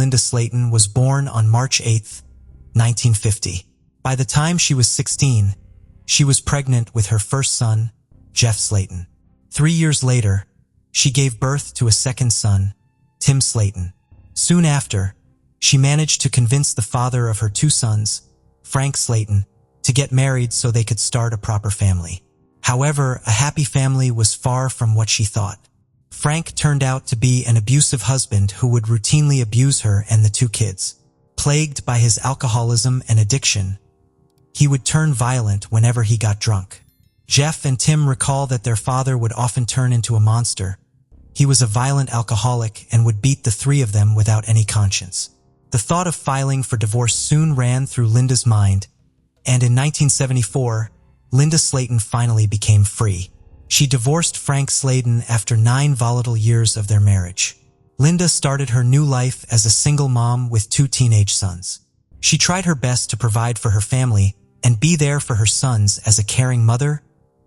Linda Sllayton was born on March 8, 1950. By the time she was 16, she was pregnant with her first son, Jeff Sllayton. 3 years later, she gave birth to a second son, Tim Sllayton. Soon after, she managed to convince the father of her 2 sons, Frank Sllayton, to get married so they could start a proper family. However, a happy family was far from what she thought. Frank turned out to be an abusive husband who would routinely abuse her and the 2 kids. Plagued by his alcoholism and addiction, he would turn violent whenever he got drunk. Jeff and Tim recall that their father would often turn into a monster. He was a violent alcoholic and would beat the 3 of them without any conscience. The thought of filing for divorce soon ran through Linda's mind, and in 1974, Linda Sllayton finally became free. She divorced Frank Sllayton after 9 volatile years of their marriage. Linda started her new life as a single mom with 2 teenage sons. She tried her best to provide for her family and be there for her sons as a caring mother,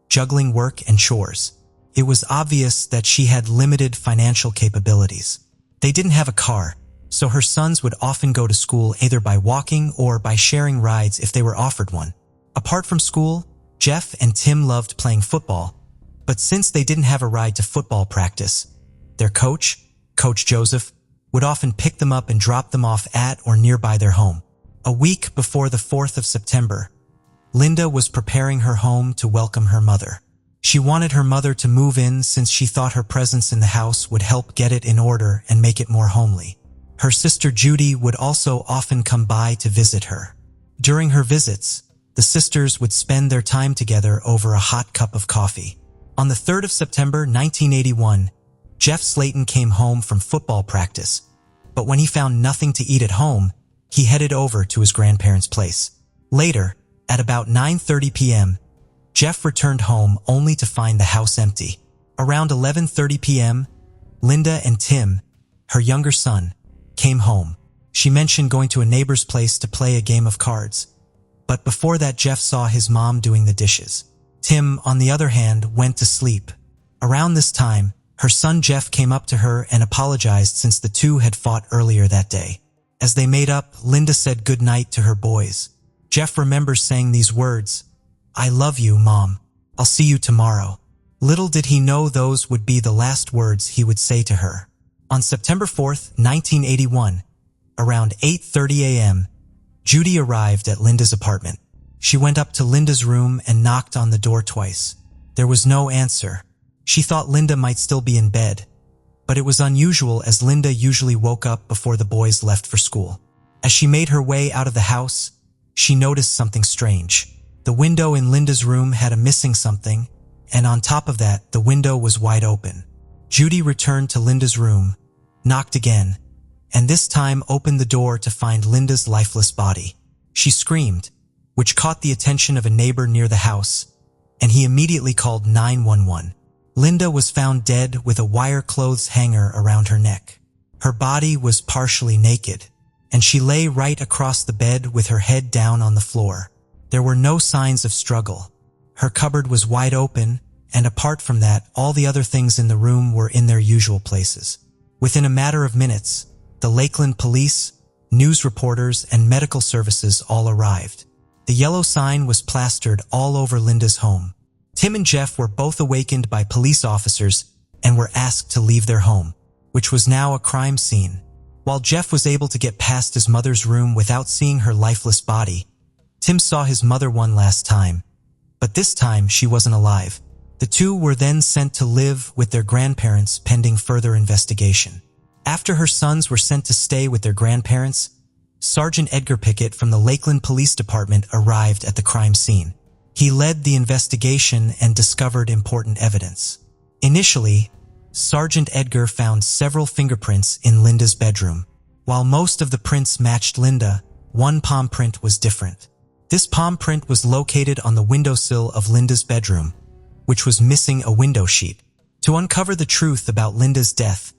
juggling work and chores. It was obvious that she had limited financial capabilities. They didn't have a car, so her sons would often go to school either by walking or by sharing rides if they were offered one. Apart from school, Jeff and Tim loved playing football, but since they didn't have a ride to football practice, their coach, Coach Joseph, would often pick them up and drop them off at or nearby their home. A week before the 4th of September, Linda was preparing her home to welcome her mother. She wanted her mother to move in since she thought her presence in the house would help get it in order and make it more homely. Her sister Judy would also often come by to visit her. During her visits, the sisters would spend their time together over a hot cup of coffee. On the 3rd of September 1981, Jeff Sllayton came home from football practice, but when he found nothing to eat at home, he headed over to his grandparents' place. Later, at about 9:30 p.m., Jeff returned home only to find the house empty. Around 11:30 p.m., Linda and Tim, her younger son, came home. She mentioned going to a neighbor's place to play a game of cards. But before that, Jeff saw his mom doing the dishes. Tim, on the other hand, went to sleep. Around this time, her son Jeff came up to her and apologized since the 2 had fought earlier that day. As they made up, Linda said goodnight to her boys. Jeff remembers saying these words, "I love you, Mom. I'll see you tomorrow." Little did he know those would be the last words he would say to her. On September 4th, 1981, around 8:30 a.m., Judy arrived at Linda's apartment. She went up to Linda's room and knocked on the door twice. There was no answer. She thought Linda might still be in bed, but it was unusual as Linda usually woke up before the boys left for school. As she made her way out of the house, she noticed something strange. The window in Linda's room had a missing something, and on top of that, the window was wide open. Judy returned to Linda's room, knocked again, and this time opened the door to find Linda's lifeless body. She screamed, which caught the attention of a neighbor near the house, and he immediately called 911. Linda was found dead with a wire clothes hanger around her neck. Her body was partially naked, and she lay right across the bed with her head down on the floor. There were no signs of struggle. Her cupboard was wide open, and apart from that, all the other things in the room were in their usual places. Within a matter of minutes, the Lakeland police, news reporters, and medical services all arrived. The yellow sign was plastered all over Linda's home. Tim and Jeff were both awakened by police officers and were asked to leave their home, which was now a crime scene. While Jeff was able to get past his mother's room without seeing her lifeless body, Tim saw his mother one last time, but this time she wasn't alive. The 2 were then sent to live with their grandparents pending further investigation. After her sons were sent to stay with their grandparents, Sergeant Edgar Pickett from the Lakeland Police Department arrived at the crime scene. He led the investigation and discovered important evidence. Initially, Sergeant Edgar found several fingerprints in Linda's bedroom. While most of the prints matched Linda, one palm print was different. This palm print was located on the windowsill of Linda's bedroom, which was missing a window sheet. To uncover the truth about Linda's death,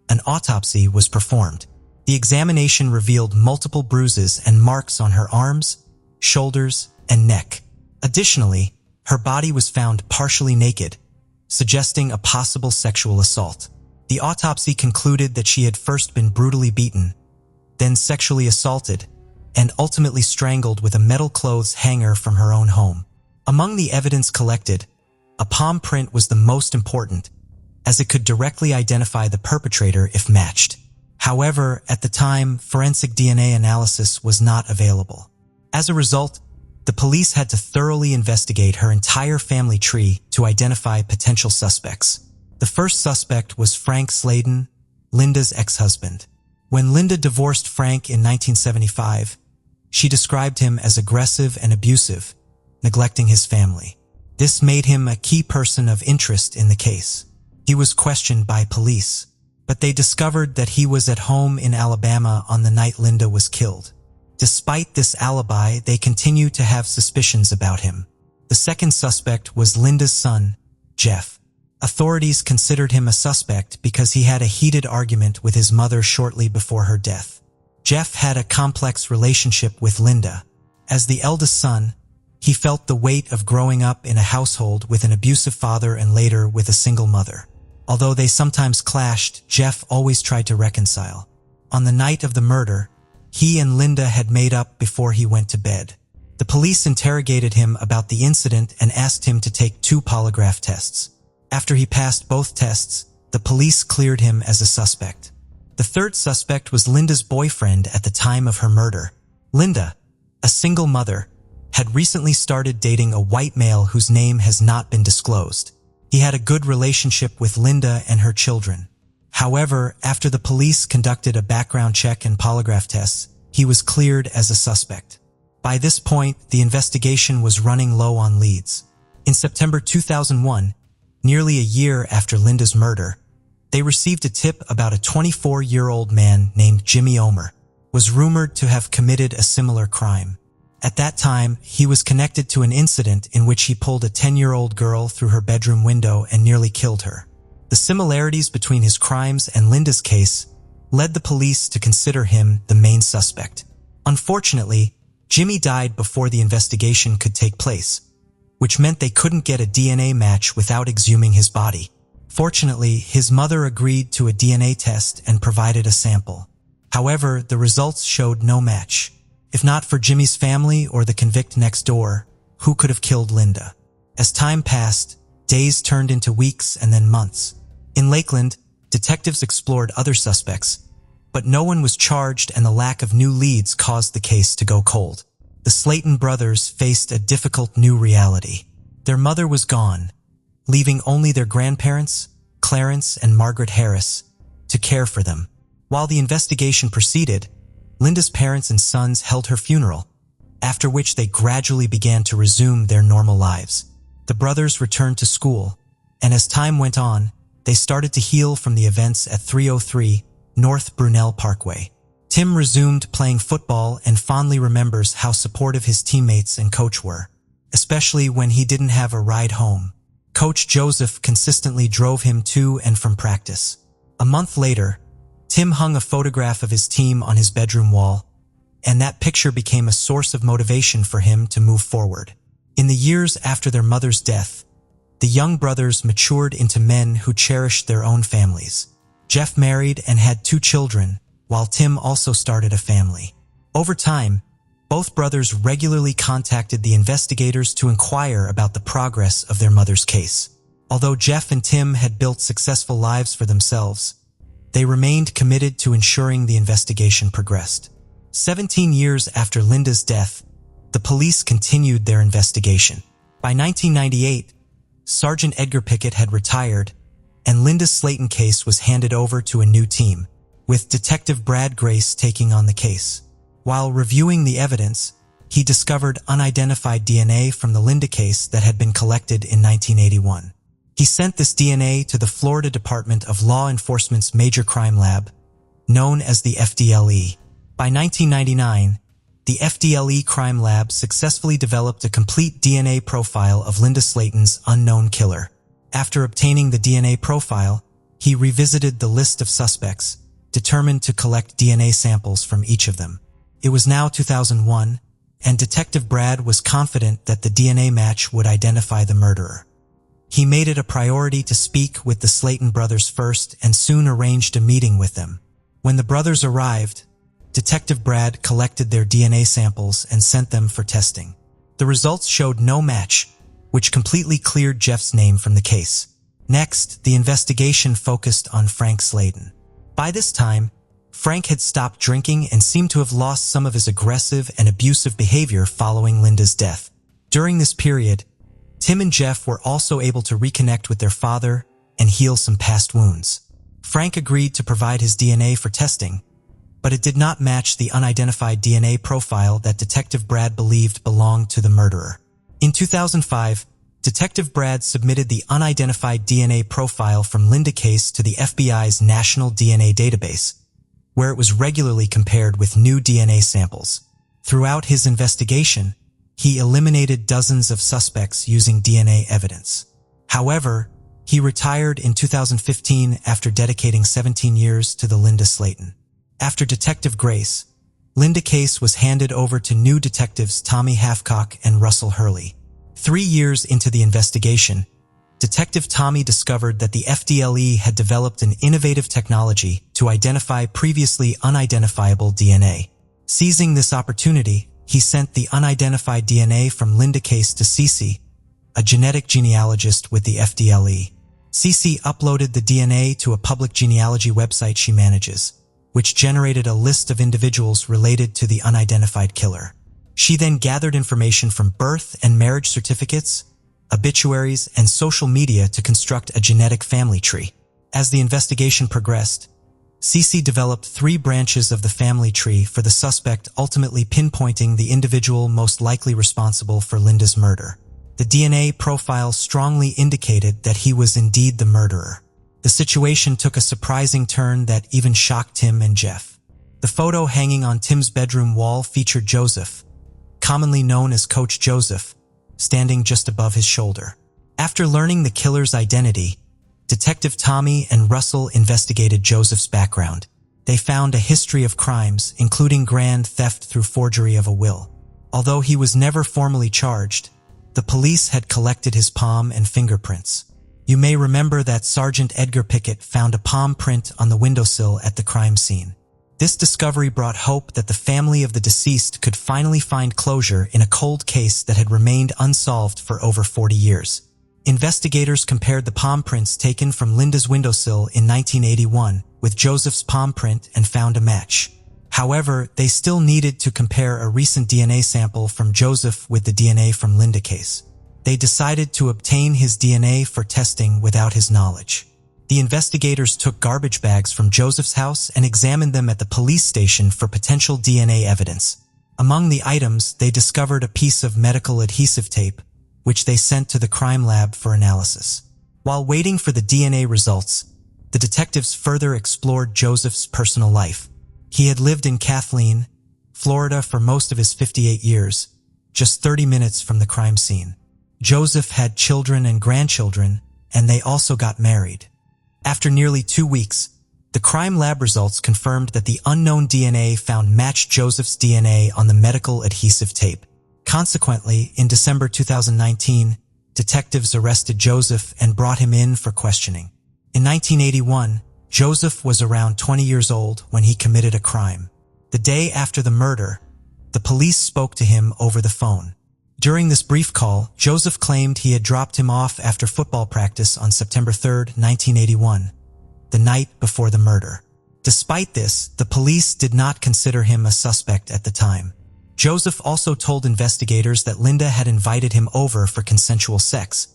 an autopsy was performed. The examination revealed multiple bruises and marks on her arms, shoulders, and neck. Additionally, her body was found partially naked, suggesting a possible sexual assault. The autopsy concluded that she had first been brutally beaten, then sexually assaulted, and ultimately strangled with a metal clothes hanger from her own home. Among the evidence collected, a palm print was the most important, as it could directly identify the perpetrator if matched. However, at the time, forensic DNA analysis was not available. As a result, the police had to thoroughly investigate her entire family tree to identify potential suspects. The first suspect was Frank Sllayton, Linda's ex-husband. When Linda divorced Frank in 1975, she described him as aggressive and abusive, neglecting his family. This made him a key person of interest in the case. He was questioned by police, but they discovered that he was at home in Alabama on the night Linda was killed. Despite this alibi, they continued to have suspicions about him. The second suspect was Linda's son, Jeff. Authorities considered him a suspect because he had a heated argument with his mother shortly before her death. Jeff had a complex relationship with Linda. As the eldest son, he felt the weight of growing up in a household with an abusive father and later with a single mother. Although they sometimes clashed, Jeff always tried to reconcile. On the night of the murder, he and Linda had made up before he went to bed. The police interrogated him about the incident and asked him to take 2 polygraph tests. After he passed both tests, the police cleared him as a suspect. The third suspect was Linda's boyfriend at the time of her murder. Linda, a single mother, had recently started dating a white male whose name has not been disclosed. He had a good relationship with Linda and her children. However, after the police conducted a background check and polygraph tests, he was cleared as a suspect. By this point, the investigation was running low on leads. In September 2001, nearly a year after Linda's murder, they received a tip about a 24-year-old man named Jimmy Omer was rumored to have committed a similar crime. At that time, he was connected to an incident in which he pulled a 10-year-old girl through her bedroom window and nearly killed her. The similarities between his crimes and Linda's case led the police to consider him the main suspect. Unfortunately, Jimmy died before the investigation could take place, which meant they couldn't get a DNA match without exhuming his body. Fortunately, his mother agreed to a DNA test and provided a sample. However, the results showed no match. If not for Jimmy's family or the convict next door, who could have killed Linda? As time passed, days turned into weeks and then months. In Lakeland, detectives explored other suspects, but no one was charged and the lack of new leads caused the case to go cold. The Sllayton brothers faced a difficult new reality. Their mother was gone, leaving only their grandparents, Clarence and Margaret Harris, to care for them. While the investigation proceeded, Linda's parents and sons held her funeral, after which they gradually began to resume their normal lives. The brothers returned to school, and as time went on, they started to heal from the events at 303 North Brunel Parkway. Tim resumed playing football and fondly remembers how supportive his teammates and coach were, especially when he didn't have a ride home. Coach Joseph consistently drove him to and from practice. A month later, Tim hung a photograph of his team on his bedroom wall, and that picture became a source of motivation for him to move forward. In the years after their mother's death, the young brothers matured into men who cherished their own families. Jeff married and had 2 children, while Tim also started a family. Over time, both brothers regularly contacted the investigators to inquire about the progress of their mother's case. Although Jeff and Tim had built successful lives for themselves, they remained committed to ensuring the investigation progressed. 17 years after Linda's death, the police continued their investigation. By 1998, Sergeant Edgar Pickett had retired, and Linda's Sllayton case was handed over to a new team, with Detective Brad Grace taking on the case. While reviewing the evidence, he discovered unidentified DNA from the Linda case that had been collected in 1981. He sent this DNA to the Florida Department of Law Enforcement's Major Crime Lab, known as the FDLE. By 1999, the FDLE Crime Lab successfully developed a complete DNA profile of Linda Sllayton's unknown killer. After obtaining the DNA profile, he revisited the list of suspects, determined to collect DNA samples from each of them. It was now 2001, and Detective Brad was confident that the DNA match would identify the murderer. He made it a priority to speak with the Sllayton brothers first and soon arranged a meeting with them. When the brothers arrived, Detective Brad collected their DNA samples and sent them for testing. The results showed no match, which completely cleared Jeff's name from the case. Next, the investigation focused on Frank Sllayton. By this time, Frank had stopped drinking and seemed to have lost some of his aggressive and abusive behavior following Linda's death. During this period, Tim and Jeff were also able to reconnect with their father and heal some past wounds. Frank agreed to provide his DNA for testing, but it did not match the unidentified DNA profile that Detective Brad believed belonged to the murderer. In 2005, Detective Brad submitted the unidentified DNA profile from Linda case to the FBI's National DNA Database, where it was regularly compared with new DNA samples. Throughout his investigation, he eliminated dozens of suspects using DNA evidence. However, he retired in 2015 after dedicating 17 years to the Linda Sllayton. After Detective Grace, Linda case was handed over to new detectives Tommy Hathcock and Russell Hurley. 3 years into the investigation, Detective Tommy discovered that the FDLE had developed an innovative technology to identify previously unidentifiable DNA. Seizing this opportunity, he sent the unidentified DNA from Linda case to Cece, a genetic genealogist with the FDLE. Cece uploaded the DNA to a public genealogy website she manages, which generated a list of individuals related to the unidentified killer. She then gathered information from birth and marriage certificates, obituaries, and social media to construct a genetic family tree. As the investigation progressed, Cece developed 3 branches of the family tree for the suspect, ultimately pinpointing the individual most likely responsible for Linda's murder. The DNA profile strongly indicated that he was indeed the murderer. The situation took a surprising turn that even shocked Tim and Jeff. The photo hanging on Tim's bedroom wall featured Joseph, commonly known as Coach Joseph, standing just above his shoulder. After learning the killer's identity, Detective Tommy and Russell investigated Joseph's background. They found a history of crimes, including grand theft through forgery of a will. Although he was never formally charged, the police had collected his palm and fingerprints. You may remember that Sergeant Edgar Pickett found a palm print on the windowsill at the crime scene. This discovery brought hope that the family of the deceased could finally find closure in a cold case that had remained unsolved for over 40 years. Investigators compared the palm prints taken from Linda's windowsill in 1981 with Joseph's palm print and found a match. However, they still needed to compare a recent DNA sample from Joseph with the DNA from Linda case. They decided to obtain his DNA for testing without his knowledge. The investigators took garbage bags from Joseph's house and examined them at the police station for potential DNA evidence. Among the items, they discovered a piece of medical adhesive tape, which they sent to the crime lab for analysis. While waiting for the DNA results, the detectives further explored Joseph's personal life. He had lived in Kathleen, Florida for most of his 58 years, just 30 minutes from the crime scene. Joseph had children and grandchildren, and they also got married. After nearly 2 weeks, the crime lab results confirmed that the unknown DNA found matched Joseph's DNA on the medical adhesive tape. Consequently, in December 2019, detectives arrested Joseph and brought him in for questioning. In 1981, Joseph was around 20 years old when he committed a crime. The day after the murder, the police spoke to him over the phone. During this brief call, Joseph claimed he had dropped him off after football practice on September 3, 1981, the night before the murder. Despite this, the police did not consider him a suspect at the time. Joseph also told investigators that Linda had invited him over for consensual sex,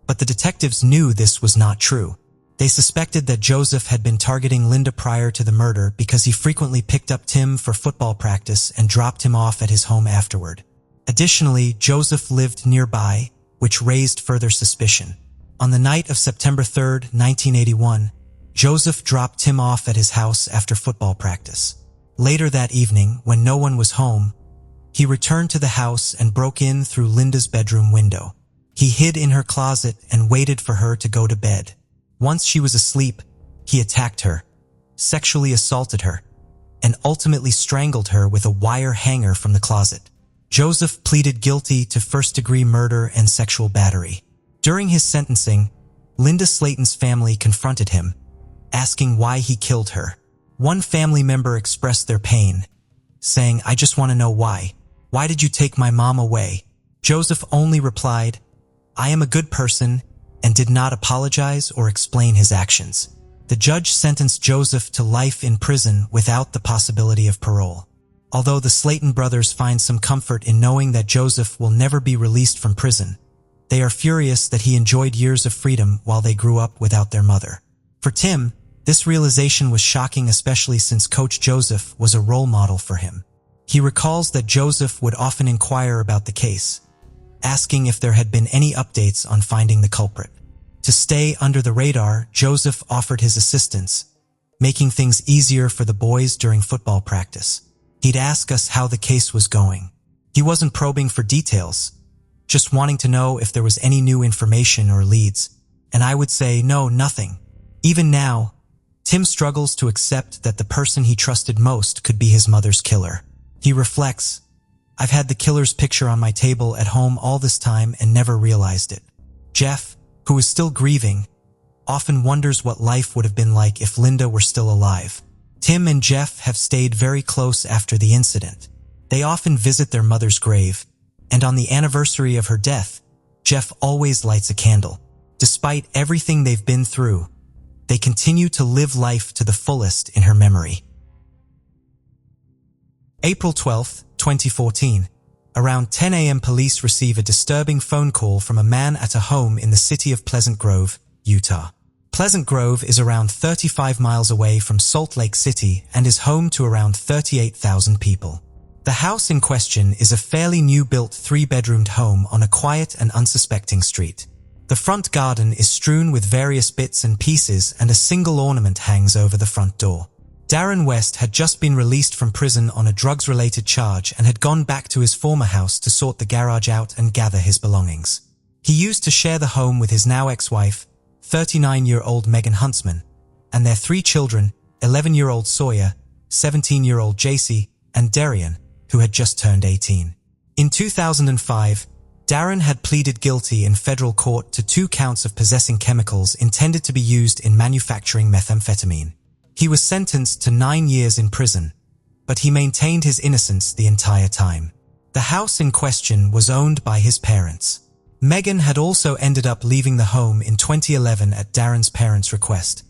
but the detectives knew this was not true. They suspected that Joseph had been targeting Linda prior to the murder because he frequently picked up Tim for football practice and dropped him off at his home afterward. Additionally, Joseph lived nearby, which raised further suspicion. On the night of September 3, 1981, Joseph dropped Tim off at his house after football practice. Later that evening, when no one was home, he returned to the house and broke in through Linda's bedroom window. He hid in her closet and waited for her to go to bed. Once she was asleep, he attacked her, sexually assaulted her, and ultimately strangled her with a wire hanger from the closet. Joseph pleaded guilty to first-degree murder and sexual battery. During his sentencing, Linda Sllayton's family confronted him, asking why he killed her. One family member expressed their pain, saying, "I just want to know why. Why did you take my mom away?" Joseph only replied, "I am a good person," and did not apologize or explain his actions. The judge sentenced Joseph to life in prison without the possibility of parole. Although the Sllayton brothers find some comfort in knowing that Joseph will never be released from prison, they are furious that he enjoyed years of freedom while they grew up without their mother. For Tim, this realization was shocking, especially since Coach Joseph was a role model for him. He recalls that Joseph would often inquire about the case, asking if there had been any updates on finding the culprit. To stay under the radar, Joseph offered his assistance, making things easier for the boys during football practice. He'd ask us how the case was going. He wasn't probing for details, just wanting to know if there was any new information or leads. And I would say, no, nothing. Even now, Tim struggles to accept that the person he trusted most could be his mother's killer. He reflects, "I've had the killer's picture on my table at home all this time and never realized it." Jeff, who is still grieving, often wonders what life would have been like if Linda were still alive. Tim and Jeff have stayed very close after the incident. They often visit their mother's grave, and on the anniversary of her death, Jeff always lights a candle. Despite everything they've been through, they continue to live life to the fullest in her memory. April 12, 2014. Around 10 a.m. police receive a disturbing phone call from a man at a home in the city of Pleasant Grove, Utah. Pleasant Grove is around 35 miles away from Salt Lake City and is home to around 38,000 people. The house in question is a fairly new-built 3-bedroomed home on a quiet and unsuspecting street. The front garden is strewn with various bits and pieces, and a single ornament hangs over the front door. Darren West had just been released from prison on a drugs-related charge and had gone back to his former house to sort the garage out and gather his belongings. He used to share the home with his now ex-wife, 39-year-old Megan Huntsman, and their 3 children, 11-year-old Sawyer, 17-year-old JC, and Darian, who had just turned 18. In 2005, Darren had pleaded guilty in federal court to 2 counts of possessing chemicals intended to be used in manufacturing methamphetamine. He was sentenced to 9 years in prison, but he maintained his innocence the entire time. The house in question was owned by his parents. Megan had also ended up leaving the home in 2011 at Darren's parents' request,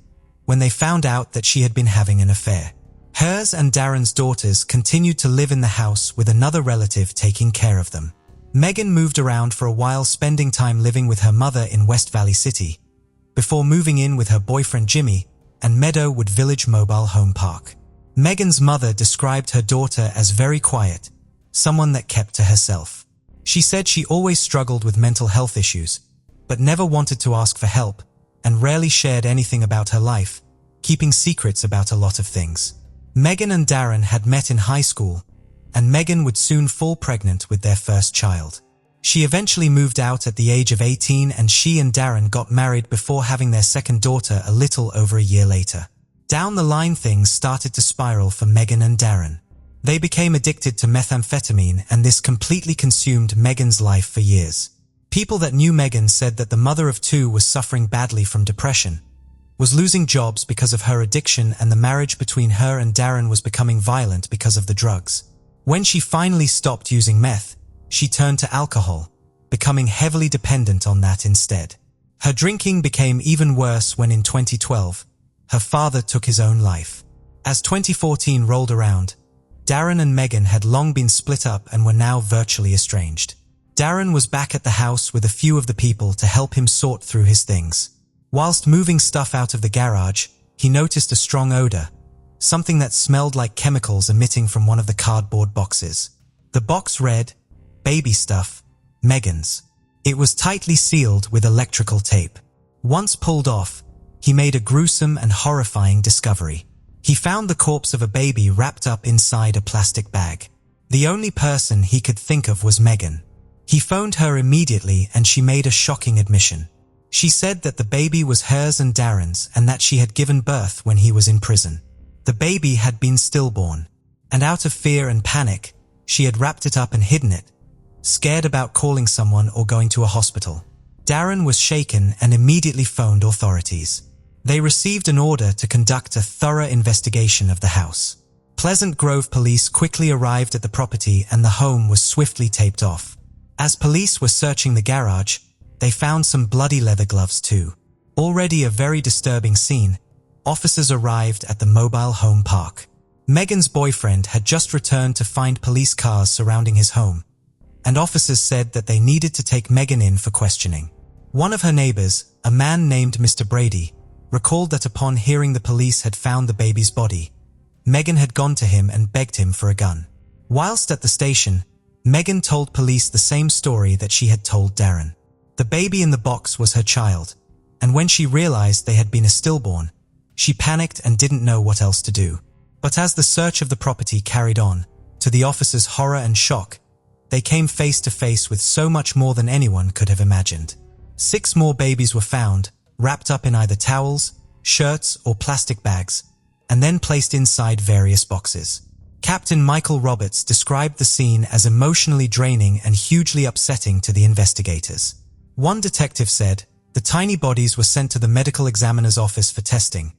when they found out that she had been having an affair. Hers and Darren's daughters continued to live in the house with another relative taking care of them. Megan moved around for a while, spending time living with her mother in West Valley City, before moving in with her boyfriend Jimmy and Meadowwood Village Mobile Home Park. Megan's mother described her daughter as very quiet, someone that kept to herself. She said she always struggled with mental health issues, but never wanted to ask for help and rarely shared anything about her life, keeping secrets about a lot of things. Megan and Darren had met in high school, and Megan would soon fall pregnant with their first child. She eventually moved out at the age of 18, and she and Darren got married before having their second daughter a little over a year later. Down the line, things started to spiral for Megan and Darren. They became addicted to methamphetamine, and this completely consumed Megan's life for years. People that knew Megan said that the mother of 2 was suffering badly from depression, was losing jobs because of her addiction, and the marriage between her and Darren was becoming violent because of the drugs. When she finally stopped using meth, she turned to alcohol, becoming heavily dependent on that instead. Her drinking became even worse when in 2012, her father took his own life. As 2014 rolled around, Darren and Megan had long been split up and were now virtually estranged. Darren was back at the house with a few of the people to help him sort through his things. Whilst moving stuff out of the garage, he noticed a strong odor, something that smelled like chemicals emitting from one of the cardboard boxes. The box read, "Baby stuff, Megan's." It was tightly sealed with electrical tape. Once pulled off, he made a gruesome and horrifying discovery. He found the corpse of a baby wrapped up inside a plastic bag. The only person he could think of was Megan. He phoned her immediately, and she made a shocking admission. She said that the baby was hers and Darren's, and that she had given birth when he was in prison. The baby had been stillborn, and out of fear and panic, she had wrapped it up and hidden it, scared about calling someone or going to a hospital. Darren was shaken and immediately phoned authorities. They received an order to conduct a thorough investigation of the house. Pleasant Grove police quickly arrived at the property and the home was swiftly taped off. As police were searching the garage, they found some bloody leather gloves too. Already a very disturbing scene, officers arrived at the mobile home park. Megan's boyfriend had just returned to find police cars surrounding his home, and officers said that they needed to take Megan in for questioning. One of her neighbors, a man named Mr. Brady, recalled that upon hearing the police had found the baby's body, Megan had gone to him and begged him for a gun. Whilst at the station, Megan told police the same story that she had told Darren. The baby in the box was her child, and when she realized they had been a stillborn, she panicked and didn't know what else to do. But as the search of the property carried on, to the officers' horror and shock, they came face to face with so much more than anyone could have imagined. 6 more babies were found, wrapped up in either towels, shirts, or plastic bags, and then placed inside various boxes. Captain Michael Roberts described the scene as emotionally draining and hugely upsetting to the investigators. One detective said, "The tiny bodies were sent to the medical examiner's office for testing,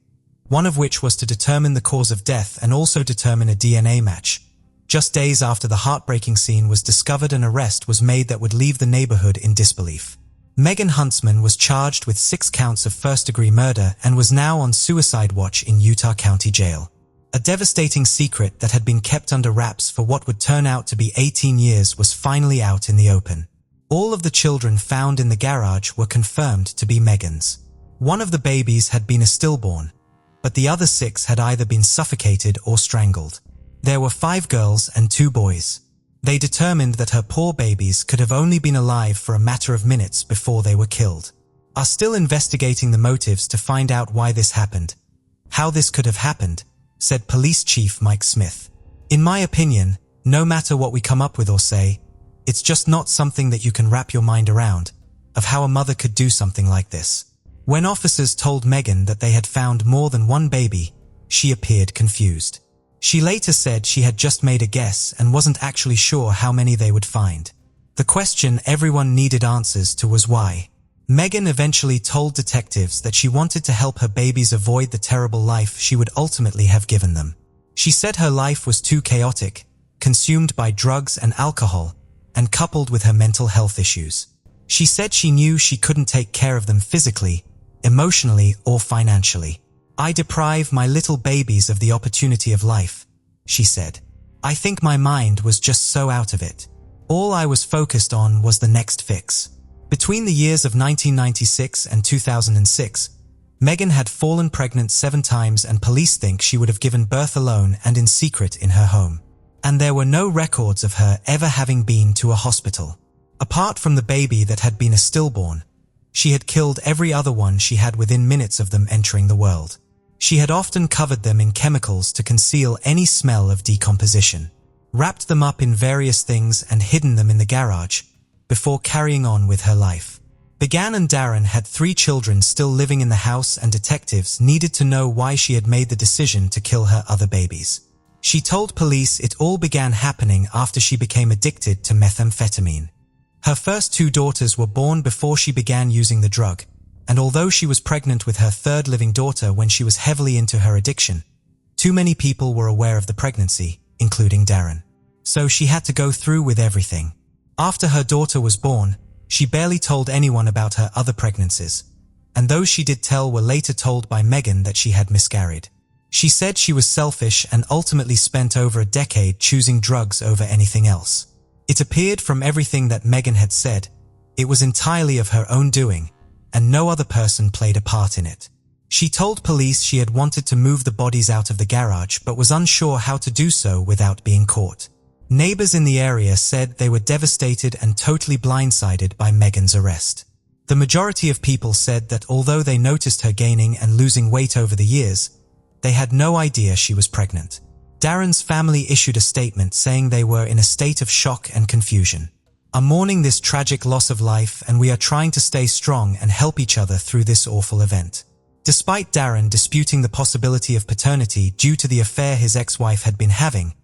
one of which was to determine the cause of death and also determine a DNA match. Just days after the heartbreaking scene was discovered, an arrest was made that would leave the neighborhood in disbelief." Megan Huntsman was charged with 6 counts of first-degree murder and was now on suicide watch in Utah County Jail. A devastating secret that had been kept under wraps for what would turn out to be 18 years was finally out in the open. All of the children found in the garage were confirmed to be Megan's. One of the babies had been a stillborn, but the other 6 had either been suffocated or strangled. There were 5 girls and 2 boys. They determined that her poor babies could have only been alive for a matter of minutes before they were killed. Are still investigating the motives to find out why this happened. How this could have happened, said Police Chief Mike Smith. "In my opinion, no matter what we come up with or say, it's just not something that you can wrap your mind around, of how a mother could do something like this." When officers told Megan that they had found more than one baby, she appeared confused. She later said she had just made a guess and wasn't actually sure how many they would find. The question everyone needed answers to was why. Megan eventually told detectives that she wanted to help her babies avoid the terrible life she would ultimately have given them. She said her life was too chaotic, consumed by drugs and alcohol, and coupled with her mental health issues. She said she knew she couldn't take care of them physically, emotionally, or financially. "I deprive my little babies of the opportunity of life," she said. "I think my mind was just so out of it. All I was focused on was the next fix." Between the years of 1996 and 2006, Megan had fallen pregnant 7 times and police think she would have given birth alone and in secret in her home. And there were no records of her ever having been to a hospital. Apart from the baby that had been a stillborn, she had killed every other one she had within minutes of them entering the world. She had often covered them in chemicals to conceal any smell of decomposition, wrapped them up in various things and hidden them in the garage, before carrying on with her life. Began and Darren had 3 children still living in the house, and detectives needed to know why she had made the decision to kill her other babies. She told police it all began happening after she became addicted to methamphetamine. Her first 2 daughters were born before she began using the drug, and although she was pregnant with her 3rd living daughter when she was heavily into her addiction, too many people were aware of the pregnancy, including Darren. So she had to go through with everything. After her daughter was born, she barely told anyone about her other pregnancies, and those she did tell were later told by Megan that she had miscarried. She said she was selfish and ultimately spent over a decade choosing drugs over anything else. It appeared from everything that Megan had said, it was entirely of her own doing, and no other person played a part in it. She told police she had wanted to move the bodies out of the garage but was unsure how to do so without being caught. Neighbors in the area said they were devastated and totally blindsided by Megan's arrest. The majority of people said that although they noticed her gaining and losing weight over the years, they had no idea she was pregnant. Darren's family issued a statement saying they were in a state of shock and confusion. "I'm mourning this tragic loss of life, and we are trying to stay strong and help each other through this awful event." Despite Darren disputing the possibility of paternity due to the affair his ex-wife had been having,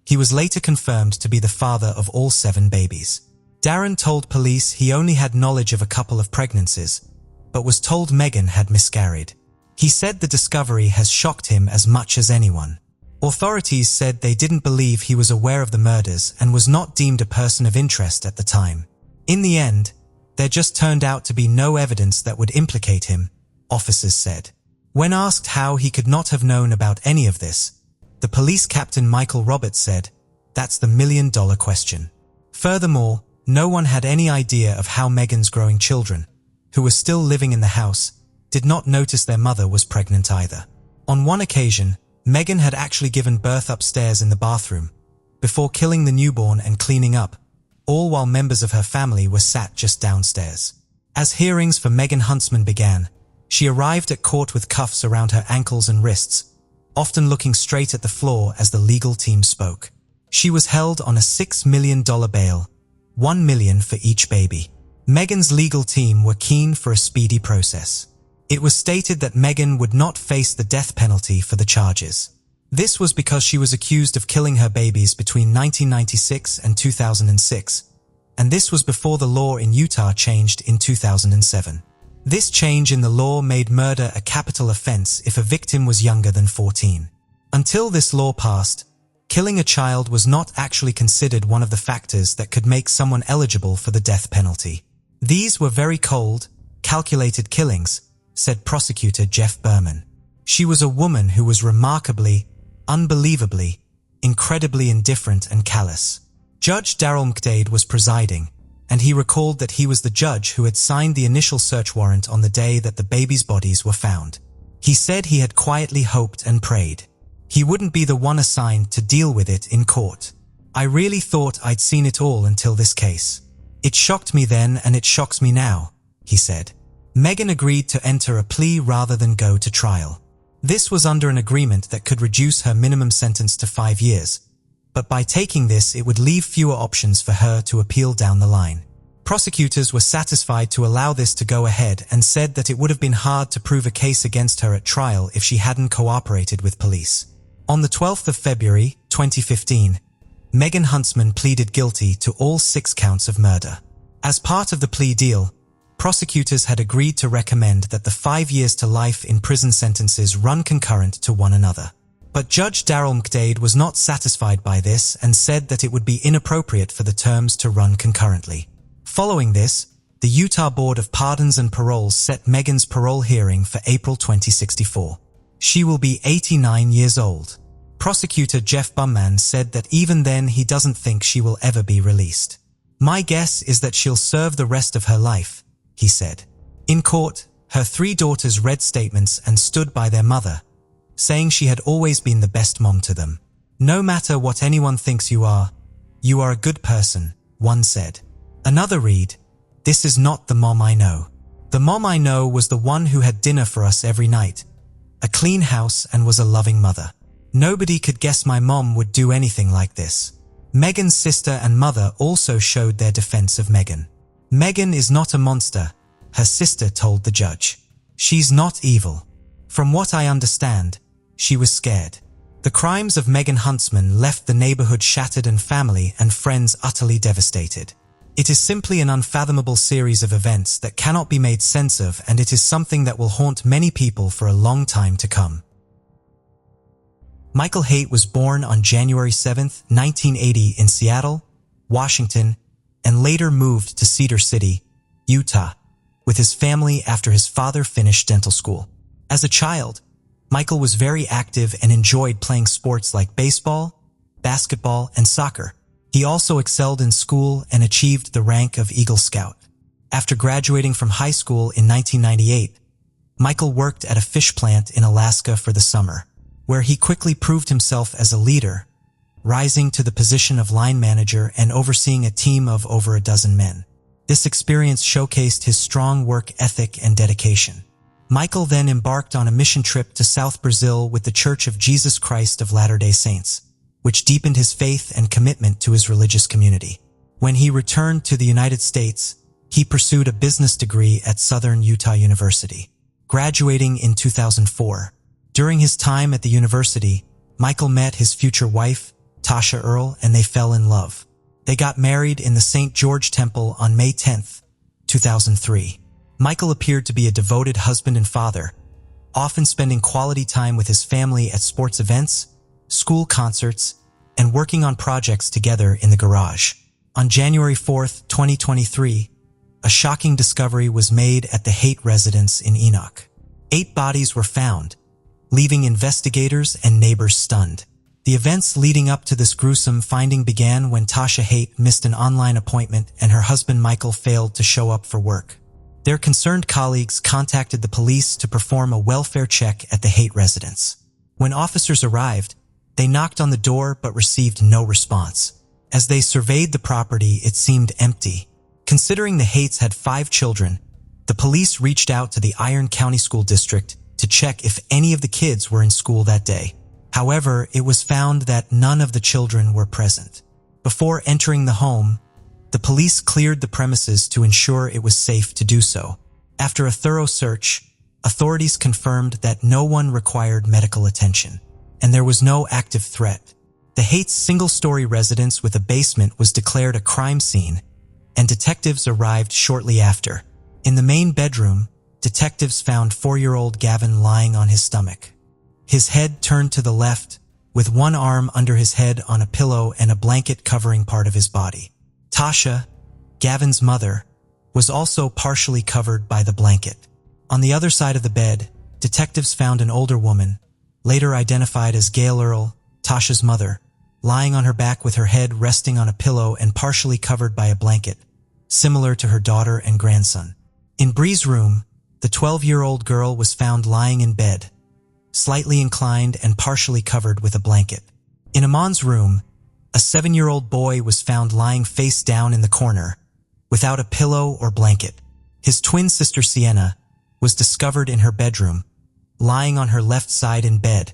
he was later confirmed to be the father of all 7 babies. Darren told police he only had knowledge of a couple of pregnancies, but was told Megan had miscarried. He said the discovery has shocked him as much as anyone. Authorities said they didn't believe he was aware of the murders and was not deemed a person of interest at the time. In the end, there just turned out to be no evidence that would implicate him, officers said. When asked how he could not have known about any of this, the police captain Michael Roberts said, "That's the million-dollar question." Furthermore, no one had any idea of how Megan's growing children, who were still living in the house, did not notice their mother was pregnant either. On one occasion, Megan had actually given birth upstairs in the bathroom, before killing the newborn and cleaning up, all while members of her family were sat just downstairs. As hearings for Megan Huntsman began, she arrived at court with cuffs around her ankles and wrists, often looking straight at the floor as the legal team spoke. She was held on a $6 million bail, $1 million for each baby. Megan's legal team were keen for a speedy process. It was stated that Megan would not face the death penalty for the charges. This was because she was accused of killing her babies between 1996 and 2006, and this was before the law in Utah changed in 2007. This change in the law made murder a capital offense if a victim was younger than 14. Until this law passed, killing a child was not actually considered one of the factors that could make someone eligible for the death penalty. These were very cold, calculated killings, said prosecutor Jeff Berman. She was a woman who was remarkably, unbelievably, incredibly indifferent and callous. Judge Darren West was presiding, and he recalled that he was the judge who had signed the initial search warrant on the day that the babies' bodies were found. He said he had quietly hoped and prayed he wouldn't be the one assigned to deal with it in court. "I really thought I'd seen it all until this case. It shocked me then and it shocks me now," he said. Megan agreed to enter a plea rather than go to trial. This was under an agreement that could reduce her minimum sentence to 5 years, but by taking this it would leave fewer options for her to appeal down the line. Prosecutors were satisfied to allow this to go ahead and said that it would have been hard to prove a case against her at trial if she hadn't cooperated with police. On the 12th of February, 2015, Megan Huntsman pleaded guilty to all 6 counts of murder. As part of the plea deal, prosecutors had agreed to recommend that the 5 years to life in prison sentences run concurrent to one another. But Judge Darren West was not satisfied by this and said that it would be inappropriate for the terms to run concurrently. Following this, the Utah Board of Pardons and Paroles set Megan's parole hearing for April 2064. She will be 89 years old. Prosecutor Jeff Berman said that even then he doesn't think she will ever be released. "My guess is that she'll serve the rest of her life," he said. In court, her 3 daughters read statements and stood by their mother, saying she had always been the best mom to them. "No matter what anyone thinks you are a good person," one said. Another read, "This is not the mom I know. The mom I know was the one who had dinner for us every night, a clean house, and was a loving mother. Nobody could guess my mom would do anything like this." Megan's sister and mother also showed their defense of Megan. "Megan is not a monster," her sister told the judge. "She's not evil. From what I understand, she was scared." The crimes of Megan Huntsman left the neighborhood shattered and family and friends utterly devastated. It is simply an unfathomable series of events that cannot be made sense of, and it is something that will haunt many people for a long time to come. Michael Haight was born on January 7, 1980 in Seattle, Washington, and later moved to Cedar City, Utah, with his family after his father finished dental school. As a child, Michael was very active and enjoyed playing sports like baseball, basketball, and soccer. He also excelled in school and achieved the rank of Eagle Scout. After graduating from high school in 1998, Michael worked at a fish plant in Alaska for the summer, where he quickly proved himself as a leader, rising to the position of line manager and overseeing a team of over a dozen men. This experience showcased his strong work ethic and dedication. Michael then embarked on a mission trip to South Brazil with the Church of Jesus Christ of Latter-day Saints, which deepened his faith and commitment to his religious community. When he returned to the United States, he pursued a business degree at Southern Utah University, graduating in 2004. During his time at the university, Michael met his future wife, Tasha Earl, and they fell in love. They got married in the St. George Temple on May 10, 2003. Michael appeared to be a devoted husband and father, often spending quality time with his family at sports events, school concerts, and working on projects together in the garage. On January 4th, 2023, a shocking discovery was made at the Haight residence in Enoch. 8 bodies were found, leaving investigators and neighbors stunned. The events leading up to this gruesome finding began when Tasha Haight missed an online appointment and her husband Michael failed to show up for work. Their concerned colleagues contacted the police to perform a welfare check at the Haight residence. When officers arrived, they knocked on the door but received no response. As they surveyed the property, it seemed empty. Considering the Haight's had 5 children, the police reached out to the Iron County School District to check if any of the kids were in school that day. However, it was found that none of the children were present. Before entering the home, the police cleared the premises to ensure it was safe to do so. After a thorough search, authorities confirmed that no one required medical attention, and there was no active threat. The Haight's single-story residence with a basement was declared a crime scene, and detectives arrived shortly after. In the main bedroom, detectives found 4-year-old Gavin lying on his stomach. His head turned to the left, with one arm under his head on a pillow and a blanket covering part of his body. Tasha, Gavin's mother, was also partially covered by the blanket. On the other side of the bed, detectives found an older woman, later identified as Gail Earl, Tasha's mother, lying on her back with her head resting on a pillow and partially covered by a blanket, similar to her daughter and grandson. In Bree's room, the 12-year-old girl was found lying in bed, slightly inclined and partially covered with a blanket. In Amon's room, a 7-year-old boy was found lying face down in the corner, without a pillow or blanket. His twin sister Sienna was discovered in her bedroom, lying on her left side in bed,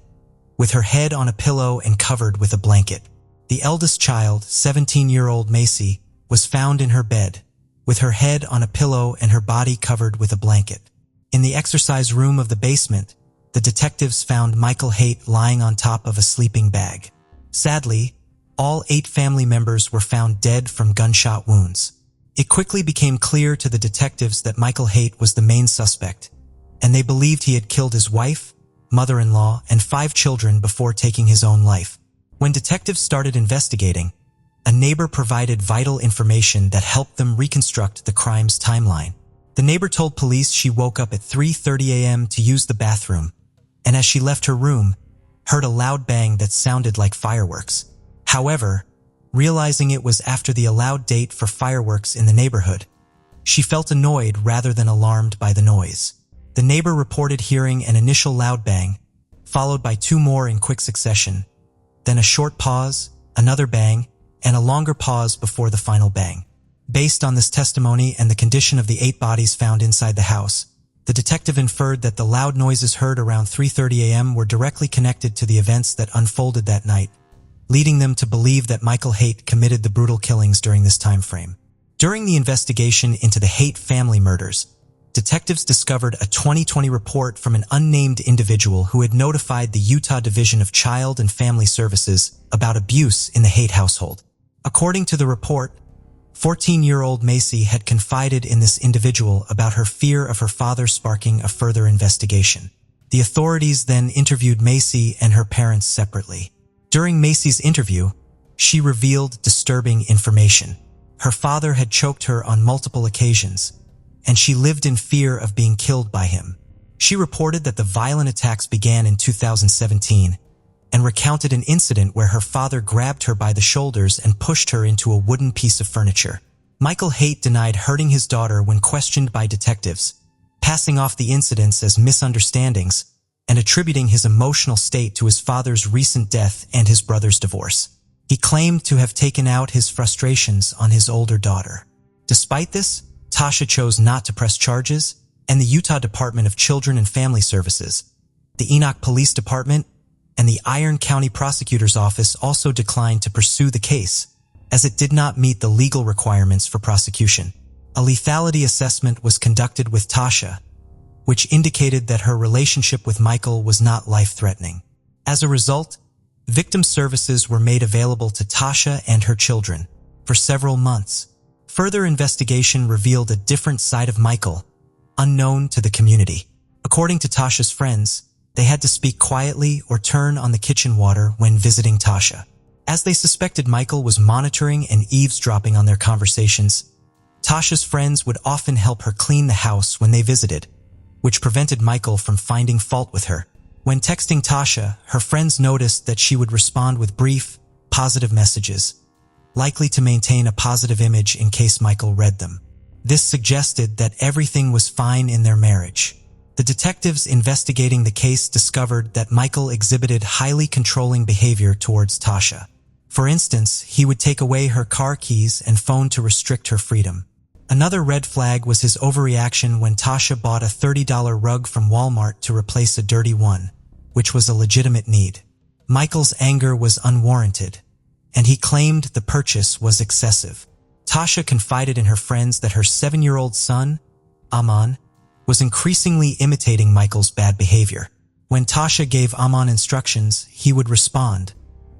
with her head on a pillow and covered with a blanket. The eldest child, 17-year-old Macy, was found in her bed, with her head on a pillow and her body covered with a blanket. In the exercise room of the basement, the detectives found Michael Haight lying on top of a sleeping bag. Sadly, all 8 family members were found dead from gunshot wounds. It quickly became clear to the detectives that Michael Haight was the main suspect, and they believed he had killed his wife, mother-in-law, and 5 children before taking his own life. When detectives started investigating, a neighbor provided vital information that helped them reconstruct the crime's timeline. The neighbor told police she woke up at 3:30 a.m. to use the bathroom, and as she left her room, heard a loud bang that sounded like fireworks. However, realizing it was after the allowed date for fireworks in the neighborhood, she felt annoyed rather than alarmed by the noise. The neighbor reported hearing an initial loud bang, followed by 2 more in quick succession, then a short pause, another bang, and a longer pause before the final bang. Based on this testimony and the condition of the 8 bodies found inside the house, the detective inferred that the loud noises heard around 3:30 a.m. were directly connected to the events that unfolded that night, leading them to believe that Michael Haight committed the brutal killings during this time frame. During the investigation into the Haight family murders, detectives discovered a 2020 report from an unnamed individual who had notified the Utah Division of Child and Family Services about abuse in the Haight household. According to the report, 14-year-old Macy had confided in this individual about her fear of her father, sparking a further investigation. The authorities then interviewed Macy and her parents separately. During Macy's interview, she revealed disturbing information. Her father had choked her on multiple occasions, and she lived in fear of being killed by him. She reported that the violent attacks began in 2017 and recounted an incident where her father grabbed her by the shoulders and pushed her into a wooden piece of furniture. Michael Haight denied hurting his daughter when questioned by detectives, passing off the incidents as misunderstandings and attributing his emotional state to his father's recent death and his brother's divorce. He claimed to have taken out his frustrations on his older daughter. Despite this, Tasha chose not to press charges, and the Utah Department of Children and Family Services, the Enoch Police Department, and the Iron County Prosecutor's Office also declined to pursue the case, as it did not meet the legal requirements for prosecution. A lethality assessment was conducted with Tasha, which indicated that her relationship with Michael was not life-threatening. As a result, victim services were made available to Tasha and her children for several months. Further investigation revealed a different side of Michael, unknown to the community. According to Tasha's friends, They had to speak quietly or turn on the kitchen water when visiting Tasha. As they suspected Michael was monitoring and eavesdropping on their conversations, Tasha's friends would often help her clean the house when they visited, which prevented Michael from finding fault with her. When texting Tasha, her friends noticed that she would respond with brief, positive messages, likely to maintain a positive image in case Michael read them. This suggested that everything was fine in their marriage. The detectives investigating the case discovered that Michael exhibited highly controlling behavior towards Tasha. For instance, he would take away her car keys and phone to restrict her freedom. Another red flag was his overreaction when Tasha bought a $30 rug from Walmart to replace a dirty one, which was a legitimate need. Michael's anger was unwarranted, and he claimed the purchase was excessive. Tasha confided in her friends that her 7-year-old son, Aman, was increasingly imitating Michael's bad behavior. When Tasha gave Aman instructions, he would respond,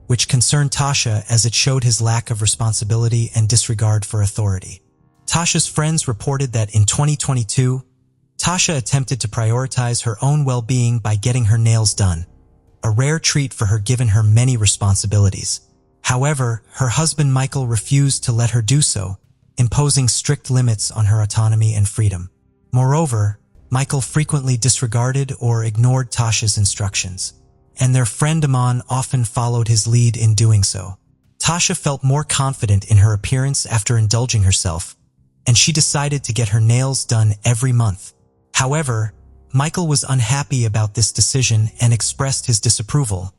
which concerned Tasha as it showed his lack of responsibility and disregard for authority. Tasha's friends reported that in 2022, Tasha attempted to prioritize her own well-being by getting her nails done, a rare treat for her given her many responsibilities. However, her husband Michael refused to let her do so, imposing strict limits on her autonomy and freedom. Moreover, Michael frequently disregarded or ignored Tasha's instructions, and their friend Aman often followed his lead in doing so. Tasha felt more confident in her appearance after indulging herself, and she decided to get her nails done every month. However, Michael was unhappy about this decision and expressed his disapproval,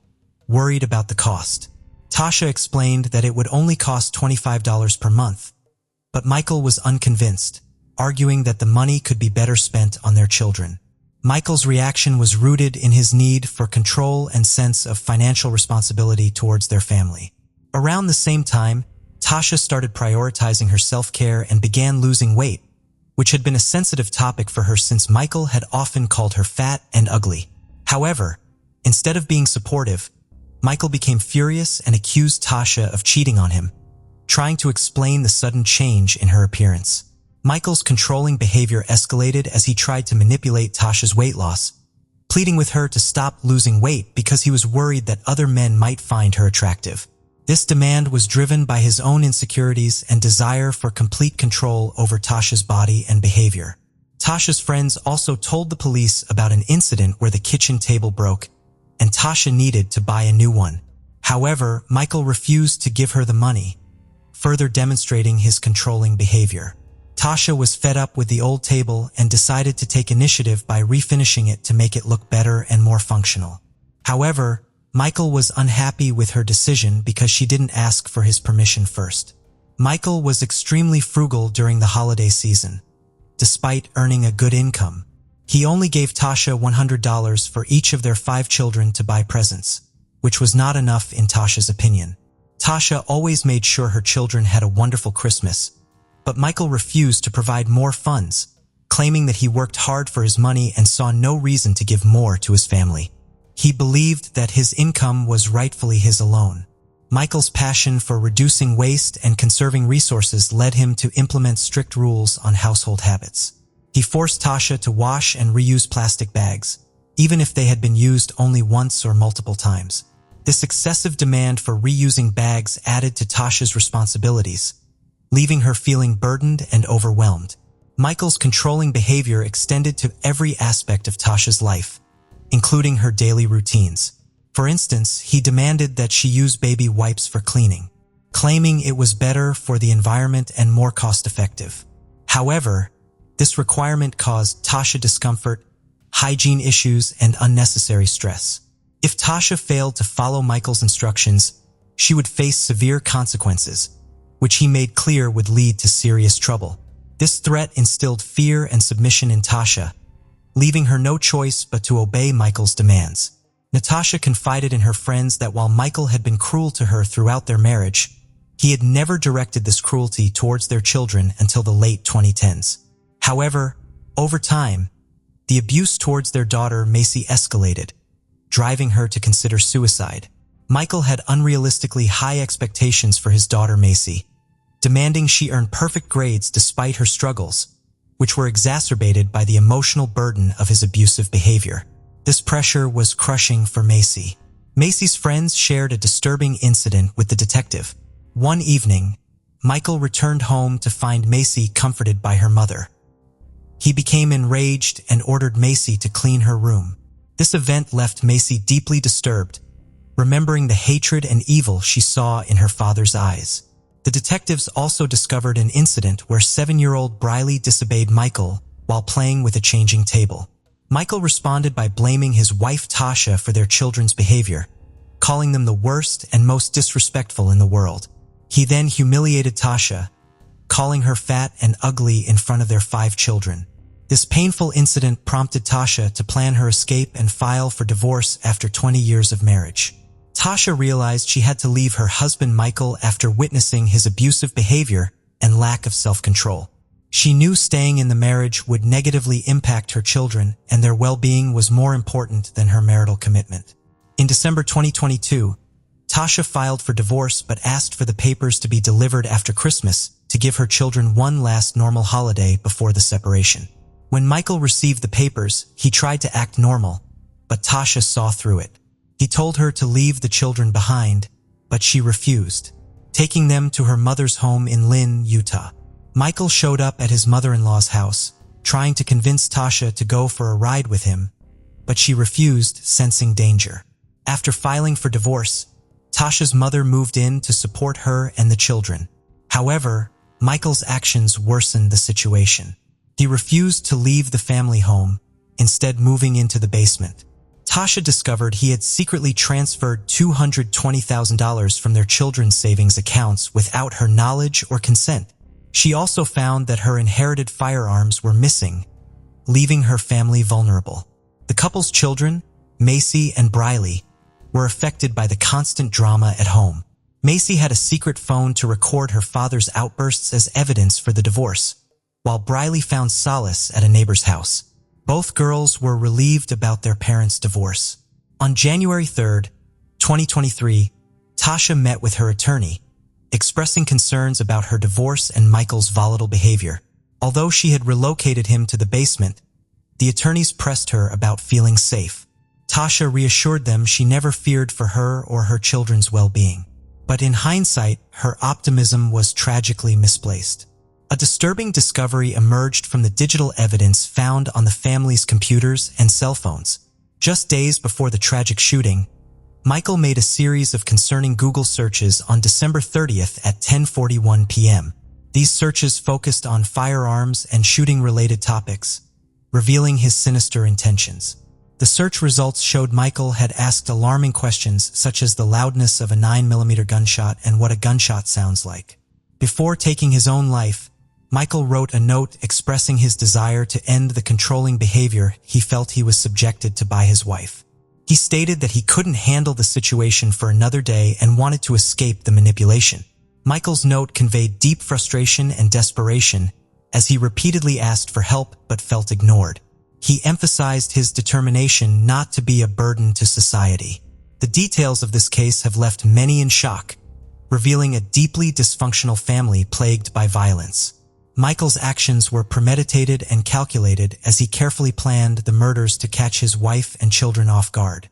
worried about the cost. Tasha explained that it would only cost $25 per month, but Michael was unconvinced, arguing that the money could be better spent on their children. Michael's reaction was rooted in his need for control and sense of financial responsibility towards their family. Around the same time, Tasha started prioritizing her self-care and began losing weight, which had been a sensitive topic for her since Michael had often called her fat and ugly. However, instead of being supportive, Michael became furious and accused Tasha of cheating on him, trying to explain the sudden change in her appearance. Michael's controlling behavior escalated as he tried to manipulate Tasha's weight loss, pleading with her to stop losing weight because he was worried that other men might find her attractive. This demand was driven by his own insecurities and desire for complete control over Tasha's body and behavior. Tasha's friends also told the police about an incident where the kitchen table broke, and Tasha needed to buy a new one. However, Michael refused to give her the money, further demonstrating his controlling behavior. Tasha was fed up with the old table and decided to take initiative by refinishing it to make it look better and more functional. However, Michael was unhappy with her decision because she didn't ask for his permission first. Michael was extremely frugal during the holiday season. Despite earning a good income, he only gave Tasha $100 for each of their 5 children to buy presents, which was not enough in Tasha's opinion. Tasha always made sure her children had a wonderful Christmas, but Michael refused to provide more funds, claiming that he worked hard for his money and saw no reason to give more to his family. He believed that his income was rightfully his alone. Michael's passion for reducing waste and conserving resources led him to implement strict rules on household habits. He forced Tasha to wash and reuse plastic bags, even if they had been used only once or multiple times. This excessive demand for reusing bags added to Tasha's responsibilities, leaving her feeling burdened and overwhelmed. Michael's controlling behavior extended to every aspect of Tasha's life, including her daily routines. For instance, he demanded that she use baby wipes for cleaning, claiming it was better for the environment and more cost-effective. However, this requirement caused Tasha discomfort, hygiene issues, and unnecessary stress. If Tasha failed to follow Michael's instructions, she would face severe consequences, which he made clear would lead to serious trouble. This threat instilled fear and submission in Tasha, leaving her no choice but to obey Michael's demands. Natasha confided in her friends that while Michael had been cruel to her throughout their marriage, he had never directed this cruelty towards their children until the late 2010s. However, over time, the abuse towards their daughter Macy escalated, driving her to consider suicide. Michael had unrealistically high expectations for his daughter Macy, demanding she earn perfect grades despite her struggles, which were exacerbated by the emotional burden of his abusive behavior. This pressure was crushing for Macy. Macy's friends shared a disturbing incident with the detective. One evening, Michael returned home to find Macy comforted by her mother. He became enraged and ordered Macy to clean her room. This event left Macy deeply disturbed, remembering the hatred and evil she saw in her father's eyes. The detectives also discovered an incident where 7-year-old Briley disobeyed Michael while playing with a changing table. Michael responded by blaming his wife Tasha for their children's behavior, calling them the worst and most disrespectful in the world. He then humiliated Tasha, calling her fat and ugly in front of their 5 children. This painful incident prompted Tasha to plan her escape and file for divorce after 20 years of marriage. Tasha realized she had to leave her husband Michael after witnessing his abusive behavior and lack of self-control. She knew staying in the marriage would negatively impact her children, and their well-being was more important than her marital commitment. In December 2022, Tasha filed for divorce but asked for the papers to be delivered after Christmas to give her children one last normal holiday before the separation. When Michael received the papers, he tried to act normal, but Tasha saw through it. He told her to leave the children behind, but she refused, taking them to her mother's home in Lynn, Utah. Michael showed up at his mother-in-law's house, trying to convince Tasha to go for a ride with him, but she refused, sensing danger. After filing for divorce, Tasha's mother moved in to support her and the children. However, Michael's actions worsened the situation. He refused to leave the family home, instead moving into the basement. Tasha discovered he had secretly transferred $220,000 from their children's savings accounts without her knowledge or consent. She also found that her inherited firearms were missing, leaving her family vulnerable. The couple's children, Macy and Briley, were affected by the constant drama at home. Macy had a secret phone to record her father's outbursts as evidence for the divorce, while Briley found solace at a neighbor's house. Both girls were relieved about their parents' divorce. On January 3, 2023, Tasha met with her attorney, expressing concerns about her divorce and Michael's volatile behavior. Although she had relocated him to the basement, the attorneys pressed her about feeling safe. Tasha reassured them she never feared for her or her children's well-being. But in hindsight, her optimism was tragically misplaced. A disturbing discovery emerged from the digital evidence found on the family's computers and cell phones. Just days before the tragic shooting, Michael made a series of concerning Google searches on December 30th at 10:41 p.m. These searches focused on firearms and shooting-related topics, revealing his sinister intentions. The search results showed Michael had asked alarming questions such as the loudness of a 9mm gunshot and what a gunshot sounds like. Before taking his own life, Michael wrote a note expressing his desire to end the controlling behavior he felt he was subjected to by his wife. He stated that he couldn't handle the situation for another day and wanted to escape the manipulation. Michael's note conveyed deep frustration and desperation as he repeatedly asked for help but felt ignored. He emphasized his determination not to be a burden to society. The details of this case have left many in shock, revealing a deeply dysfunctional family plagued by violence. Michael's actions were premeditated and calculated as he carefully planned the murders to catch his wife and children off guard.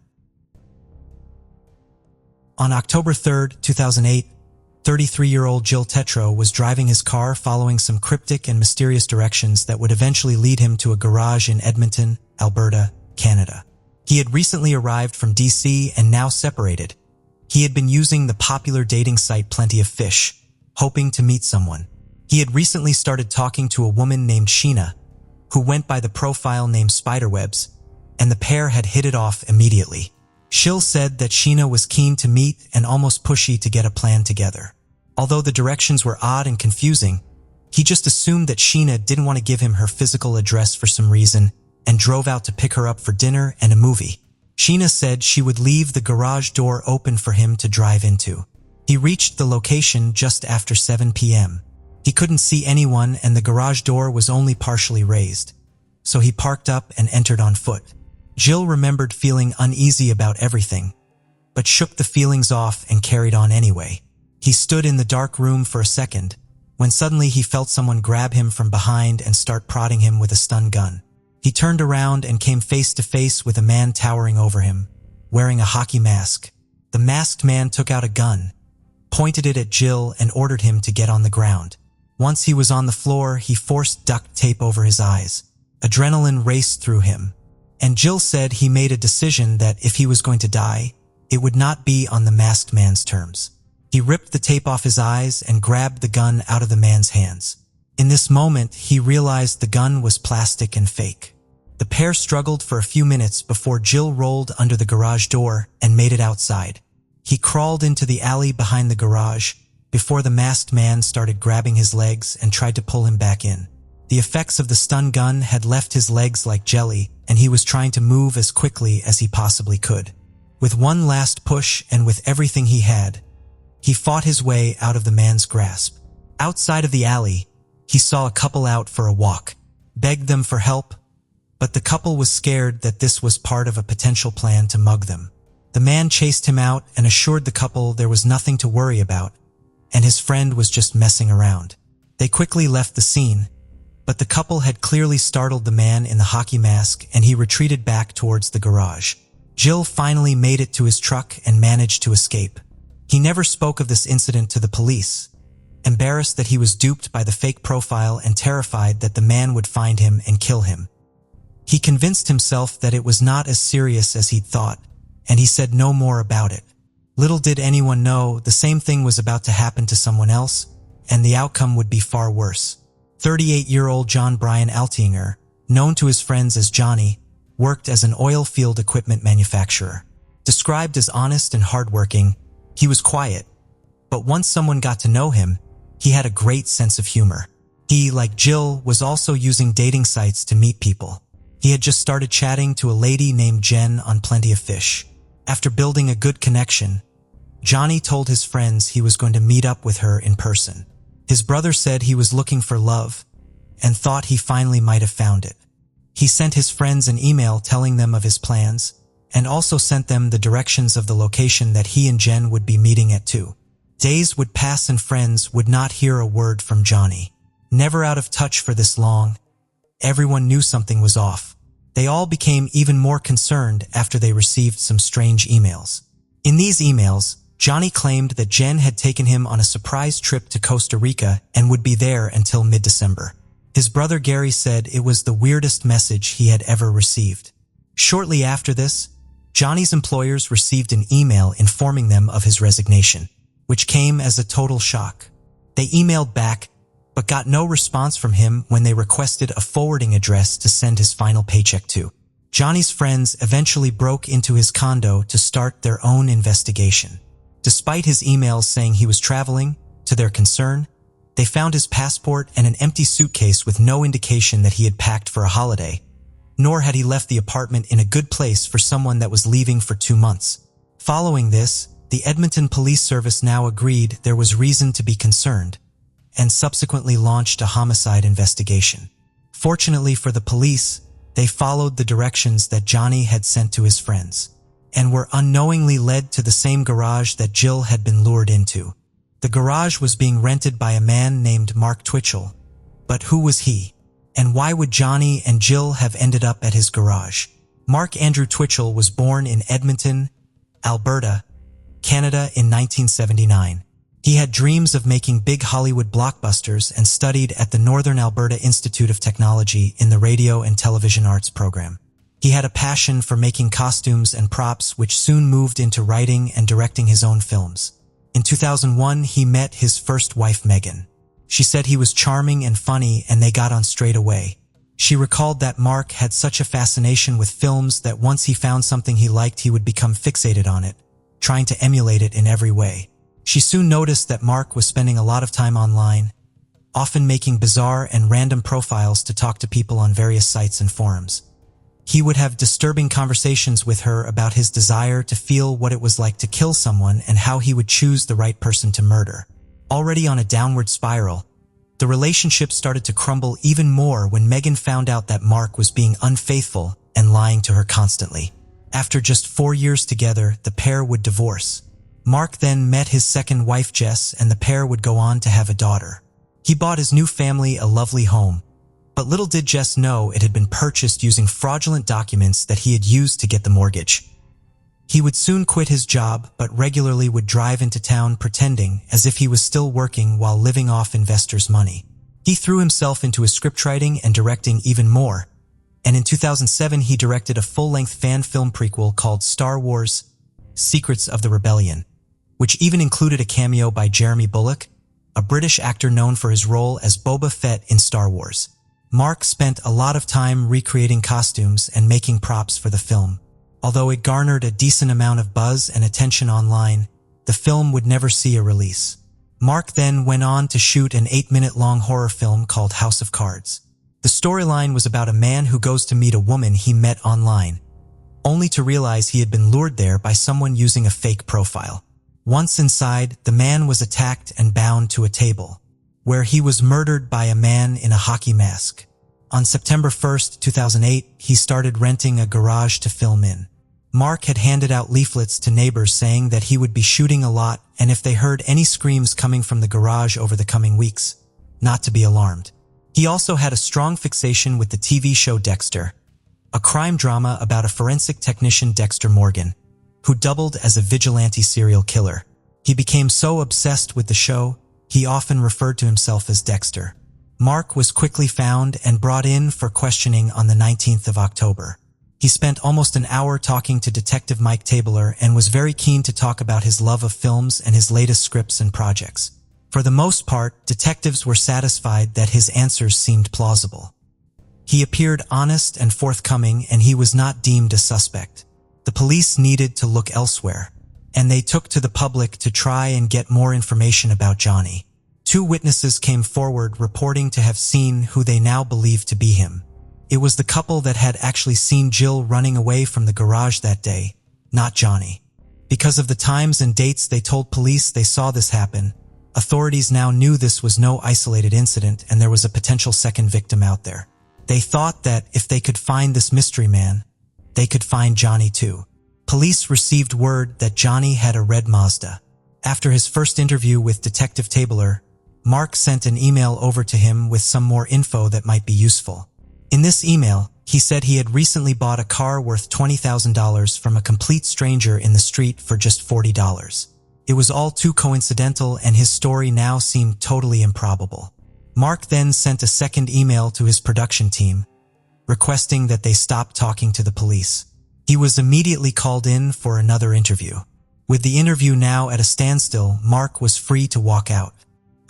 On October 3, 2008, 33-year-old Jill Tetreault was driving his car following some cryptic and mysterious directions that would eventually lead him to a garage in Edmonton, Alberta, Canada. He had recently arrived from DC and now separated. He had been using the popular dating site Plenty of Fish, hoping to meet someone. He had recently started talking to a woman named Sheena, who went by the profile name Spiderwebs, and the pair had hit it off immediately. Jill said that Sheena was keen to meet and almost pushy to get a plan together. Although the directions were odd and confusing, he just assumed that Sheena didn't want to give him her physical address for some reason and drove out to pick her up for dinner and a movie. Sheena said she would leave the garage door open for him to drive into. He reached the location just after 7 p.m. He couldn't see anyone and the garage door was only partially raised, so he parked up and entered on foot. Jill remembered feeling uneasy about everything, but shook the feelings off and carried on anyway. He stood in the dark room for a second, when suddenly he felt someone grab him from behind and start prodding him with a stun gun. He turned around and came face to face with a man towering over him, wearing a hockey mask. The masked man took out a gun, pointed it at Jill, and ordered him to get on the ground. Once he was on the floor, he forced duct tape over his eyes. Adrenaline raced through him, and Jill said he made a decision that if he was going to die, it would not be on the masked man's terms. He ripped the tape off his eyes and grabbed the gun out of the man's hands. In this moment, he realized the gun was plastic and fake. The pair struggled for a few minutes before Jill rolled under the garage door and made it outside. He crawled into the alley behind the garage before the masked man started grabbing his legs and tried to pull him back in. The effects of the stun gun had left his legs like jelly, and he was trying to move as quickly as he possibly could. With one last push and with everything he had, he fought his way out of the man's grasp. Outside of the alley, he saw a couple out for a walk, begged them for help, but the couple was scared that this was part of a potential plan to mug them. The man chased him out and assured the couple there was nothing to worry about, and his friend was just messing around. They quickly left the scene, but the couple had clearly startled the man in the hockey mask, and he retreated back towards the garage. Jill finally made it to his truck and managed to escape. He never spoke of this incident to the police, embarrassed that he was duped by the fake profile and terrified that the man would find him and kill him. He convinced himself that it was not as serious as he'd thought, and he said no more about it. Little did anyone know the same thing was about to happen to someone else, and the outcome would be far worse. 38-year-old John Brian Altinger, known to his friends as Johnny, worked as an oil field equipment manufacturer. Described as honest and hardworking, he was quiet, but once someone got to know him, he had a great sense of humor. He, like Jill, was also using dating sites to meet people. He had just started chatting to a lady named Jen on Plenty of Fish. After building a good connection, Johnny told his friends he was going to meet up with her in person. His brother said he was looking for love and thought he finally might have found it. He sent his friends an email telling them of his plans and also sent them the directions of the location that he and Jen would be meeting at too. Days would pass and friends would not hear a word from Johnny. Never out of touch for this long, everyone knew something was off. They all became even more concerned after they received some strange emails. In these emails, Johnny claimed that Jen had taken him on a surprise trip to Costa Rica and would be there until mid-December. His brother Gary said it was the weirdest message he had ever received. Shortly after this, Johnny's employers received an email informing them of his resignation, which came as a total shock. They emailed back, but got no response from him when they requested a forwarding address to send his final paycheck to. Johnny's friends eventually broke into his condo to start their own investigation. Despite his emails saying he was traveling, to their concern, they found his passport and an empty suitcase with no indication that he had packed for a holiday, nor had he left the apartment in a good place for someone that was leaving for 2 months. Following this, the Edmonton Police Service now agreed there was reason to be concerned, and subsequently launched a homicide investigation. Fortunately for the police, they followed the directions that Johnny had sent to his friends, and were unknowingly led to the same garage that Jill had been lured into. The garage was being rented by a man named Mark Twitchell, but who was he? And why would Johnny and Jill have ended up at his garage? Mark Andrew Twitchell was born in Edmonton, Alberta, Canada in 1979. He had dreams of making big Hollywood blockbusters and studied at the Northern Alberta Institute of Technology in the Radio and Television Arts program. He had a passion for making costumes and props, which soon moved into writing and directing his own films. In 2001, he met his first wife, Megan. She said he was charming and funny, and they got on straight away. She recalled that Mark had such a fascination with films that once he found something he liked, he would become fixated on it, trying to emulate it in every way. She soon noticed that Mark was spending a lot of time online, often making bizarre and random profiles to talk to people on various sites and forums. He would have disturbing conversations with her about his desire to feel what it was like to kill someone and how he would choose the right person to murder. Already on a downward spiral, the relationship started to crumble even more when Megan found out that Mark was being unfaithful and lying to her constantly. After just 4 years together, the pair would divorce. Mark then met his second wife, Jess, and the pair would go on to have a daughter. He bought his new family a lovely home, But little did Jess know it had been purchased using fraudulent documents that he had used to get the mortgage. He would soon quit his job, but regularly would drive into town pretending as if he was still working while living off investors' money. He threw himself into his scriptwriting and directing even more, and in 2007 he directed a full-length fan film prequel called Star Wars: Secrets of the Rebellion, which even included a cameo by Jeremy Bulloch, a British actor known for his role as Boba Fett in Star Wars. Mark spent a lot of time recreating costumes and making props for the film. Although it garnered a decent amount of buzz and attention online, the film would never see a release. Mark then went on to shoot an 8-minute-long horror film called House of Cards. The storyline was about a man who goes to meet a woman he met online, only to realize he had been lured there by someone using a fake profile. Once inside, the man was attacked and bound to a table, where he was murdered by a man in a hockey mask. On September 1st, 2008, he started renting a garage to film in. Mark had handed out leaflets to neighbors saying that he would be shooting a lot and if they heard any screams coming from the garage over the coming weeks, not to be alarmed. He also had a strong fixation with the TV show Dexter, a crime drama about a forensic technician, Dexter Morgan, who doubled as a vigilante serial killer. He became so obsessed with the show, he often referred to himself as Dexter. Mark was quickly found and brought in for questioning on the 19th of October. He spent almost an hour talking to Detective Mike Tabler and was very keen to talk about his love of films and his latest scripts and projects. For the most part, detectives were satisfied that his answers seemed plausible. He appeared honest and forthcoming, and he was not deemed a suspect. The police needed to look elsewhere, and they took to the public to try and get more information about Johnny. 2 witnesses came forward reporting to have seen who they now believe to be him. It was the couple that had actually seen Jill running away from the garage that day, not Johnny. Because of the times and dates they told police they saw this happen, authorities now knew this was no isolated incident and there was a potential second victim out there. They thought that if they could find this mystery man, they could find Johnny too. Police received word that Johnny had a red Mazda. After his first interview with Detective Tabler, Mark sent an email over to him with some more info that might be useful. In this email, he said he had recently bought a car worth $20,000 from a complete stranger in the street for just $40. It was all too coincidental and his story now seemed totally improbable. Mark then sent a second email to his production team, requesting that they stop talking to the police. He was immediately called in for another interview. With the interview now at a standstill, Mark was free to walk out.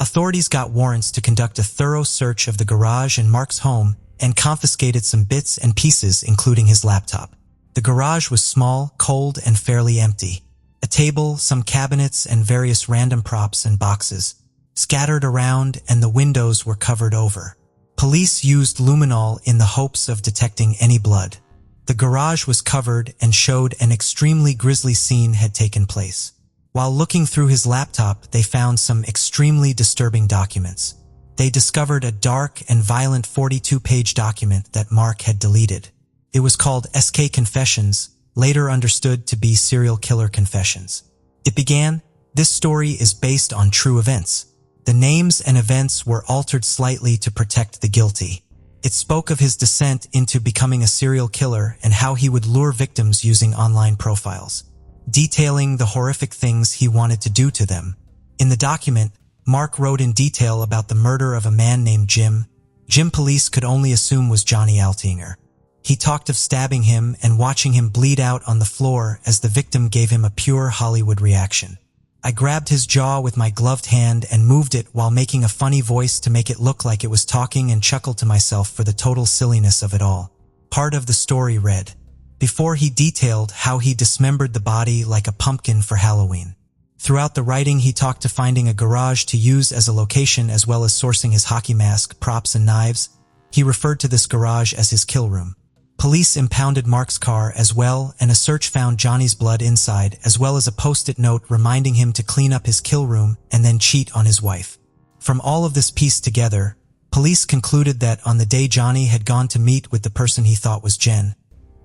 Authorities got warrants to conduct a thorough search of the garage in Mark's home and confiscated some bits and pieces, including his laptop. The garage was small, cold, and fairly empty. A table, some cabinets, and various random props and boxes scattered around, and the windows were covered over. Police used luminol in the hopes of detecting any blood. The garage was covered and showed an extremely grisly scene had taken place. While looking through his laptop, they found some extremely disturbing documents. They discovered a dark and violent 42-page document that Mark had deleted. It was called SK Confessions, later understood to be Serial Killer Confessions. It began, "This story is based on true events. The names and events were altered slightly to protect the guilty." It spoke of his descent into becoming a serial killer and how he would lure victims using online profiles, detailing the horrific things he wanted to do to them. In the document, Mark wrote in detail about the murder of a man named Jim. Jim police could only assume was Johnny Altinger. He talked of stabbing him and watching him bleed out on the floor as the victim gave him a pure Hollywood reaction. "I grabbed his jaw with my gloved hand and moved it while making a funny voice to make it look like it was talking and chuckled to myself for the total silliness of it all." Part of the story read, before he detailed how he dismembered the body like a pumpkin for Halloween. Throughout the writing, he talked to finding a garage to use as a location as well as sourcing his hockey mask, props, and knives. He referred to this garage as his kill room. Police impounded Mark's car as well, and a search found Johnny's blood inside, as well as a post-it note reminding him to clean up his kill room and then cheat on his wife. From all of this pieced together, police concluded that on the day Johnny had gone to meet with the person he thought was Jen,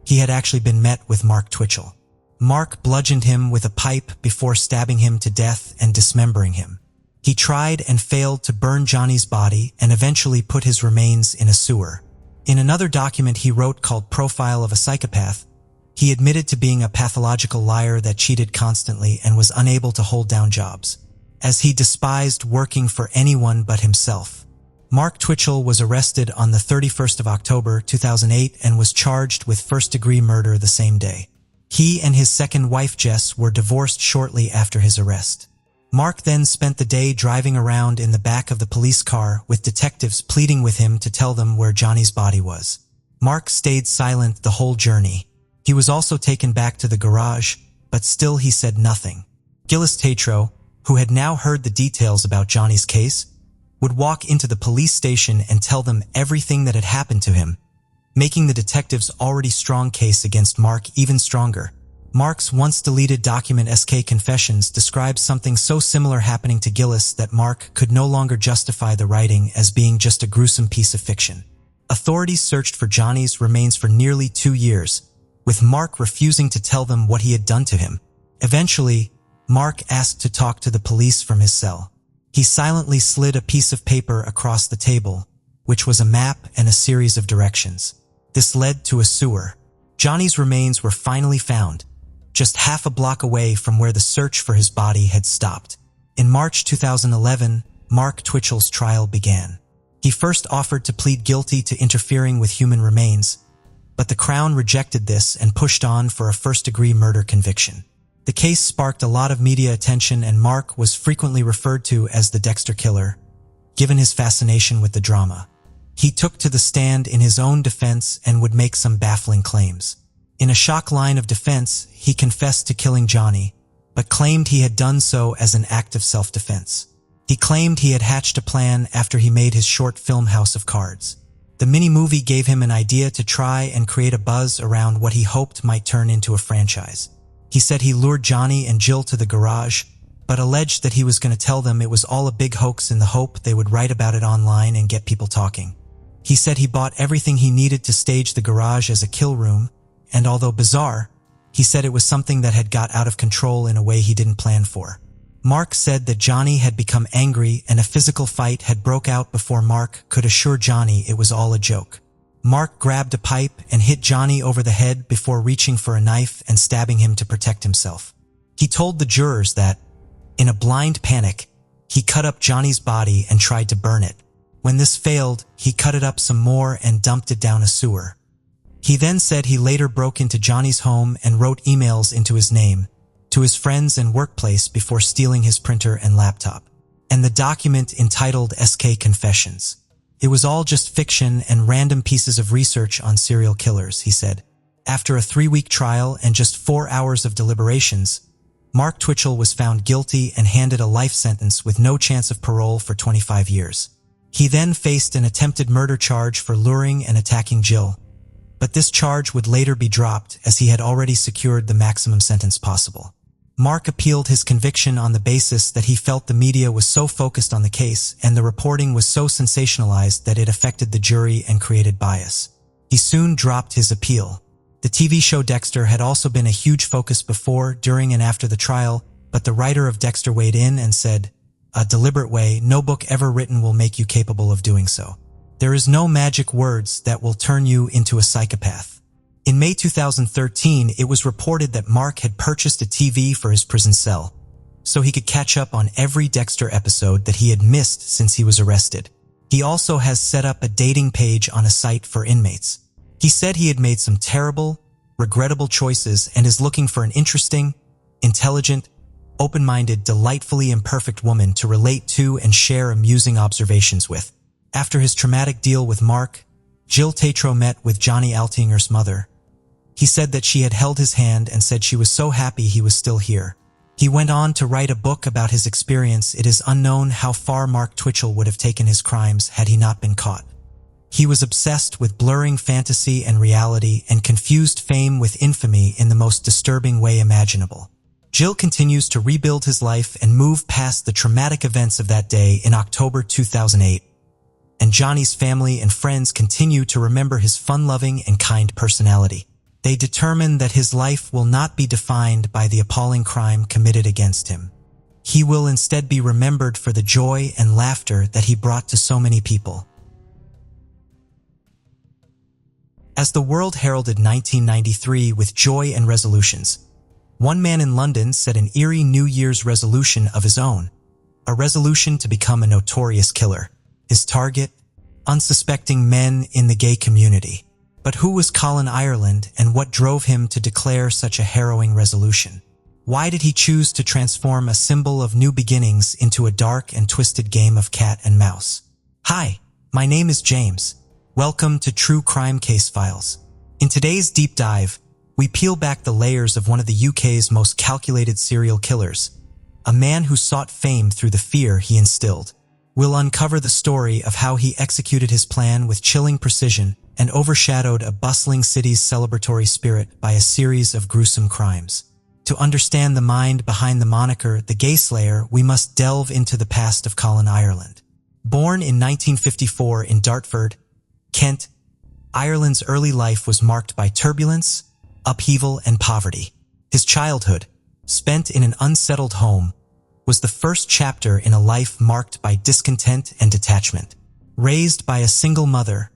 he had actually been met with Mark Twitchell. Mark bludgeoned him with a pipe before stabbing him to death and dismembering him. He tried and failed to burn Johnny's body and eventually put his remains in a sewer. In another document he wrote called Profile of a Psychopath, he admitted to being a pathological liar that cheated constantly and was unable to hold down jobs, as he despised working for anyone but himself. Mark Twitchell was arrested on the 31st of October 2008 and was charged with first-degree murder the same day. He and his second wife Jess were divorced shortly after his arrest. Mark then spent the day driving around in the back of the police car with detectives pleading with him to tell them where Johnny's body was. Mark stayed silent the whole journey. He was also taken back to the garage, but still he said nothing. Gillis Tatro, who had now heard the details about Johnny's case, would walk into the police station and tell them everything that had happened to him, making the detectives' already strong case against Mark even stronger. Mark's once-deleted document SK Confessions describes something so similar happening to Gillis that Mark could no longer justify the writing as being just a gruesome piece of fiction. Authorities searched for Johnny's remains for nearly 2 years, with Mark refusing to tell them what he had done to him. Eventually, Mark asked to talk to the police from his cell. He silently slid a piece of paper across the table, which was a map and a series of directions. This led to a sewer. Johnny's remains were finally found, just half a block away from where the search for his body had stopped. In March 2011, Mark Twitchell's trial began. He first offered to plead guilty to interfering with human remains, but the Crown rejected this and pushed on for a first-degree murder conviction. The case sparked a lot of media attention and Mark was frequently referred to as the Dexter Killer, given his fascination with the drama. He took to the stand in his own defense and would make some baffling claims. In a shock line of defense, he confessed to killing Johnny, but claimed he had done so as an act of self-defense. He claimed he had hatched a plan after he made his short film House of Cards. The mini-movie gave him an idea to try and create a buzz around what he hoped might turn into a franchise. He said he lured Johnny and Jill to the garage, but alleged that he was going to tell them it was all a big hoax in the hope they would write about it online and get people talking. He said he bought everything he needed to stage the garage as a kill room, and although bizarre, he said it was something that had got out of control in a way he didn't plan for. Mark said that Johnny had become angry and a physical fight had broke out before Mark could assure Johnny it was all a joke. Mark grabbed a pipe and hit Johnny over the head before reaching for a knife and stabbing him to protect himself. He told the jurors that, in a blind panic, he cut up Johnny's body and tried to burn it. When this failed, he cut it up some more and dumped it down a sewer. He then said he later broke into Johnny's home and wrote emails into his name to his friends and workplace before stealing his printer and laptop, and the document entitled SK Confessions. It was all just fiction and random pieces of research on serial killers, he said. After a 3-week trial and just 4 hours of deliberations, Mark Twitchell was found guilty and handed a life sentence with no chance of parole for 25 years. He then faced an attempted murder charge for luring and attacking Jill, but this charge would later be dropped as he had already secured the maximum sentence possible. Mark appealed his conviction on the basis that he felt the media was so focused on the case and the reporting was so sensationalized that it affected the jury and created bias. He soon dropped his appeal. The TV show Dexter had also been a huge focus before, during, and after the trial, but the writer of Dexter weighed in and said, "A deliberate way, no book ever written will make you capable of doing so. There is no magic words that will turn you into a psychopath." In May 2013, it was reported that Mark had purchased a TV for his prison cell, so he could catch up on every Dexter episode that he had missed since he was arrested. He also has set up a dating page on a site for inmates. He said he had made some terrible, regrettable choices and is looking for an interesting, intelligent, open-minded, delightfully imperfect woman to relate to and share amusing observations with. After his traumatic deal with Mark, Jill Tatro met with Johnny Altinger's mother. He said that she had held his hand and said she was so happy he was still here. He went on to write a book about his experience. It is unknown how far Mark Twitchell would have taken his crimes had he not been caught. He was obsessed with blurring fantasy and reality and confused fame with infamy in the most disturbing way imaginable. Jill continues to rebuild his life and move past the traumatic events of that day in October 2008. And Johnny's family and friends continue to remember his fun-loving and kind personality. They determine that his life will not be defined by the appalling crime committed against him. He will instead be remembered for the joy and laughter that he brought to so many people. As the world heralded 1993 with joy and resolutions, one man in London set an eerie New Year's resolution of his own, a resolution to become a notorious killer. His target? Unsuspecting men in the gay community. But who was Colin Ireland, and what drove him to declare such a harrowing resolution? Why did he choose to transform a symbol of new beginnings into a dark and twisted game of cat and mouse? Hi, my name is James. Welcome to True Crime Case Files. In today's deep dive, we peel back the layers of one of the UK's most calculated serial killers, a man who sought fame through the fear he instilled. We'll uncover the story of how he executed his plan with chilling precision and overshadowed a bustling city's celebratory spirit by a series of gruesome crimes. To understand the mind behind the moniker The Gay Slayer, we must delve into the past of Colin Ireland. Born in 1954 in Dartford, Kent, Ireland's early life was marked by turbulence, upheaval, and poverty. His childhood, spent in an unsettled home, was the first chapter in a life marked by discontent and detachment. Raised by a single mother,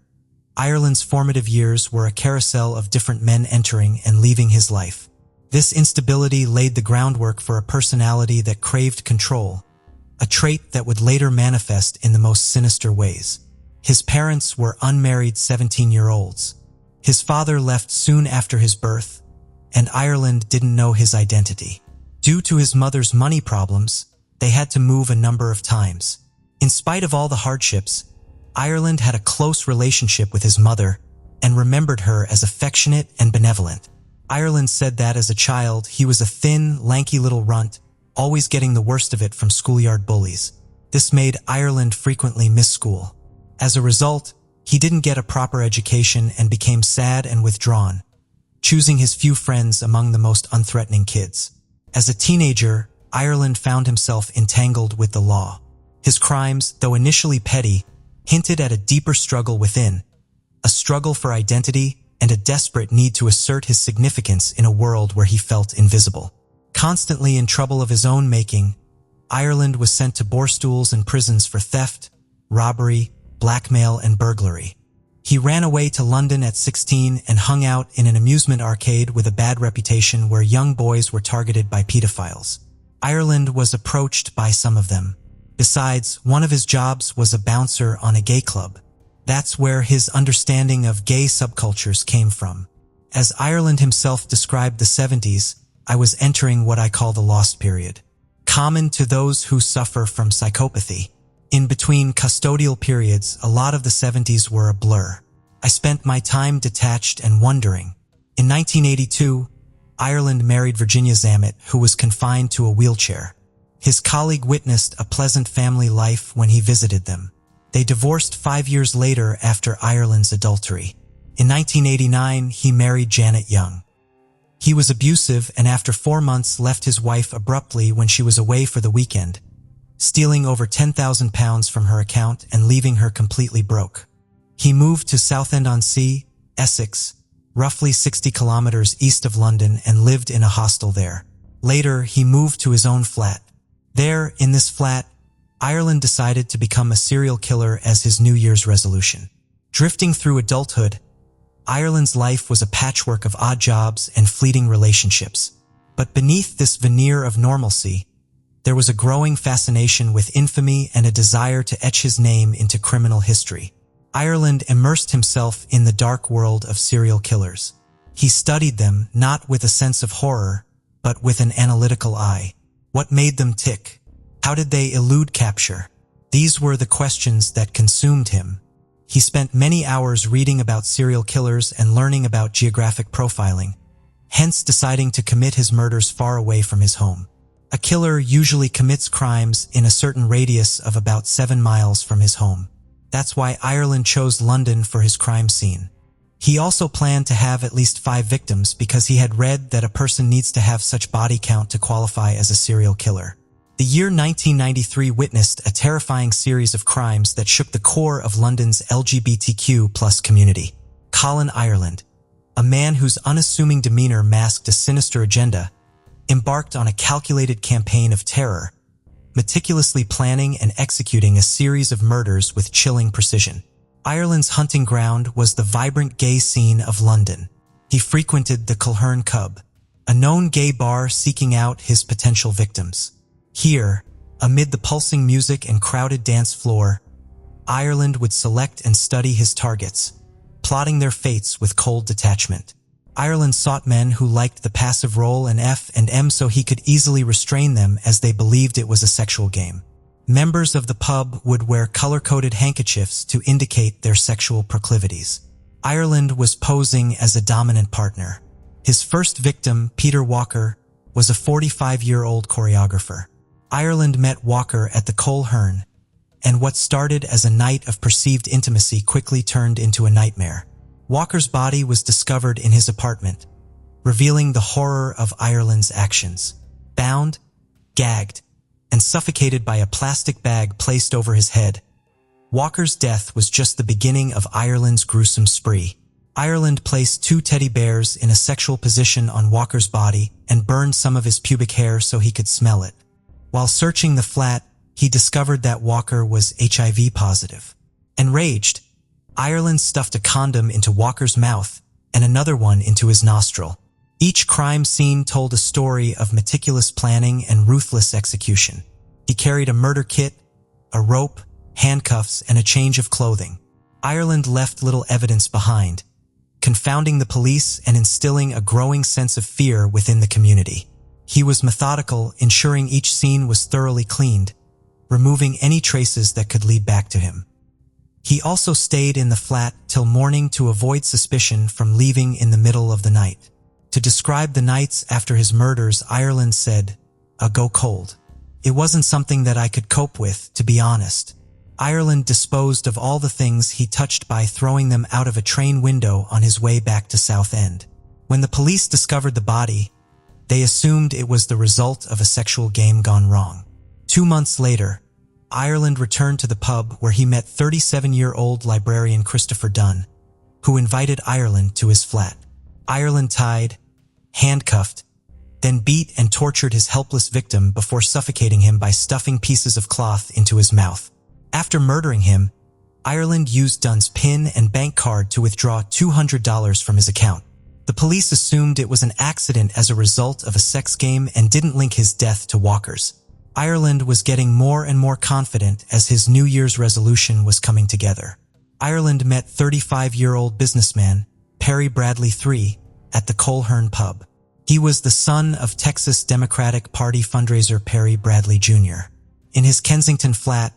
Ireland's formative years were a carousel of different men entering and leaving his life. This instability laid the groundwork for a personality that craved control, a trait that would later manifest in the most sinister ways. His parents were unmarried 17-year-olds. His father left soon after his birth, and Ireland didn't know his identity. Due to his mother's money problems, they had to move a number of times. In spite of all the hardships, Ireland had a close relationship with his mother and remembered her as affectionate and benevolent. Ireland said that as a child, he was a thin, lanky little runt, always getting the worst of it from schoolyard bullies. This made Ireland frequently miss school. As a result, he didn't get a proper education and became sad and withdrawn, choosing his few friends among the most unthreatening kids. As a teenager, Ireland found himself entangled with the law. His crimes, though initially petty, hinted at a deeper struggle within, a struggle for identity and a desperate need to assert his significance in a world where he felt invisible. Constantly in trouble of his own making, Ireland was sent to boarstools and prisons for theft, robbery, blackmail, and burglary. He ran away to London at 16 and hung out in an amusement arcade with a bad reputation where young boys were targeted by pedophiles. Ireland was approached by some of them. Besides, one of his jobs was a bouncer on a gay club. That's where his understanding of gay subcultures came from. As Ireland himself described the 70s, I was entering what I call the lost period, common to those who suffer from psychopathy. In between custodial periods, a lot of the 70s were a blur. I spent my time detached and wondering. In 1982, Ireland married Virginia Zammit, who was confined to a wheelchair. His colleague witnessed a pleasant family life when he visited them. They divorced 5 years later after Ireland's adultery. In 1989, he married Janet Young. He was abusive and after 4 months left his wife abruptly when she was away for the weekend, stealing over £10,000 from her account and leaving her completely broke. He moved to Southend-on-Sea, Essex, roughly 60 kilometers east of London, and lived in a hostel there. Later, he moved to his own flat. There, in this flat, Ireland decided to become a serial killer as his New Year's resolution. Drifting through adulthood, Ireland's life was a patchwork of odd jobs and fleeting relationships. But beneath this veneer of normalcy, there was a growing fascination with infamy and a desire to etch his name into criminal history. Ireland immersed himself in the dark world of serial killers. He studied them not with a sense of horror, but with an analytical eye. What made them tick? How did they elude capture? These were the questions that consumed him. He spent many hours reading about serial killers and learning about geographic profiling, hence deciding to commit his murders far away from his home. A killer usually commits crimes in a certain radius of about 7 miles from his home. That's why Ireland chose London for his crime scene. He also planned to have at least 5 victims because he had read that a person needs to have such body count to qualify as a serial killer. The year 1993 witnessed a terrifying series of crimes that shook the core of London's LGBTQ+ community. Colin Ireland, a man whose unassuming demeanor masked a sinister agenda, embarked on a calculated campaign of terror, meticulously planning and executing a series of murders with chilling precision. Ireland's hunting ground was the vibrant gay scene of London. He frequented the Colquhoun Club, a known gay bar seeking out his potential victims. Here, amid the pulsing music and crowded dance floor, Ireland would select and study his targets, plotting their fates with cold detachment. Ireland sought men who liked the passive role and F&M so he could easily restrain them as they believed it was a sexual game. Members of the pub would wear color-coded handkerchiefs to indicate their sexual proclivities. Ireland was posing as a dominant partner. His first victim, Peter Walker, was a 45-year-old choreographer. Ireland met Walker at the Colquhoun, and what started as a night of perceived intimacy quickly turned into a nightmare. Walker's body was discovered in his apartment, revealing the horror of Ireland's actions. Bound, gagged, and suffocated by a plastic bag placed over his head, Walker's death was just the beginning of Ireland's gruesome spree. Ireland placed 2 teddy bears in a sexual position on Walker's body and burned some of his pubic hair so he could smell it. While searching the flat, he discovered that Walker was HIV positive. Enraged, Ireland stuffed a condom into Walker's mouth and another one into his nostril. Each crime scene told a story of meticulous planning and ruthless execution. He carried a murder kit, a rope, handcuffs, and a change of clothing. Ireland left little evidence behind, confounding the police and instilling a growing sense of fear within the community. He was methodical, ensuring each scene was thoroughly cleaned, removing any traces that could lead back to him. He also stayed in the flat till morning to avoid suspicion from leaving in the middle of the night. To describe the nights after his murders, Ireland said, "A go cold. It wasn't something that I could cope with, to be honest." Ireland disposed of all the things he touched by throwing them out of a train window on his way back to Southend. When the police discovered the body, they assumed it was the result of a sexual game gone wrong. 2 months later, Ireland returned to the pub where he met 37-year-old librarian Christopher Dunn, who invited Ireland to his flat. Ireland tied, handcuffed, then beat and tortured his helpless victim before suffocating him by stuffing pieces of cloth into his mouth. After murdering him, Ireland used Dunn's PIN and bank card to withdraw $200 from his account. The police assumed it was an accident as a result of a sex game and didn't link his death to Walker's. Ireland was getting more and more confident as his New Year's resolution was coming together. Ireland met 35-year-old businessman Perry Bradley III at the Colquhoun pub. He was the son of Texas Democratic Party fundraiser Perry Bradley Jr. In his Kensington flat,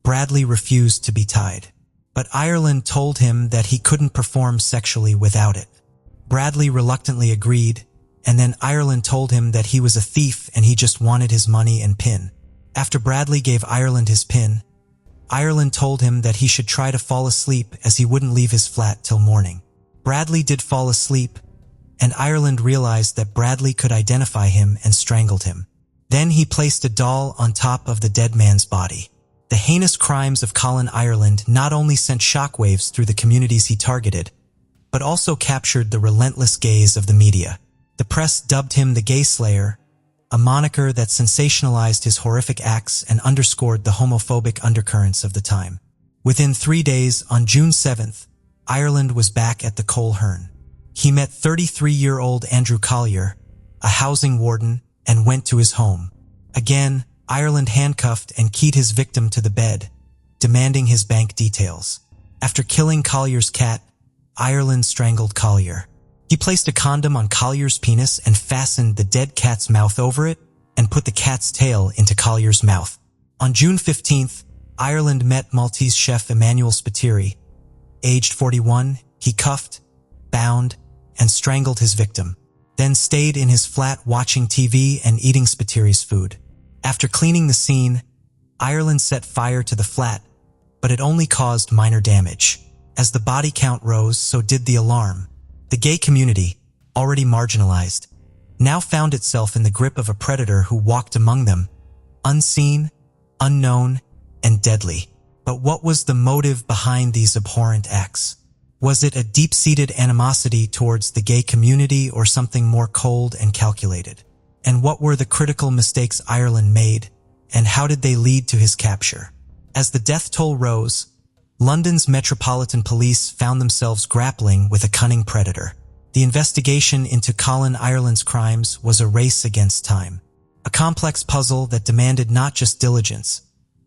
Bradley refused to be tied, but Ireland told him that he couldn't perform sexually without it. Bradley reluctantly agreed, and then Ireland told him that he was a thief and he just wanted his money and PIN. After Bradley gave Ireland his PIN, Ireland told him that he should try to fall asleep as he wouldn't leave his flat till morning. Bradley did fall asleep, and Ireland realized that Bradley could identify him and strangled him. Then he placed a doll on top of the dead man's body. The heinous crimes of Colin Ireland not only sent shockwaves through the communities he targeted, but also captured the relentless gaze of the media. The press dubbed him the Gay Slayer, a moniker that sensationalized his horrific acts and underscored the homophobic undercurrents of the time. Within 3 days, on June 7th, Ireland was back at the Colquhoun. He met 33-year-old Andrew Collier, a housing warden, and went to his home. Again, Ireland handcuffed and keyed his victim to the bed, demanding his bank details. After killing Collier's cat, Ireland strangled Collier. He placed a condom on Collier's penis and fastened the dead cat's mouth over it and put the cat's tail into Collier's mouth. On June 15th, Ireland met Maltese chef Emmanuel Spiteri. Aged 41, he cuffed, bound, and strangled his victim, then stayed in his flat watching TV and eating Spiteri's food. After cleaning the scene, Ireland set fire to the flat, but it only caused minor damage. As the body count rose, so did the alarm. The gay community, already marginalized, now found itself in the grip of a predator who walked among them, unseen, unknown, and deadly. But what was the motive behind these abhorrent acts? Was it a deep-seated animosity towards the gay community or something more cold and calculated? And what were the critical mistakes Ireland made, and how did they lead to his capture? As the death toll rose, London's Metropolitan Police found themselves grappling with a cunning predator. The investigation into Colin Ireland's crimes was a race against time, a complex puzzle that demanded not just diligence,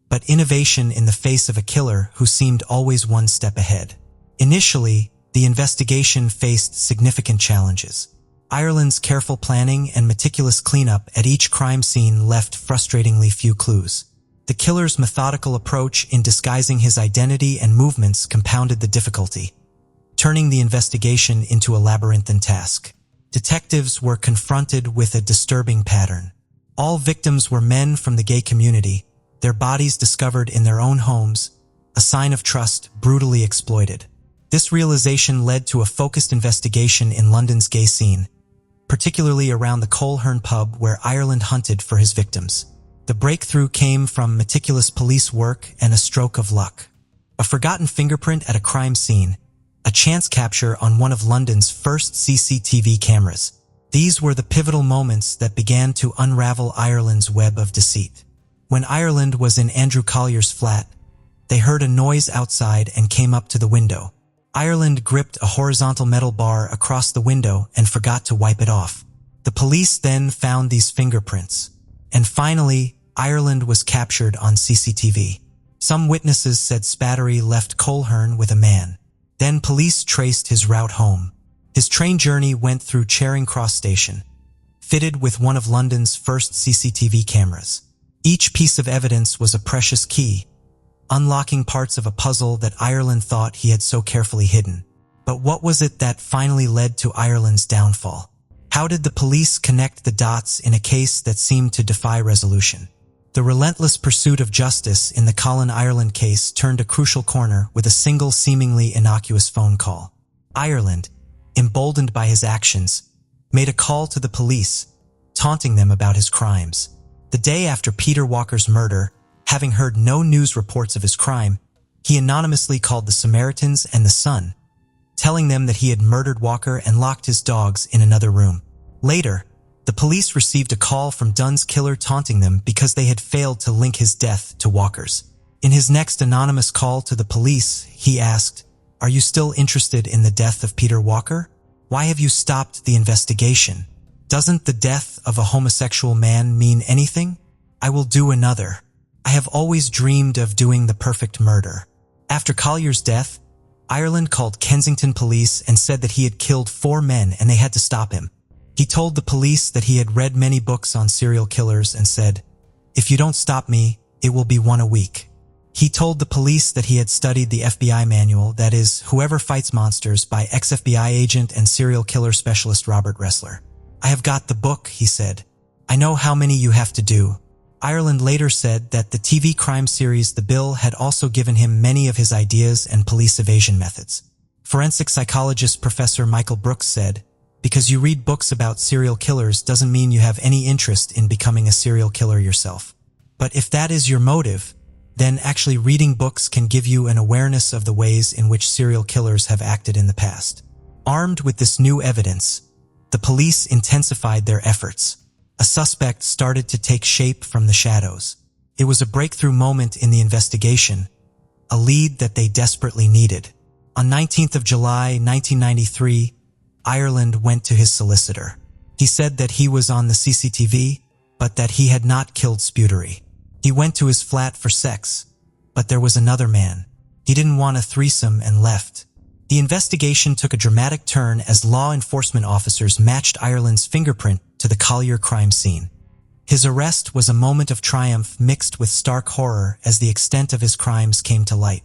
but innovation in the face of a killer who seemed always one step ahead. Initially, the investigation faced significant challenges. Ireland's careful planning and meticulous cleanup at each crime scene left frustratingly few clues. The killer's methodical approach in disguising his identity and movements compounded the difficulty, turning the investigation into a labyrinthine task. Detectives were confronted with a disturbing pattern. All victims were men from the gay community, their bodies discovered in their own homes, a sign of trust brutally exploited. This realization led to a focused investigation in London's gay scene, particularly around the Coleherne pub where Ireland hunted for his victims. The breakthrough came from meticulous police work and a stroke of luck. A forgotten fingerprint at a crime scene, a chance capture on one of London's first CCTV cameras. These were the pivotal moments that began to unravel Ireland's web of deceit. When Ireland was in Andrew Collier's flat, they heard a noise outside and came up to the window. Ireland gripped a horizontal metal bar across the window and forgot to wipe it off. The police then found these fingerprints. And finally, Ireland was captured on CCTV. Some witnesses said Spattery left Coleherne with a man. Then police traced his route home. His train journey went through Charing Cross Station, fitted with one of London's first CCTV cameras. Each piece of evidence was a precious key, unlocking parts of a puzzle that Ireland thought he had so carefully hidden. But what was it that finally led to Ireland's downfall? How did the police connect the dots in a case that seemed to defy resolution? The relentless pursuit of justice in the Colin Ireland case turned a crucial corner with a single seemingly innocuous phone call. Ireland, emboldened by his actions, made a call to the police, taunting them about his crimes. The day after Peter Walker's murder, having heard no news reports of his crime, he anonymously called the Samaritans and the Sun, telling them that he had murdered Walker and locked his dogs in another room. Later, the police received a call from Dunn's killer taunting them because they had failed to link his death to Walker's. In his next anonymous call to the police, he asked, "Are you still interested in the death of Peter Walker? Why have you stopped the investigation? Doesn't the death of a homosexual man mean anything? I will do another. I have always dreamed of doing the perfect murder." After Collier's death, Ireland called Kensington police and said that he had killed 4 men and they had to stop him. He told the police that he had read many books on serial killers and said, "If you don't stop me, it will be 1 a week." He told the police that he had studied the FBI manual, that is, Whoever Fights Monsters, by ex-FBI agent and serial killer specialist Robert Ressler. "I have got the book," he said. "I know how many you have to do." Ireland later said that the TV crime series The Bill had also given him many of his ideas and police evasion methods. Forensic psychologist Professor Michael Brooks said, "Because you read books about serial killers doesn't mean you have any interest in becoming a serial killer yourself. But if that is your motive, then actually reading books can give you an awareness of the ways in which serial killers have acted in the past." Armed with this new evidence, the police intensified their efforts. A suspect started to take shape from the shadows. It was a breakthrough moment in the investigation, a lead that they desperately needed. On 19th of July, 1993, Ireland went to his solicitor. He said that he was on the CCTV, but that he had not killed Sputtery. He went to his flat for sex, but there was another man. He didn't want a threesome and left. The investigation took a dramatic turn as law enforcement officers matched Ireland's fingerprint to the Collier crime scene. His arrest was a moment of triumph mixed with stark horror as the extent of his crimes came to light.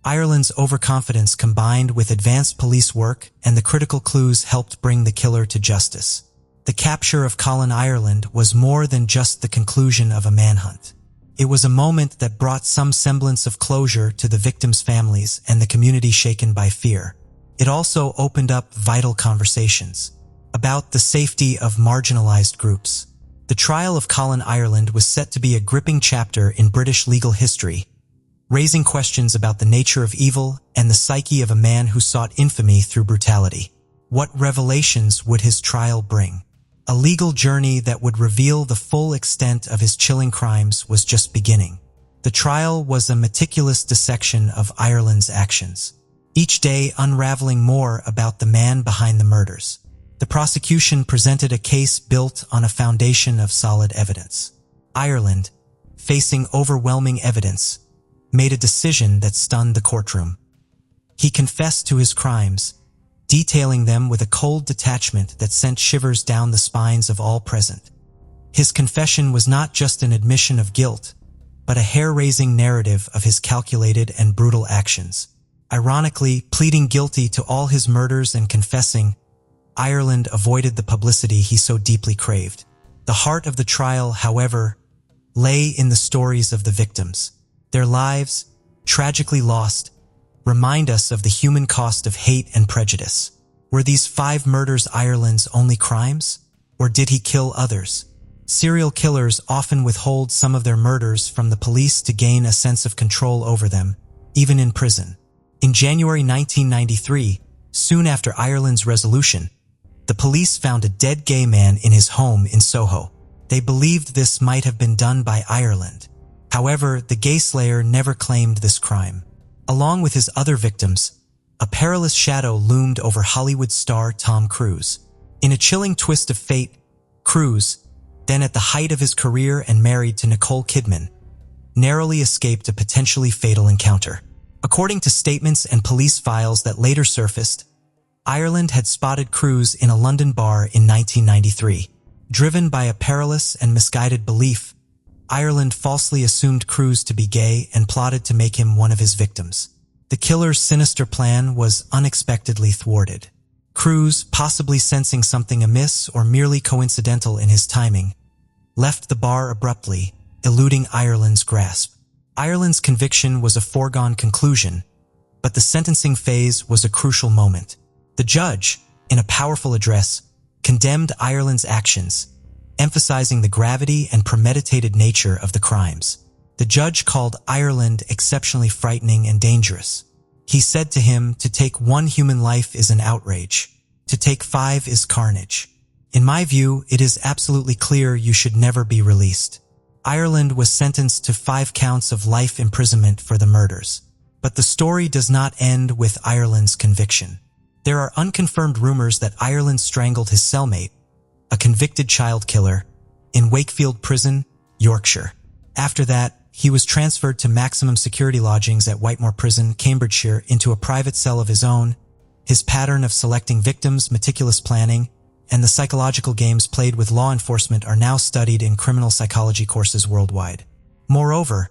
Ireland's overconfidence combined with advanced police work and the critical clues helped bring the killer to justice. The capture of Colin Ireland was more than just the conclusion of a manhunt. It was a moment that brought some semblance of closure to the victims' families and the community shaken by fear. It also opened up vital conversations about the safety of marginalized groups. The trial of Colin Ireland was set to be a gripping chapter in British legal history, raising questions about the nature of evil and the psyche of a man who sought infamy through brutality. What revelations would his trial bring? A legal journey that would reveal the full extent of his chilling crimes was just beginning. The trial was a meticulous dissection of Ireland's actions, each day unraveling more about the man behind the murders. The prosecution presented a case built on a foundation of solid evidence. Ireland, facing overwhelming evidence, made a decision that stunned the courtroom. He confessed to his crimes, detailing them with a cold detachment that sent shivers down the spines of all present. His confession was not just an admission of guilt, but a hair-raising narrative of his calculated and brutal actions. Ironically, pleading guilty to all his murders and confessing, Ireland avoided the publicity he so deeply craved. The heart of the trial, however, lay in the stories of the victims. Their lives, tragically lost, remind us of the human cost of hate and prejudice. Were these 5 murders Ireland's only crimes? Or did he kill others? Serial killers often withhold some of their murders from the police to gain a sense of control over them, even in prison. In January 1993, soon after Ireland's resolution, the police found a dead gay man in his home in Soho. They believed this might have been done by Ireland. However, the gay slayer never claimed this crime. Along with his other victims, a perilous shadow loomed over Hollywood star Tom Cruise. In a chilling twist of fate, Cruise, then at the height of his career and married to Nicole Kidman, narrowly escaped a potentially fatal encounter. According to statements and police files that later surfaced, Ireland had spotted Cruise in a London bar in 1993. Driven by a perilous and misguided belief, Ireland falsely assumed Cruise to be gay and plotted to make him one of his victims. The killer's sinister plan was unexpectedly thwarted. Cruise, possibly sensing something amiss or merely coincidental in his timing, left the bar abruptly, eluding Ireland's grasp. Ireland's conviction was a foregone conclusion, but the sentencing phase was a crucial moment. The judge, in a powerful address, condemned Ireland's actions, emphasizing the gravity and premeditated nature of the crimes. The judge called Ireland exceptionally frightening and dangerous. He said to him, "To take 1 human life is an outrage. To take 5 is carnage. In my view, it is absolutely clear you should never be released." Ireland was sentenced to 5 counts of life imprisonment for the murders. But the story does not end with Ireland's conviction. There are unconfirmed rumors that Ireland strangled his cellmate, a convicted child killer, in Wakefield Prison, Yorkshire. After that, he was transferred to maximum security lodgings at Whitemoor Prison, Cambridgeshire, into a private cell of his own. His pattern of selecting victims, meticulous planning, and the psychological games played with law enforcement are now studied in criminal psychology courses worldwide. Moreover,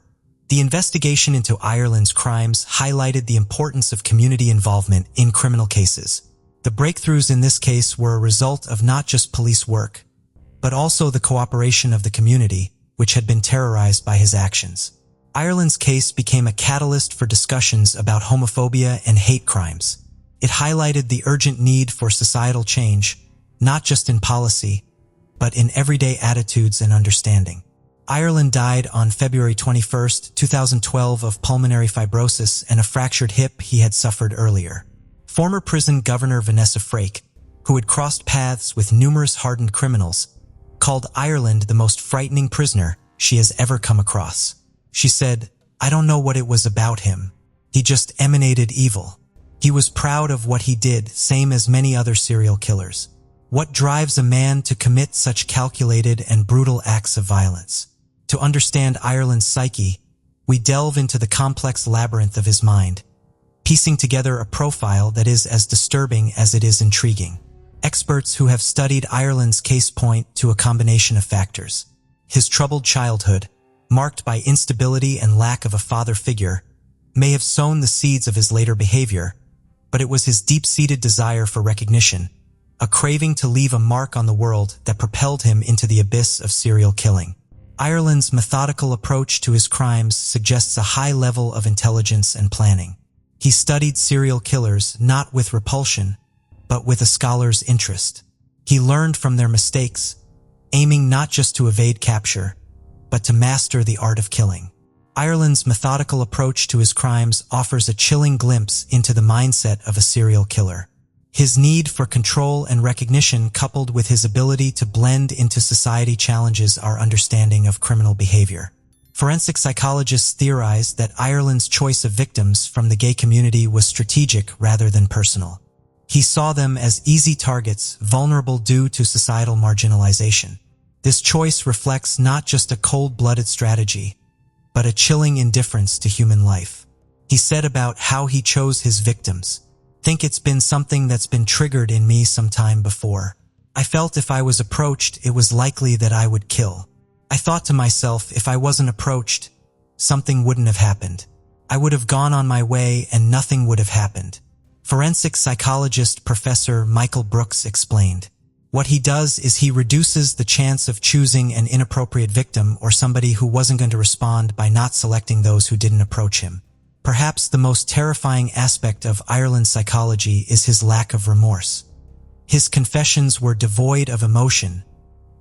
the investigation into Ireland's crimes highlighted the importance of community involvement in criminal cases. The breakthroughs in this case were a result of not just police work, but also the cooperation of the community, which had been terrorized by his actions. Ireland's case became a catalyst for discussions about homophobia and hate crimes. It highlighted the urgent need for societal change, not just in policy, but in everyday attitudes and understanding. Ireland died on February 21, 2012 of pulmonary fibrosis and a fractured hip he had suffered earlier. Former prison governor Vanessa Frake, who had crossed paths with numerous hardened criminals, called Ireland the most frightening prisoner she has ever come across. She said, "I don't know what it was about him. He just emanated evil. He was proud of what he did, same as many other serial killers. What drives a man to commit such calculated and brutal acts of violence?" To understand Ireland's psyche, we delve into the complex labyrinth of his mind, piecing together a profile that is as disturbing as it is intriguing. Experts who have studied Ireland's case point to a combination of factors. His troubled childhood, marked by instability and lack of a father figure, may have sown the seeds of his later behavior, but it was his deep-seated desire for recognition, a craving to leave a mark on the world, that propelled him into the abyss of serial killing. Ireland's methodical approach to his crimes suggests a high level of intelligence and planning. He studied serial killers not with repulsion, but with a scholar's interest. He learned from their mistakes, aiming not just to evade capture, but to master the art of killing. Ireland's methodical approach to his crimes offers a chilling glimpse into the mindset of a serial killer. His need for control and recognition, coupled with his ability to blend into society, challenges our understanding of criminal behavior. Forensic psychologists theorized that Ireland's choice of victims from the gay community was strategic rather than personal. He saw them as easy targets, vulnerable due to societal marginalization. This choice reflects not just a cold-blooded strategy, but a chilling indifference to human life. He said about how he chose his victims, "Think it's been something that's been triggered in me some time before. I felt if I was approached, it was likely that I would kill. I thought to myself, if I wasn't approached, something wouldn't have happened. I would have gone on my way and nothing would have happened." Forensic psychologist Professor Michael Brooks explained, "What he does is he reduces the chance of choosing an inappropriate victim or somebody who wasn't going to respond by not selecting those who didn't approach him." Perhaps the most terrifying aspect of Ireland's psychology is his lack of remorse. His confessions were devoid of emotion,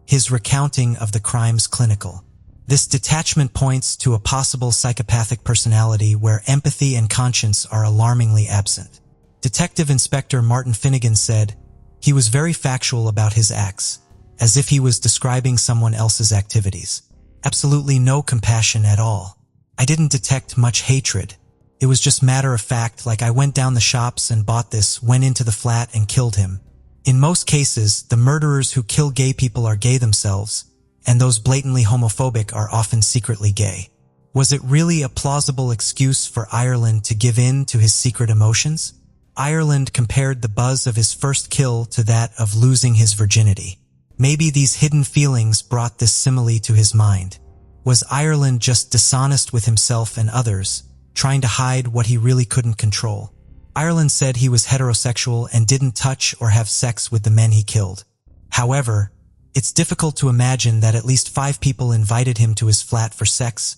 his recounting of the crimes clinical. This detachment points to a possible psychopathic personality where empathy and conscience are alarmingly absent. Detective Inspector Martin Finnegan said, "He was very factual about his acts, as if he was describing someone else's activities. Absolutely no compassion at all. I didn't detect much hatred. It was just matter of fact, like I went down the shops and bought this, went into the flat and killed him." In most cases, the murderers who kill gay people are gay themselves, and those blatantly homophobic are often secretly gay. Was it really a plausible excuse for Ireland to give in to his secret emotions? Ireland compared the buzz of his first kill to that of losing his virginity. Maybe these hidden feelings brought this simile to his mind. Was Ireland just dishonest with himself and others, trying to hide what he really couldn't control? Ireland said he was heterosexual and didn't touch or have sex with the men he killed. However, it's difficult to imagine that at least 5 people invited him to his flat for sex,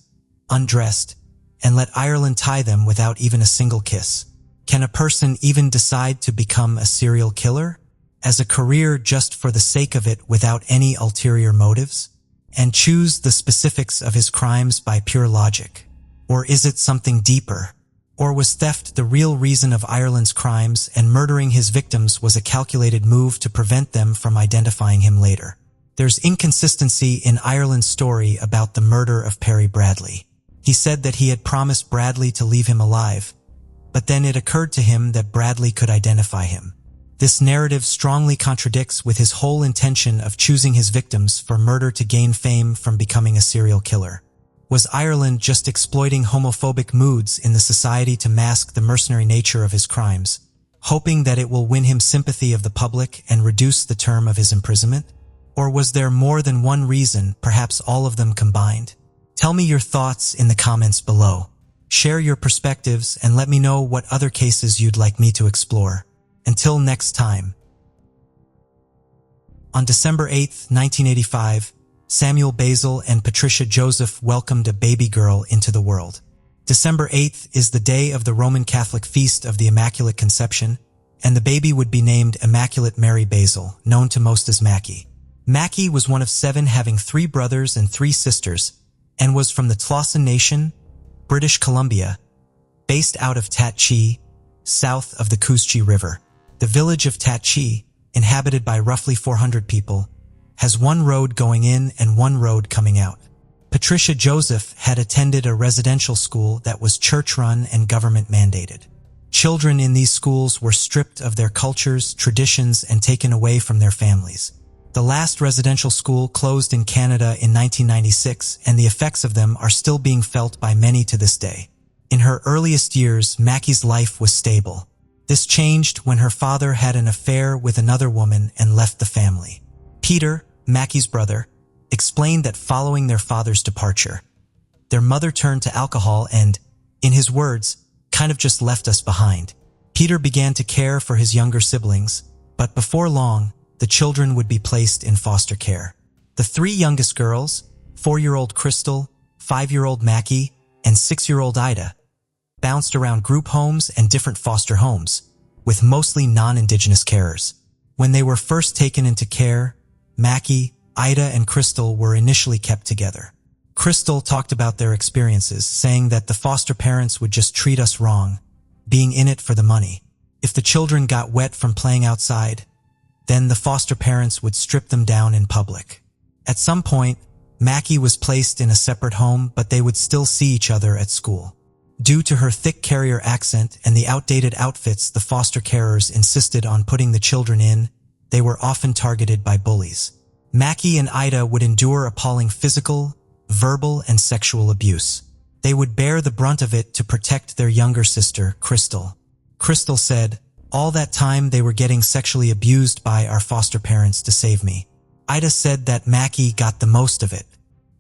undressed, and let Ireland tie them without even a single kiss. Can a person even decide to become a serial killer? As a career just for the sake of it without any ulterior motives? And choose the specifics of his crimes by pure logic? Or is it something deeper? Or was theft the real reason of Ireland's crimes and murdering his victims was a calculated move to prevent them from identifying him later? There's inconsistency in Ireland's story about the murder of Perry Bradley. He said that he had promised Bradley to leave him alive, but then it occurred to him that Bradley could identify him. This narrative strongly contradicts with his whole intention of choosing his victims for murder to gain fame from becoming a serial killer. Was Ireland just exploiting homophobic moods in the society to mask the mercenary nature of his crimes, hoping that it will win him sympathy of the public and reduce the term of his imprisonment? Or was there more than one reason, perhaps all of them combined? Tell me your thoughts in the comments below. Share your perspectives and let me know what other cases you'd like me to explore. Until next time. On December 8, 1985, Samuel Basil and Patricia Joseph welcomed a baby girl into the world. December 8th is the day of the Roman Catholic feast of the Immaculate Conception, and the baby would be named Immaculate Mary Basil, known to most as Mackey. Mackey was one of 7, having 3 brothers and 3 sisters, and was from the Tlossan Nation, British Columbia, based out of Tatchee, south of the Cooschi River. The village of Tatchee, inhabited by roughly 400 people, has 1 road going in and 1 road coming out. Patricia Joseph had attended a residential school that was church-run and government-mandated. Children in these schools were stripped of their cultures, traditions, and taken away from their families. The last residential school closed in Canada in 1996, and the effects of them are still being felt by many to this day. In her earliest years, Mackey's life was stable. This changed when her father had an affair with another woman and left the family. Peter, Mackey's brother, explained that following their father's departure, their mother turned to alcohol and, in his words, kind of just left us behind. Peter began to care for his younger siblings, but before long, the children would be placed in foster care. The 3 youngest girls, 4-year-old Crystal, 5-year-old Mackey, and 6-year-old Ida, bounced around group homes and different foster homes, with mostly non-Indigenous carers. When they were first taken into care, Mackey, Ida, and Crystal were initially kept together. Crystal talked about their experiences, saying that the foster parents would just treat us wrong, being in it for the money. If the children got wet from playing outside, then the foster parents would strip them down in public. At some point, Mackey was placed in a separate home, but they would still see each other at school. Due to her thick carrier accent and the outdated outfits the foster carers insisted on putting the children in, they were often targeted by bullies. Mackey and Ida would endure appalling physical, verbal, and sexual abuse. They would bear the brunt of it to protect their younger sister, Crystal. Crystal said, "All that time they were getting sexually abused by our foster parents to save me." Ida said that Mackey got the most of it.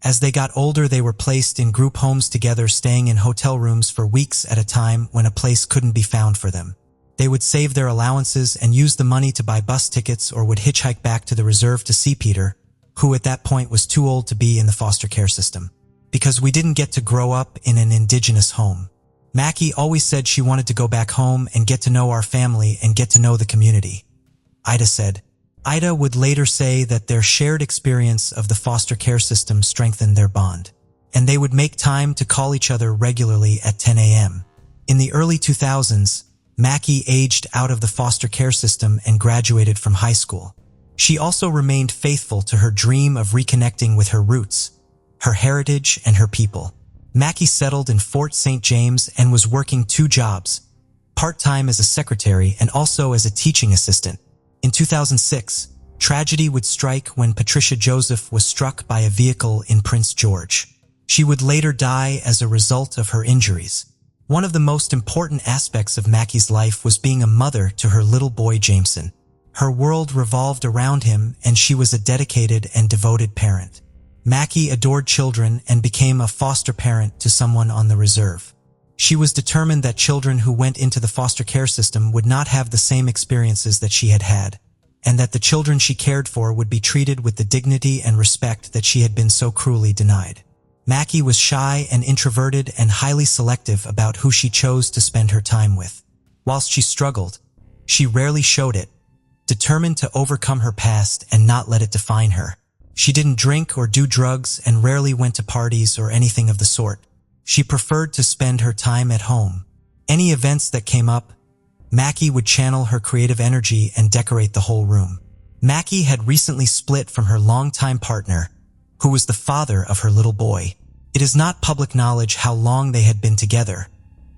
As they got older, they were placed in group homes together, staying in hotel rooms for weeks at a time when a place couldn't be found for them. They would save their allowances and use the money to buy bus tickets or would hitchhike back to the reserve to see Peter, who at that point was too old to be in the foster care system. "Because we didn't get to grow up in an indigenous home. Mackey always said she wanted to go back home and get to know our family and get to know the community," Ida said. Ida would later say that their shared experience of the foster care system strengthened their bond, and they would make time to call each other regularly at 10 a.m. In the early 2000s, Mackey aged out of the foster care system and graduated from high school. She also remained faithful to her dream of reconnecting with her roots, her heritage, and her people. Mackey settled in Fort St. James and was working 2 jobs, part-time as a secretary and also as a teaching assistant. In 2006, tragedy would strike when Patricia Joseph was struck by a vehicle in Prince George. She would later die as a result of her injuries. One of the most important aspects of Mackey's life was being a mother to her little boy Jameson. Her world revolved around him, and she was a dedicated and devoted parent. Mackey adored children and became a foster parent to someone on the reserve. She was determined that children who went into the foster care system would not have the same experiences that she had had, and that the children she cared for would be treated with the dignity and respect that she had been so cruelly denied. Mackey was shy and introverted and highly selective about who she chose to spend her time with. Whilst she struggled, she rarely showed it, determined to overcome her past and not let it define her. She didn't drink or do drugs and rarely went to parties or anything of the sort. She preferred to spend her time at home. Any events that came up, Mackey would channel her creative energy and decorate the whole room. Mackey had recently split from her longtime partner, who was the father of her little boy. It is not public knowledge how long they had been together,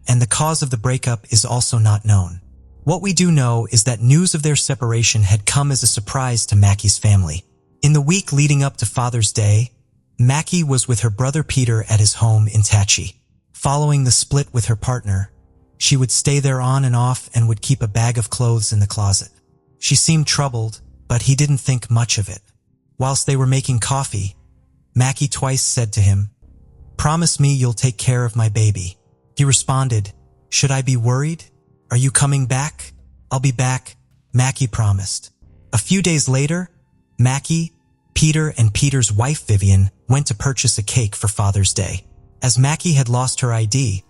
and the cause of the breakup is also not known. What we do know is that news of their separation had come as a surprise to Mackey's family. In the week leading up to Father's Day, Mackey was with her brother Peter at his home in Tachi. Following the split with her partner, she would stay there on and off and would keep a bag of clothes in the closet. She seemed troubled, but he didn't think much of it. Whilst they were making coffee, Mackey twice said to him, "Promise me you'll take care of my baby." He responded, "Should I be worried? Are you coming back?" "I'll be back," Mackey promised. A few days later, Mackey, Peter, and Peter's wife Vivian went to purchase a cake for Father's Day. As Mackey had lost her ID,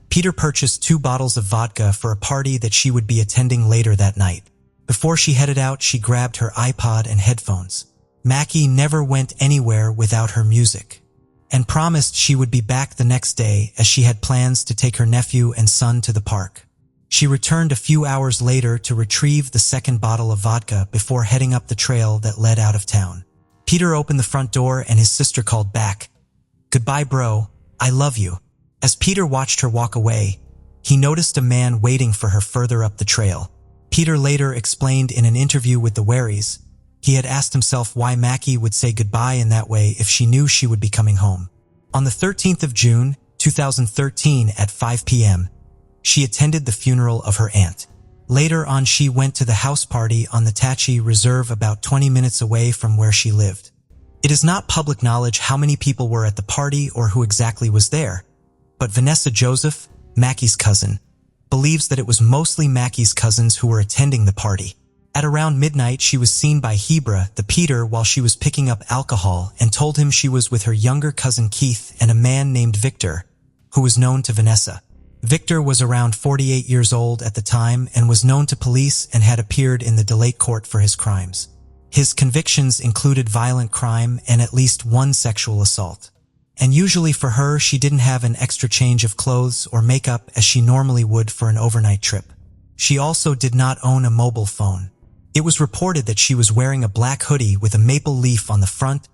Peter purchased 2 bottles of vodka for a party that she would be attending later that night. Before she headed out, she grabbed her iPod and headphones. Mackey never went anywhere without her music, and promised she would be back the next day as she had plans to take her nephew and son to the park. She returned a few hours later to retrieve the second bottle of vodka before heading up the trail that led out of town. Peter opened the front door and his sister called back, "Goodbye, bro. I love you." As Peter watched her walk away, he noticed a man waiting for her further up the trail. Peter later explained in an interview with the Waries, he had asked himself why Mackey would say goodbye in that way if she knew she would be coming home. On the 13th of June, 2013 at 5 p.m., she attended the funeral of her aunt. Later on, she went to the house party on the Tachi Reserve about 20 minutes away from where she lived. It is not public knowledge how many people were at the party or who exactly was there, but Vanessa Joseph, Mackey's cousin, believes that it was mostly Mackey's cousins who were attending the party. At around midnight, she was seen by Hebra, the Peter, while she was picking up alcohol and told him she was with her younger cousin Keith and a man named Victor, who was known to Vanessa. Victor was around 48 years old at the time and was known to police and had appeared in the Delate court for his crimes. His convictions included violent crime and at least 1 sexual assault. And usually for her, she didn't have an extra change of clothes or makeup as she normally would for an overnight trip. She also did not own a mobile phone. It was reported that she was wearing a black hoodie with a maple leaf on the front,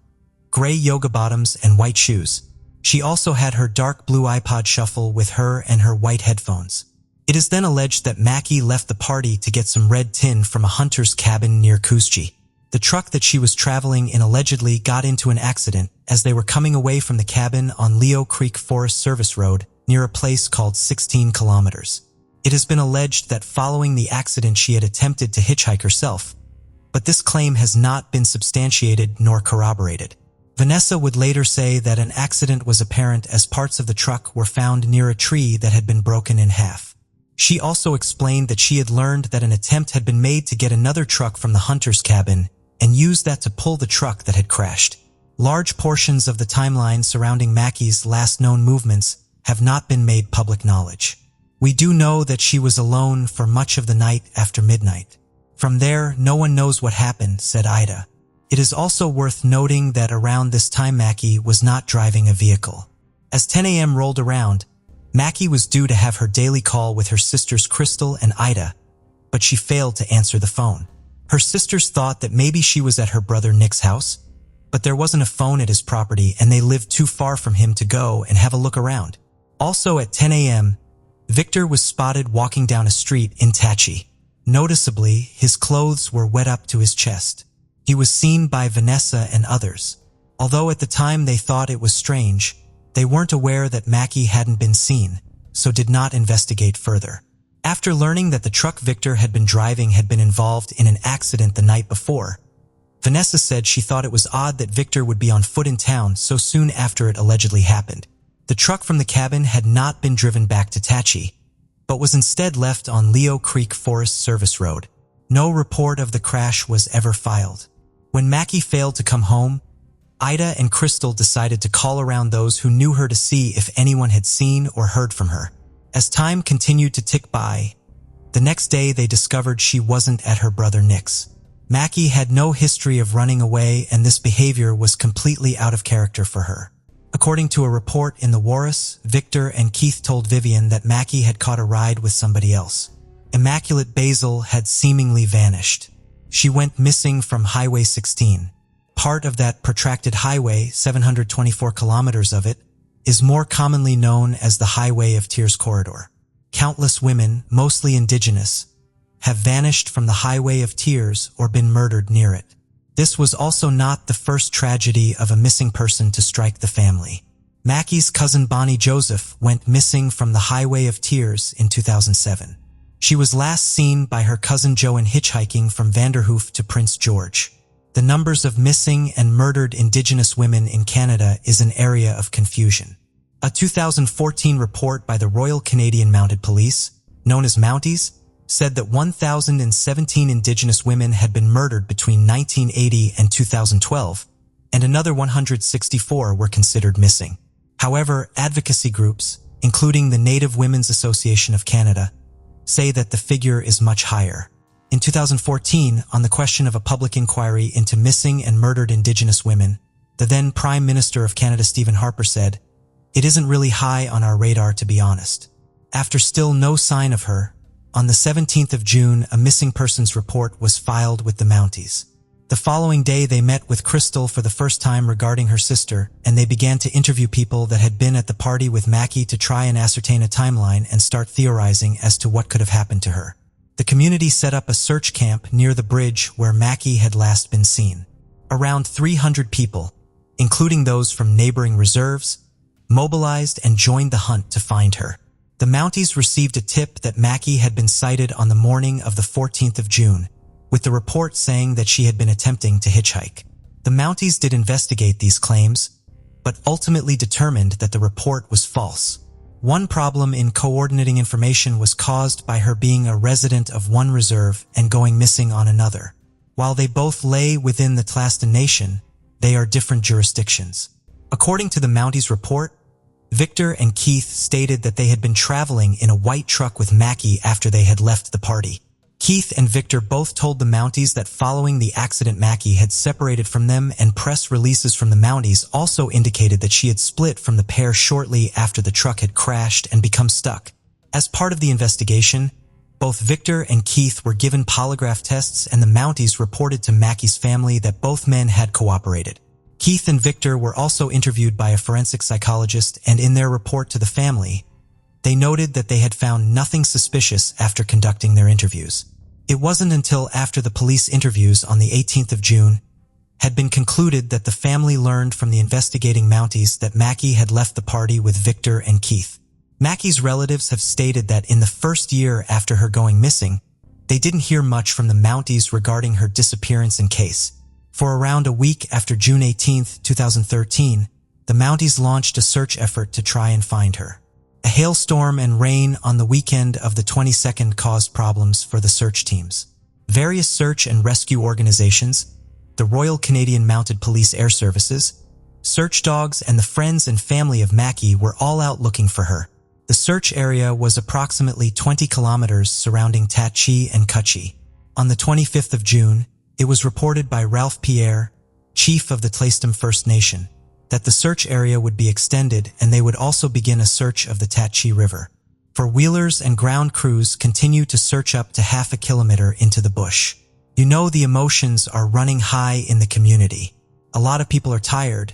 gray yoga bottoms, and white shoes. She also had her dark blue iPod Shuffle with her and her white headphones. It is then alleged that Mackey left the party to get some red tin from a hunter's cabin near Coosjee. The truck that she was traveling in allegedly got into an accident as they were coming away from the cabin on Leo Creek Forest Service Road near a place called 16 Kilometers. It has been alleged that following the accident she had attempted to hitchhike herself, but this claim has not been substantiated nor corroborated. Vanessa would later say that an accident was apparent as parts of the truck were found near a tree that had been broken in half. She also explained that she had learned that an attempt had been made to get another truck from the hunter's cabin and used that to pull the truck that had crashed. Large portions of the timeline surrounding Mackey's last known movements have not been made public knowledge. We do know that she was alone for much of the night after midnight. From there, no one knows what happened, said Ida. It is also worth noting that around this time Mackey was not driving a vehicle. As 10 a.m. rolled around, Mackey was due to have her daily call with her sisters Crystal and Ida, but she failed to answer the phone. Her sisters thought that maybe she was at her brother Nick's house, but there wasn't a phone at his property and they lived too far from him to go and have a look around. Also at 10 a.m., Victor was spotted walking down a street in Tachi. Noticeably, his clothes were wet up to his chest. He was seen by Vanessa and others. Although at the time they thought it was strange, they weren't aware that Mackey hadn't been seen, so did not investigate further. After learning that the truck Victor had been driving had been involved in an accident the night before, Vanessa said she thought it was odd that Victor would be on foot in town so soon after it allegedly happened. The truck from the cabin had not been driven back to Tachi, but was instead left on Leo Creek Forest Service Road. No report of the crash was ever filed. When Mackey failed to come home, Ida and Crystal decided to call around those who knew her to see if anyone had seen or heard from her. As time continued to tick by, the next day they discovered she wasn't at her brother Nick's. Mackey had no history of running away, and this behavior was completely out of character for her. According to a report in the Warris, Victor and Keith told Vivian that Mackey had caught a ride with somebody else. Immaculate Basil had seemingly vanished. She went missing from Highway 16. Part of that protracted highway, 724 kilometers of it, is more commonly known as the Highway of Tears Corridor. Countless women, mostly indigenous, have vanished from the Highway of Tears or been murdered near it. This was also not the first tragedy of a missing person to strike the family. Mackey's cousin Bonnie Joseph went missing from the Highway of Tears in 2007. She was last seen by her cousin Joan hitchhiking from Vanderhoof to Prince George. The numbers of missing and murdered Indigenous women in Canada is an area of confusion. A 2014 report by the Royal Canadian Mounted Police, known as Mounties, said that 1,017 Indigenous women had been murdered between 1980 and 2012, and another 164 were considered missing. However, advocacy groups, including the Native Women's Association of Canada, say that the figure is much higher. In 2014, on the question of a public inquiry into missing and murdered Indigenous women, the then Prime Minister of Canada Stephen Harper said, "It isn't really high on our radar, to be honest." After still no sign of her, on the 17th of June, a missing persons report was filed with the Mounties. The following day, they met with Crystal for the first time regarding her sister, and they began to interview people that had been at the party with Mackey to try and ascertain a timeline and start theorizing as to what could have happened to her. The community set up a search camp near the bridge where Mackey had last been seen. Around 300 people, including those from neighboring reserves, mobilized and joined the hunt to find her. The Mounties received a tip that Mackey had been sighted on the morning of the 14th of June, with the report saying that she had been attempting to hitchhike. The Mounties did investigate these claims, but ultimately determined that the report was false. One problem in coordinating information was caused by her being a resident of one reserve and going missing on another. While they both lay within the Tlaston Nation, they are different jurisdictions. According to the Mounties report, Victor and Keith stated that they had been traveling in a white truck with Mackey after they had left the party. Keith and Victor both told the Mounties that following the accident Mackey had separated from them, and press releases from the Mounties also indicated that she had split from the pair shortly after the truck had crashed and become stuck. As part of the investigation, Both Victor and Keith were given polygraph tests, and the Mounties reported to Mackey's family that both men had cooperated. Keith and Victor were also interviewed by a forensic psychologist, and in their report to the family, they noted that they had found nothing suspicious after conducting their interviews. It wasn't until after the police interviews on the 18th of June had been concluded that the family learned from the investigating Mounties that Mackey had left the party with Victor and Keith. Mackey's relatives have stated that in the first year after her going missing, they didn't hear much from the Mounties regarding her disappearance and case. For around a week after June 18, 2013, the Mounties launched a search effort to try and find her. A hailstorm and rain on the weekend of the 22nd caused problems for the search teams. Various search and rescue organizations, the Royal Canadian Mounted Police Air Services, search dogs, and the friends and family of Mackey were all out looking for her. The search area was approximately 20 kilometers surrounding Tatchee and Cutchee. On the 25th of June, it was reported by Ralph Pierre, chief of the Tlaistim First Nation, that the search area would be extended and they would also begin a search of the Tatchee River. Four-wheelers and ground crews continue to search up to half a kilometer into the bush. You know the emotions are running high in the community. A lot of people are tired,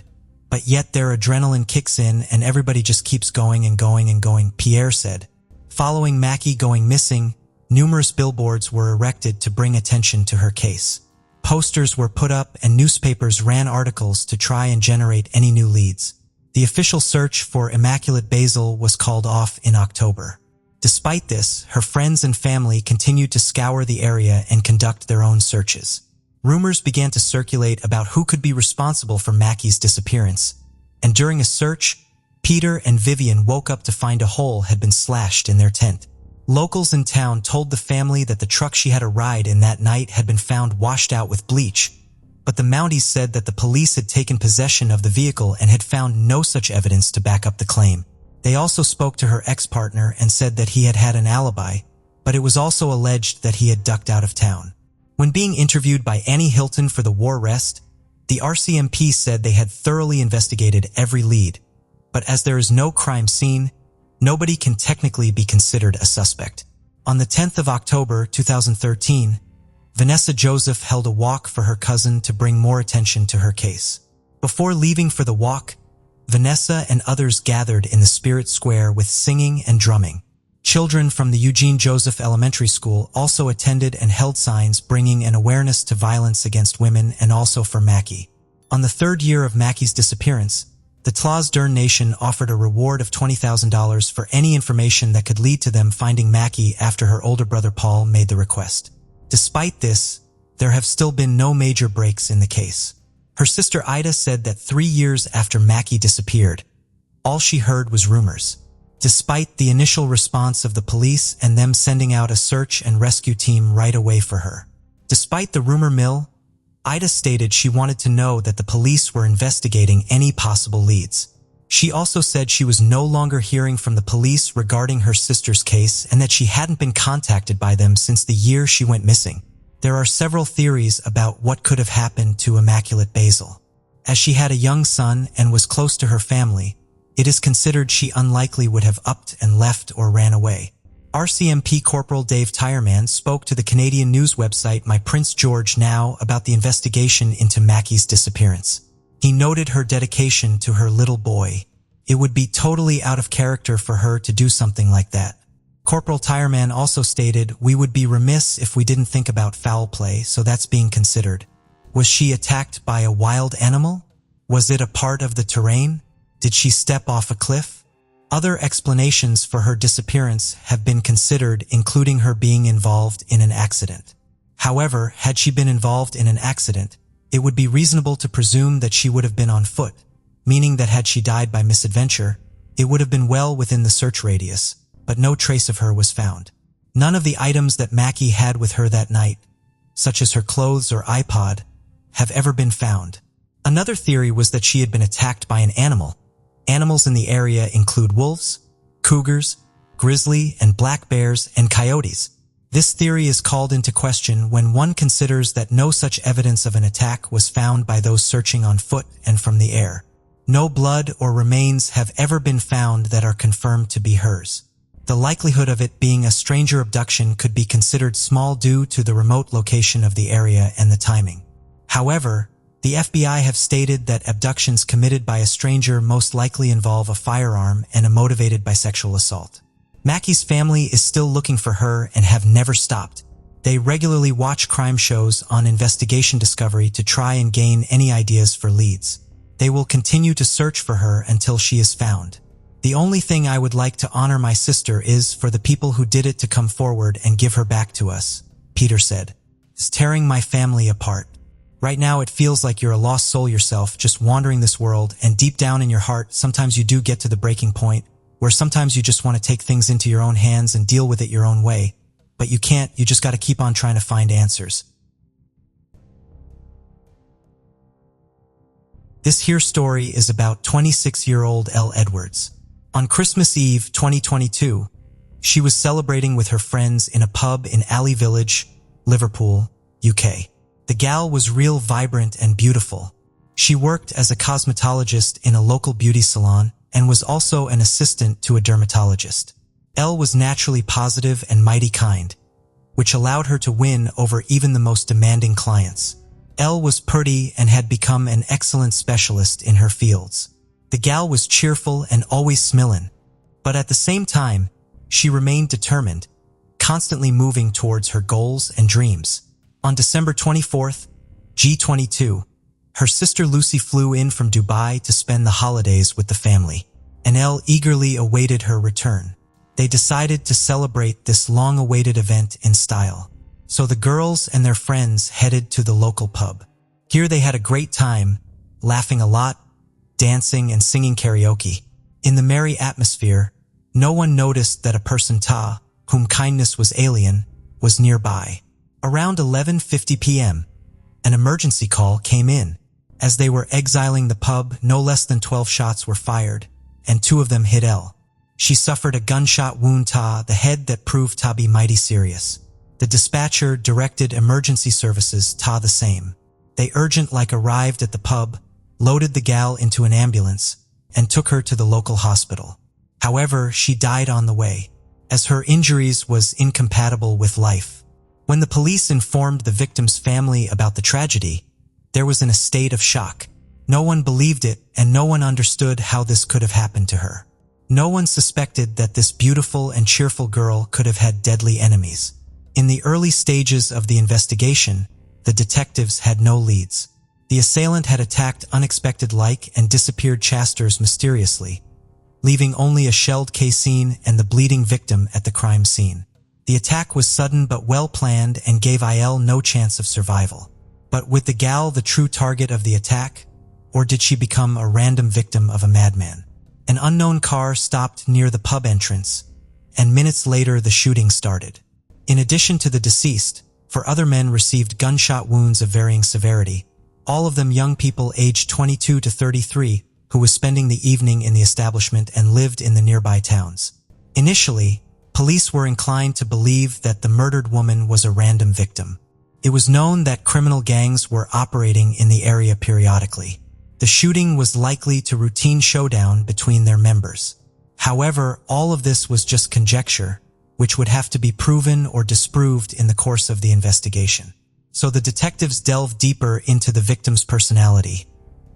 but yet their adrenaline kicks in and everybody just keeps going and going and going, Pierre said. Following Mackey going missing, numerous billboards were erected to bring attention to her case. Posters were put up and newspapers ran articles to try and generate any new leads. The official search for Immaculate Basil was called off in October. Despite this, her friends and family continued to scour the area and conduct their own searches. Rumors began to circulate about who could be responsible for Mackey's disappearance, and during a search, Peter and Vivian woke up to find a hole had been slashed in their tent. Locals in town told the family that the truck she had a ride in that night had been found washed out with bleach, but the Mounties said that the police had taken possession of the vehicle and had found no such evidence to back up the claim. They also spoke to her ex-partner and said that he had had an alibi, but it was also alleged that he had ducked out of town. When being interviewed by Annie Hilton for the War Rest, the RCMP said they had thoroughly investigated every lead, but as there is no crime scene, nobody can technically be considered a suspect. On the 10th of October 2013, Vanessa Joseph held a walk for her cousin to bring more attention to her case. Before leaving for the walk, Vanessa and others gathered in the Spirit Square with singing and drumming. Children from the Eugene Joseph Elementary School also attended and held signs bringing an awareness to violence against women and also for Mackey. On the third year of Mackey's disappearance, the Tla's Dern Nation offered a reward of $20,000 for any information that could lead to them finding Mackey after her older brother Paul made the request. Despite this, there have still been no major breaks in the case. Her sister Ida said that 3 years after Mackey disappeared, all she heard was rumors. Despite the initial response of the police and them sending out a search and rescue team right away for her. Despite the rumor mill, Ida stated she wanted to know that the police were investigating any possible leads. She also said she was no longer hearing from the police regarding her sister's case and that she hadn't been contacted by them since the year she went missing. There are several theories about what could have happened to Immaculate Basil. As she had a young son and was close to her family, it is considered she unlikely would have upped and left or ran away. RCMP Corporal Dave Tyerman spoke to the Canadian news website My Prince George Now about the investigation into Mackey's disappearance. He noted her dedication to her little boy. It would be totally out of character for her to do something like that. Corporal Tyerman also stated, "We would be remiss if we didn't think about foul play, so that's being considered. Was she attacked by a wild animal? Was it a part of the terrain? Did she step off a cliff?" Other explanations for her disappearance have been considered, including her being involved in an accident. However, had she been involved in an accident, it would be reasonable to presume that she would have been on foot, meaning that had she died by misadventure, it would have been well within the search radius, but no trace of her was found. None of the items that Mackey had with her that night, such as her clothes or iPod, have ever been found. Another theory was that she had been attacked by an animal. Animals in the area include wolves, cougars, grizzly and black bears, and coyotes. This theory is called into question when one considers that no such evidence of an attack was found by those searching on foot and from the air. No blood or remains have ever been found that are confirmed to be hers. The likelihood of it being a stranger abduction could be considered small due to the remote location of the area and the timing. However, the FBI have stated that abductions committed by a stranger most likely involve a firearm and are motivated by sexual assault. Mackey's family is still looking for her and have never stopped. They regularly watch crime shows on Investigation Discovery to try and gain any ideas for leads. They will continue to search for her until she is found. The only thing I would like to honor my sister is for the people who did it to come forward and give her back to us, Peter said. It's tearing my family apart. Right now it feels like you're a lost soul yourself, just wandering this world, and deep down in your heart, sometimes you do get to the breaking point, where sometimes you just want to take things into your own hands and deal with it your own way. But you can't, you just got to keep on trying to find answers. This here story is about 26-year-old Elle Edwards. On Christmas Eve 2022, she was celebrating with her friends in a pub in Alley Village, Liverpool, UK. The gal was real vibrant and beautiful. She worked as a cosmetologist in a local beauty salon and was also an assistant to a dermatologist. Elle was naturally positive and mighty kind, which allowed her to win over even the most demanding clients. Elle was pretty and had become an excellent specialist in her fields. The gal was cheerful and always smilin', but at the same time, she remained determined, constantly moving towards her goals and dreams. On December 24th, G22, her sister Lucy flew in from Dubai to spend the holidays with the family, and Elle eagerly awaited her return. They decided to celebrate this long-awaited event in style. So the girls and their friends headed to the local pub. Here they had a great time, laughing a lot, dancing and singing karaoke. In the merry atmosphere, no one noticed that a person whom kindness was alien, was nearby. Around 11:50 p.m., an emergency call came in. As they were exiling the pub, no less than 12 shots were fired, and 2 of them hit Elle. She suffered a gunshot wound to the head that proved to be mighty serious. The dispatcher directed emergency services to the same. They urgent-like arrived at the pub, loaded the gal into an ambulance, and took her to the local hospital. However, she died on the way, as her injuries was incompatible with life. When the police informed the victim's family about the tragedy, there was in a state of shock. No one believed it, and no one understood how this could have happened to her. No one suspected that this beautiful and cheerful girl could have had deadly enemies. In the early stages of the investigation, the detectives had no leads. The assailant had attacked unexpected-like and disappeared Chasters mysteriously, leaving only a shelled caissine and the bleeding victim at the crime scene. The attack was sudden but well-planned and gave Elle no chance of survival. But was the gal the true target of the attack, or did she become a random victim of a madman? An unknown car stopped near the pub entrance, and minutes later the shooting started. In addition to the deceased, 4 other men received gunshot wounds of varying severity, all of them young people aged 22 to 33 who was spending the evening in the establishment and lived in the nearby towns. Initially, police were inclined to believe that the murdered woman was a random victim. It was known that criminal gangs were operating in the area periodically. The shooting was likely to routine showdown between their members. However, all of this was just conjecture, which would have to be proven or disproved in the course of the investigation. So the detectives delved deeper into the victim's personality,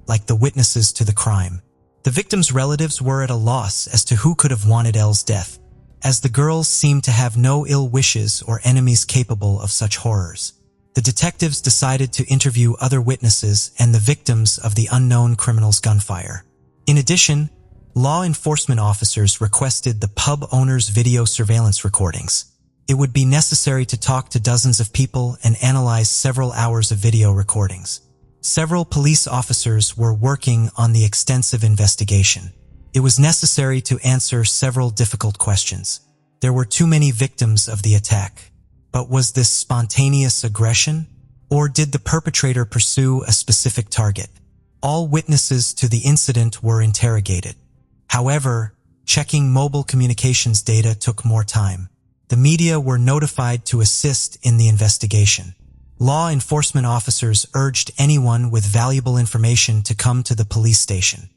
like the witnesses to the crime. The victim's relatives were at a loss as to who could have wanted Elle's death, as the girls seemed to have no ill wishes or enemies capable of such horrors. The detectives decided to interview other witnesses and the victims of the unknown criminal's gunfire. In addition, law enforcement officers requested the pub owner's video surveillance recordings. It would be necessary to talk to dozens of people and analyze several hours of video recordings. Several police officers were working on the extensive investigation. It was necessary to answer several difficult questions. There were too many victims of the attack. But was this spontaneous aggression? Or did the perpetrator pursue a specific target? All witnesses to the incident were interrogated. However, checking mobile communications data took more time. The media were notified to assist in the investigation. Law enforcement officers urged anyone with valuable information to come to the police station.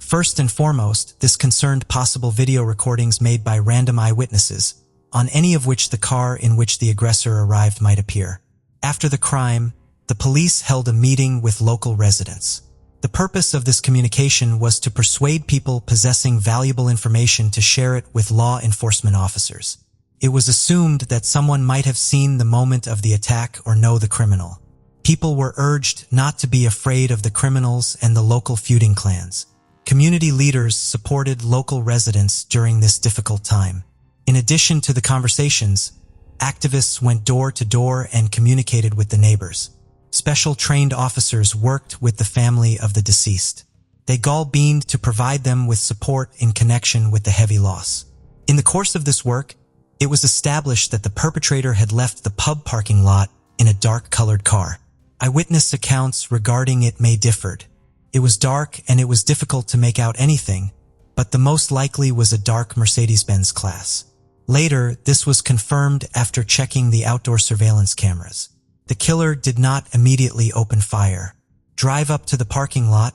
First and foremost, this concerned possible video recordings made by random eyewitnesses, on any of which the car in which the aggressor arrived might appear. After the crime, the police held a meeting with local residents. The purpose of this communication was to persuade people possessing valuable information to share it with law enforcement officers. It was assumed that someone might have seen the moment of the attack or know the criminal. People were urged not to be afraid of the criminals and the local feuding clans. Community leaders supported local residents during this difficult time. In addition to the conversations, activists went door to door and communicated with the neighbors. Special trained officers worked with the family of the deceased. They gall-beamed to provide them with support in connection with the heavy loss. In the course of this work, it was established that the perpetrator had left the pub parking lot in a dark-colored car. Eyewitness accounts regarding it may differed. It was dark and it was difficult to make out anything, but the most likely was a dark Mercedes-Benz class. Later, this was confirmed after checking the outdoor surveillance cameras. The killer did not immediately open fire, drive up to the parking lot,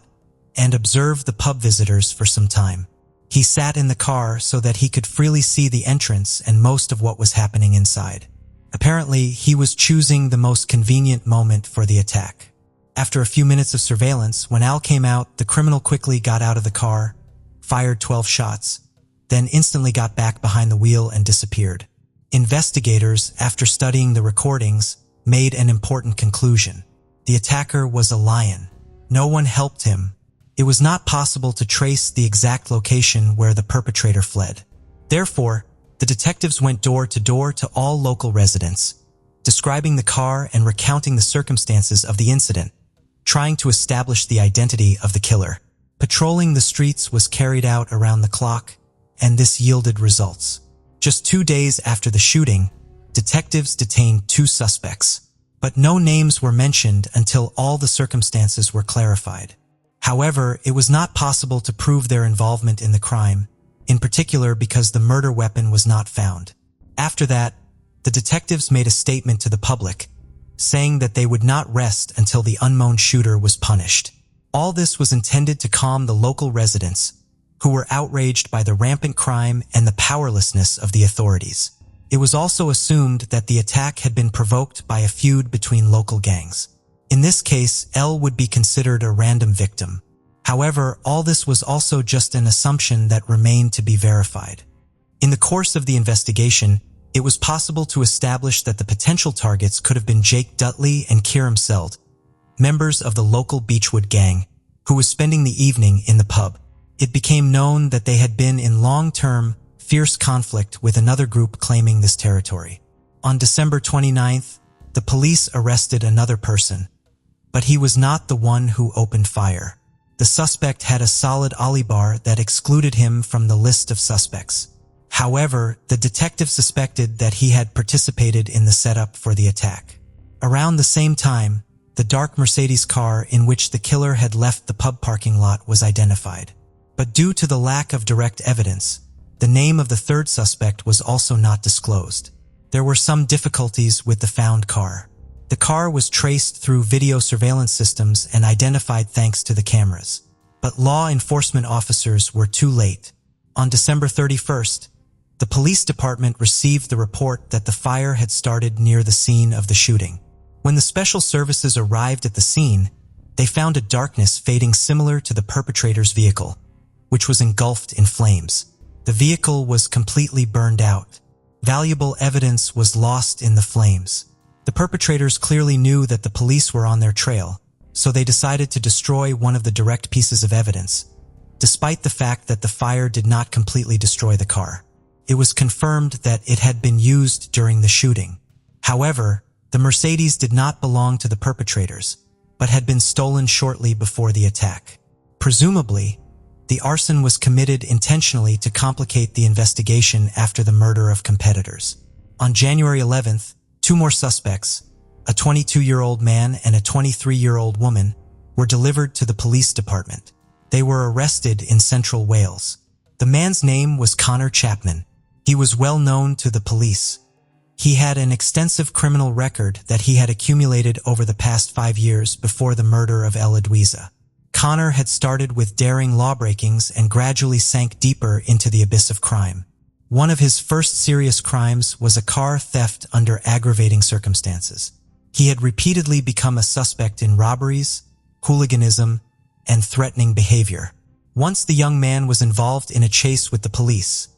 and observe the pub visitors for some time. He sat in the car so that he could freely see the entrance and most of what was happening inside. Apparently, he was choosing the most convenient moment for the attack. After a few minutes of surveillance, when Al came out, the criminal quickly got out of the car, fired 12 shots, then instantly got back behind the wheel and disappeared. Investigators, after studying the recordings, made an important conclusion. The attacker was a lion. No one helped him. It was not possible to trace the exact location where the perpetrator fled. Therefore, the detectives went door to all local residents, describing the car and recounting the circumstances of the incident, trying to establish the identity of the killer. Patrolling the streets was carried out around the clock, and this yielded results. Just 2 days after the shooting, detectives detained 2 suspects, but no names were mentioned until all the circumstances were clarified. However, it was not possible to prove their involvement in the crime, in particular because the murder weapon was not found. After that, the detectives made a statement to the public, saying that they would not rest until the unknown shooter was punished. All this was intended to calm the local residents, who were outraged by the rampant crime and the powerlessness of the authorities. It was also assumed that the attack had been provoked by a feud between local gangs. In this case, L would be considered a random victim. However, all this was also just an assumption that remained to be verified. In the course of the investigation, it was possible to establish that the potential targets could have been Jake Dudley and Kieram Seld, members of the local Beechwood gang, who was spending the evening in the pub. It became known that they had been in long-term, fierce conflict with another group claiming this territory. On December 29th, the police arrested another person, but he was not the one who opened fire. The suspect had a solid alibi that excluded him from the list of suspects. However, the detective suspected that he had participated in the setup for the attack. Around the same time, the dark Mercedes car in which the killer had left the pub parking lot was identified. But due to the lack of direct evidence, the name of the third suspect was also not disclosed. There were some difficulties with the found car. The car was traced through video surveillance systems and identified thanks to the cameras. But law enforcement officers were too late. On December 31st, the police department received the report that the fire had started near the scene of the shooting. When the special services arrived at the scene, they found a darkness fading similar to the perpetrator's vehicle, which was engulfed in flames. The vehicle was completely burned out. Valuable evidence was lost in the flames. The perpetrators clearly knew that the police were on their trail, so they decided to destroy one of the direct pieces of evidence, despite the fact that the fire did not completely destroy the car. It was confirmed that it had been used during the shooting. However, the Mercedes did not belong to the perpetrators, but had been stolen shortly before the attack. Presumably, the arson was committed intentionally to complicate the investigation after the murder of competitors. On January 11th, 2 more suspects, a 22-year-old man and a 23-year-old woman, were delivered to the police department. They were arrested in Central Wales. The man's name was Connor Chapman. He was well known to the police. He had an extensive criminal record that he had accumulated over the past 5 years before the murder of El Adwiza. Connor had started with daring lawbreakings and gradually sank deeper into the abyss of crime. One of his first serious crimes was a car theft under aggravating circumstances. He had repeatedly become a suspect in robberies, hooliganism, and threatening behavior. Once the young man was involved in a chase with the police,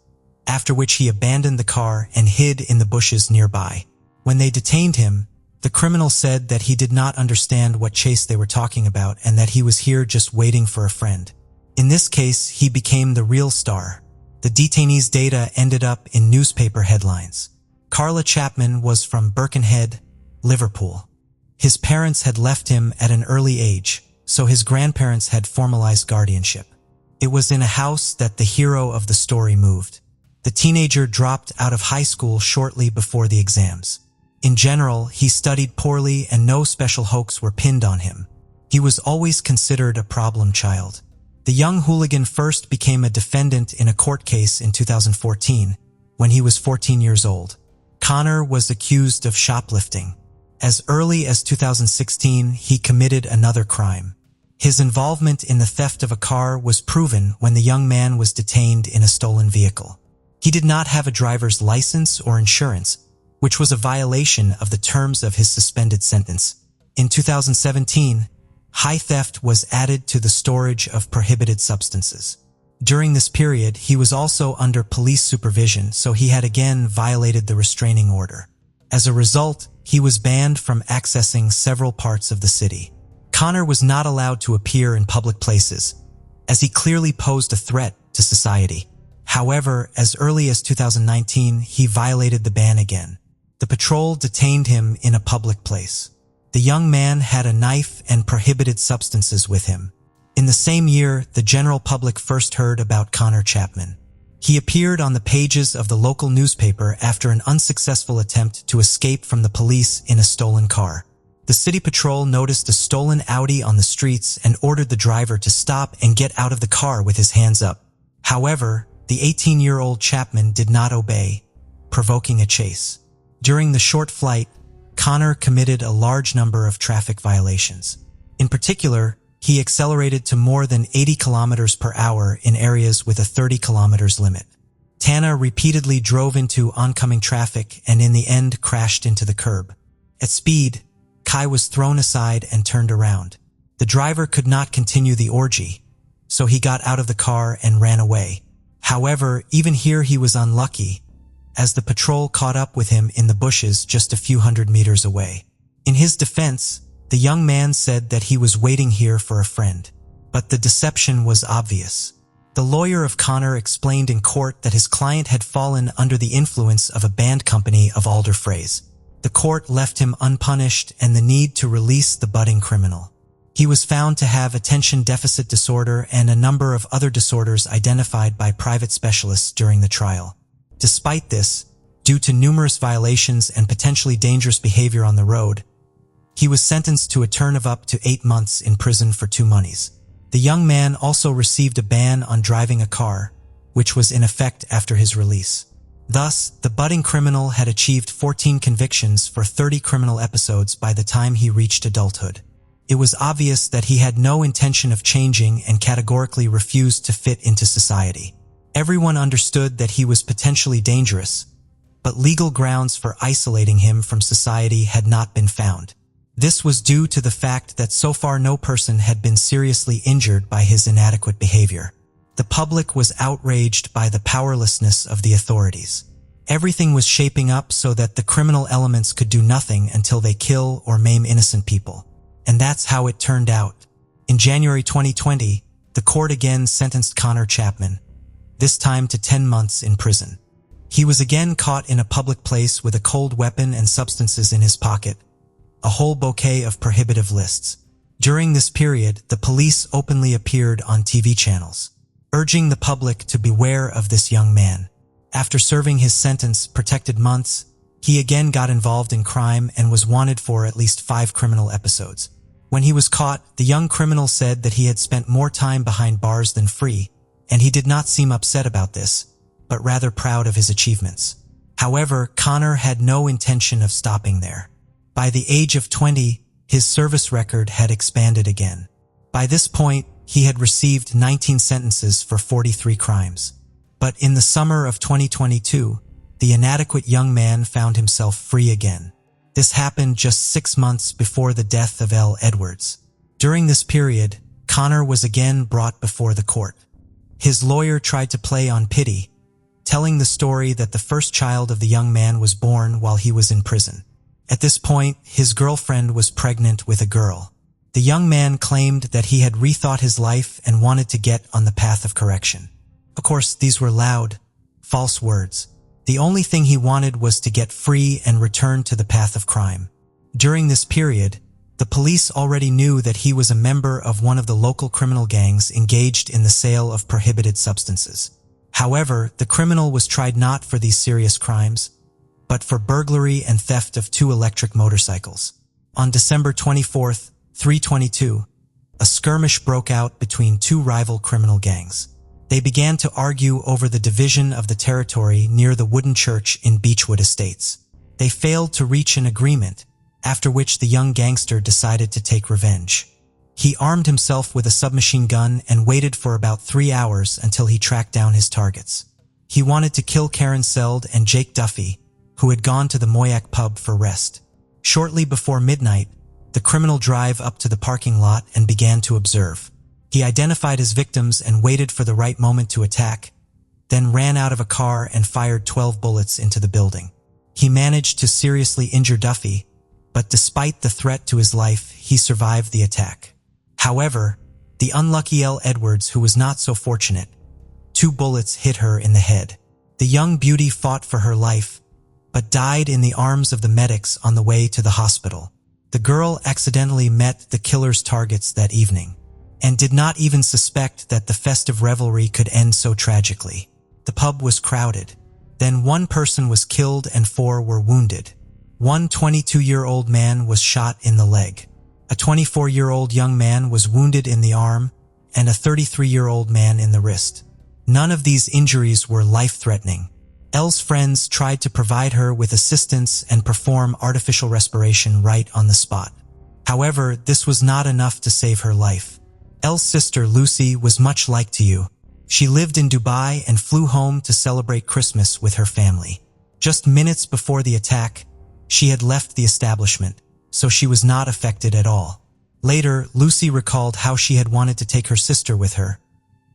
after which he abandoned the car and hid in the bushes nearby. When they detained him, the criminal said that he did not understand what chase they were talking about and that he was here just waiting for a friend. In this case, he became the real star. The detainee's data ended up in newspaper headlines. Carla Chapman was from Birkenhead, Liverpool. His parents had left him at an early age, so his grandparents had formalized guardianship. It was in a house that the hero of the story moved. The teenager dropped out of high school shortly before the exams. In general, he studied poorly and no special hopes were pinned on him. He was always considered a problem child. The young hooligan first became a defendant in a court case in 2014, when he was 14 years old. Connor was accused of shoplifting. As early as 2016, he committed another crime. His involvement in the theft of a car was proven when the young man was detained in a stolen vehicle. He did not have a driver's license or insurance, which was a violation of the terms of his suspended sentence. In 2017, high theft was added to the storage of prohibited substances. During this period, he was also under police supervision, so he had again violated the restraining order. As a result, he was banned from accessing several parts of the city. Connor was not allowed to appear in public places, as he clearly posed a threat to society. However, as early as 2019, he violated the ban again. The patrol detained him in a public place. The young man had a knife and prohibited substances with him. In the same year, the general public first heard about Connor Chapman. He appeared on the pages of the local newspaper after an unsuccessful attempt to escape from the police in a stolen car. The city patrol noticed a stolen Audi on the streets and ordered the driver to stop and get out of the car with his hands up. However, the 18-year-old Chapman did not obey, provoking a chase. During the short flight, Connor committed a large number of traffic violations. In particular, he accelerated to more than 80 kilometers per hour in areas with a 30 kilometers limit. Tana repeatedly drove into oncoming traffic and in the end crashed into the curb. At speed, Kai was thrown aside and turned around. The driver could not continue the orgy, so he got out of the car and ran away. However, even here he was unlucky, as the patrol caught up with him in the bushes just a few hundred meters away. In his defense, the young man said that he was waiting here for a friend, but the deception was obvious. The lawyer of Connor explained in court that his client had fallen under the influence of a band company of Alder Phrase. The court left him unpunished and the need to release the budding criminal. He was found to have attention deficit disorder and a number of other disorders identified by private specialists during the trial. Despite this, due to numerous violations and potentially dangerous behavior on the road, he was sentenced to a term of up to 8 months in prison for 2 monies. The young man also received a ban on driving a car, which was in effect after his release. Thus, the budding criminal had achieved 14 convictions for 30 criminal episodes by the time he reached adulthood. It was obvious that he had no intention of changing and categorically refused to fit into society. Everyone understood that he was potentially dangerous, but legal grounds for isolating him from society had not been found. This was due to the fact that so far no person had been seriously injured by his inadequate behavior. The public was outraged by the powerlessness of the authorities. Everything was shaping up so that the criminal elements could do nothing until they kill or maim innocent people. And that's how it turned out. In January 2020, the court again sentenced Connor Chapman, this time to 10 months in prison. He was again caught in a public place with a cold weapon and substances in his pocket, a whole bouquet of prohibitive lists. During this period, the police openly appeared on TV channels, urging the public to beware of this young man. After serving his sentence, protected months, he again got involved in crime and was wanted for at least 5 criminal episodes. When he was caught, the young criminal said that he had spent more time behind bars than free, and he did not seem upset about this, but rather proud of his achievements. However, Connor had no intention of stopping there. By the age of 20, his service record had expanded again. By this point, he had received 19 sentences for 43 crimes. But in the summer of 2022, the inadequate young man found himself free again. This happened just 6 months before the death of L. Edwards. During this period, Connor was again brought before the court. His lawyer tried to play on pity, telling the story that the first child of the young man was born while he was in prison. At this point, his girlfriend was pregnant with a girl. The young man claimed that he had rethought his life and wanted to get on the path of correction. Of course, these were loud, false words. The only thing he wanted was to get free and return to the path of crime. During this period, the police already knew that he was a member of one of the local criminal gangs engaged in the sale of prohibited substances. However, the criminal was tried not for these serious crimes, but for burglary and theft of 2 electric motorcycles. On December 24, 322, a skirmish broke out between 2 rival criminal gangs. They began to argue over the division of the territory near the wooden church in Beechwood Estates. They failed to reach an agreement, after which the young gangster decided to take revenge. He armed himself with a submachine gun and waited for about 3 hours until he tracked down his targets. He wanted to kill Karen Seld and Jake Duffy, who had gone to the Moyac pub for rest. Shortly before midnight, the criminal drove up to the parking lot and began to observe. He identified his victims and waited for the right moment to attack, then ran out of a car and fired 12 bullets into the building. He managed to seriously injure Duffy, but despite the threat to his life, he survived the attack. However, the unlucky L. Edwards, who was not so fortunate, 2 bullets hit her in the head. The young beauty fought for her life, but died in the arms of the medics on the way to the hospital. The girl accidentally met the killer's targets that evening, and did not even suspect that the festive revelry could end so tragically. The pub was crowded. Then 1 person was killed and 4 were wounded. One 22-year-old man was shot in the leg. A 24-year-old young man was wounded in the arm, and a 33-year-old man in the wrist. None of these injuries were life-threatening. Elle's friends tried to provide her with assistance and perform artificial respiration right on the spot. However, this was not enough to save her life. Elle's sister, Lucy, was much like to you. She lived in Dubai and flew home to celebrate Christmas with her family. Just minutes before the attack, she had left the establishment, so she was not affected at all. Later, Lucy recalled how she had wanted to take her sister with her,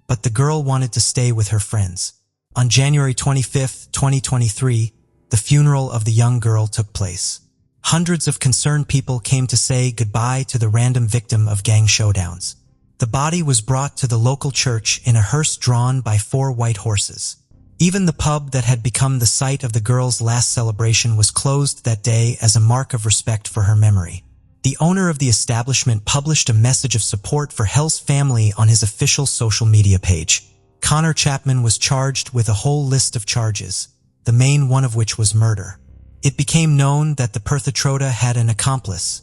but the girl wanted to stay with her friends. On January 25, 2023, the funeral of the young girl took place. Hundreds of concerned people came to say goodbye to the random victim of gang showdowns. The body was brought to the local church in a hearse drawn by 4 white horses. Even the pub that had become the site of the girl's last celebration was closed that day as a mark of respect for her memory. The owner of the establishment published a message of support for Hell's family on his official social media page. Connor Chapman was charged with a whole list of charges, the main one of which was murder. It became known that the perpetrator had an accomplice,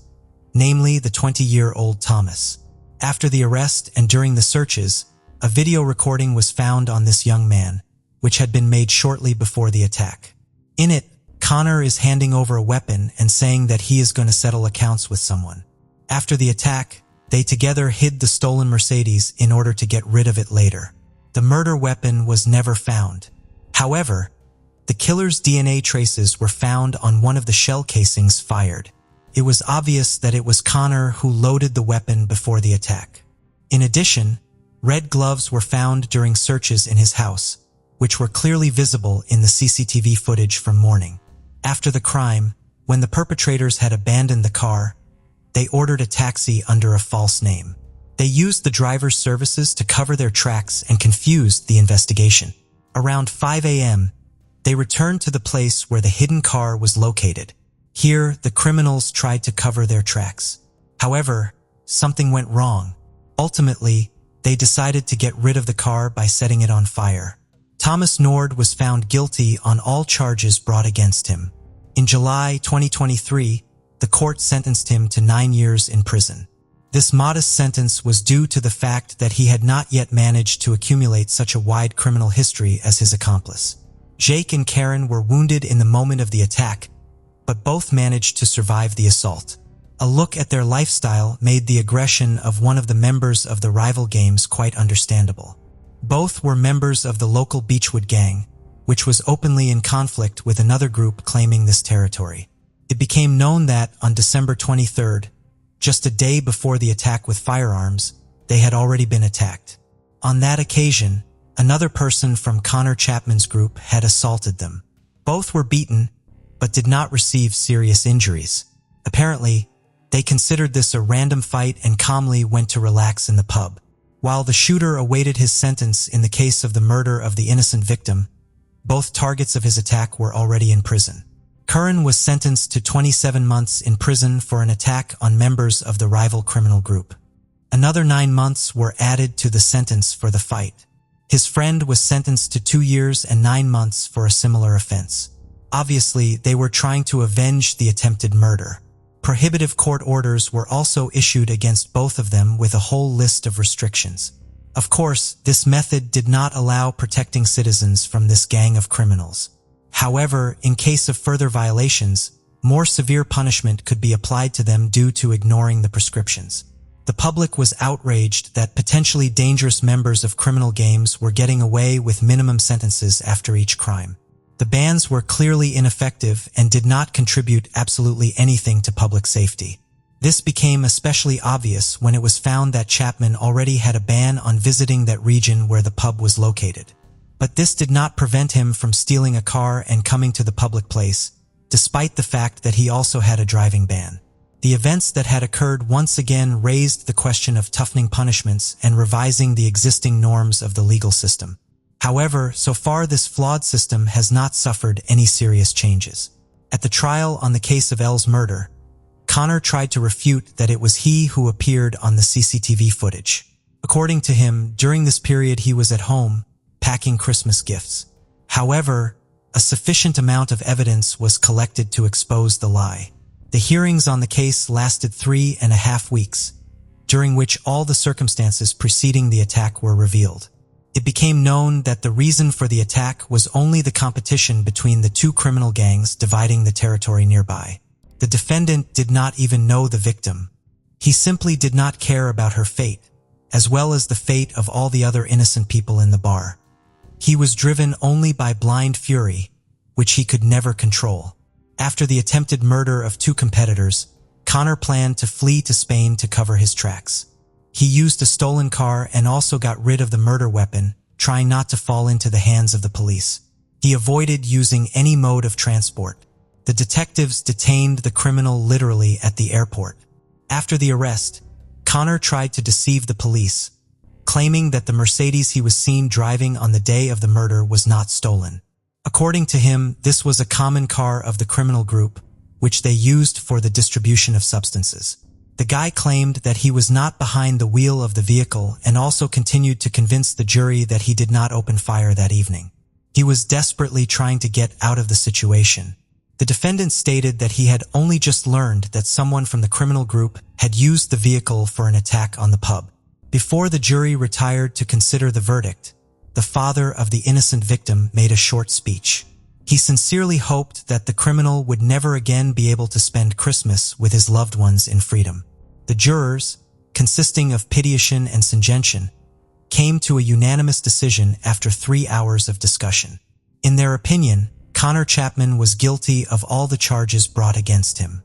namely the 20-year-old Thomas. After the arrest and during the searches, a video recording was found on this young man, which had been made shortly before the attack. In it, Connor is handing over a weapon and saying that he is going to settle accounts with someone. After the attack, they together hid the stolen Mercedes in order to get rid of it later. The murder weapon was never found. However, the killer's DNA traces were found on one of the shell casings fired. It was obvious that it was Connor who loaded the weapon before the attack. In addition, red gloves were found during searches in his house, which were clearly visible in the CCTV footage from morning. After the crime, when the perpetrators had abandoned the car, they ordered a taxi under a false name. They used the driver's services to cover their tracks and confused the investigation. Around 5 a.m., they returned to the place where the hidden car was located. Here, the criminals tried to cover their tracks. However, something went wrong. Ultimately, they decided to get rid of the car by setting it on fire. Thomas Nord was found guilty on all charges brought against him. In July 2023, the court sentenced him to 9 years in prison. This modest sentence was due to the fact that he had not yet managed to accumulate such a wide criminal history as his accomplice. Jake and Karen were wounded in the moment of the attack, but both managed to survive the assault. A look at their lifestyle made the aggression of one of the members of the rival gangs quite understandable. Both were members of the local Beechwood gang, which was openly in conflict with another group claiming this territory. It became known that on December 23rd, just a day before the attack with firearms, they had already been attacked. On that occasion, another person from Connor Chapman's group had assaulted them. Both were beaten, but did not receive serious injuries. Apparently, they considered this a random fight and calmly went to relax in the pub. While the shooter awaited his sentence in the case of the murder of the innocent victim, both targets of his attack were already in prison. Curran was sentenced to 27 months in prison for an attack on members of the rival criminal group. Another 9 months were added to the sentence for the fight. His friend was sentenced to 2 years and 9 months for a similar offense. Obviously, they were trying to avenge the attempted murder. Prohibitive court orders were also issued against both of them with a whole list of restrictions. Of course, this method did not allow protecting citizens from this gang of criminals. However, in case of further violations, more severe punishment could be applied to them due to ignoring the prescriptions. The public was outraged that potentially dangerous members of criminal gangs were getting away with minimum sentences after each crime. The bans were clearly ineffective and did not contribute absolutely anything to public safety. This became especially obvious when it was found that Chapman already had a ban on visiting that region where the pub was located. But this did not prevent him from stealing a car and coming to the public place, despite the fact that he also had a driving ban. The events that had occurred once again raised the question of toughening punishments and revising the existing norms of the legal system. However, so far this flawed system has not suffered any serious changes. At the trial on the case of L's murder, Connor tried to refute that it was he who appeared on the CCTV footage. According to him, during this period he was at home, packing Christmas gifts. However, a sufficient amount of evidence was collected to expose the lie. The hearings on the case lasted 3.5 weeks, during which all the circumstances preceding the attack were revealed. It became known that the reason for the attack was only the competition between the two criminal gangs dividing the territory nearby. The defendant did not even know the victim. He simply did not care about her fate, as well as the fate of all the other innocent people in the bar. He was driven only by blind fury, which he could never control. After the attempted murder of two competitors, Connor planned to flee to Spain to cover his tracks. He used a stolen car and also got rid of the murder weapon, trying not to fall into the hands of the police. He avoided using any mode of transport. The detectives detained the criminal literally at the airport. After the arrest, Connor tried to deceive the police, claiming that the Mercedes he was seen driving on the day of the murder was not stolen. According to him, this was a common car of the criminal group, which they used for the distribution of substances. The guy claimed that he was not behind the wheel of the vehicle and also continued to convince the jury that he did not open fire that evening. He was desperately trying to get out of the situation. The defendant stated that he had only just learned that someone from the criminal group had used the vehicle for an attack on the pub. Before the jury retired to consider the verdict, the father of the innocent victim made a short speech. He sincerely hoped that the criminal would never again be able to spend Christmas with his loved ones in freedom. The jurors, consisting of Paternity and Syngention, came to a unanimous decision after 3 hours of discussion. In their opinion, Connor Chapman was guilty of all the charges brought against him.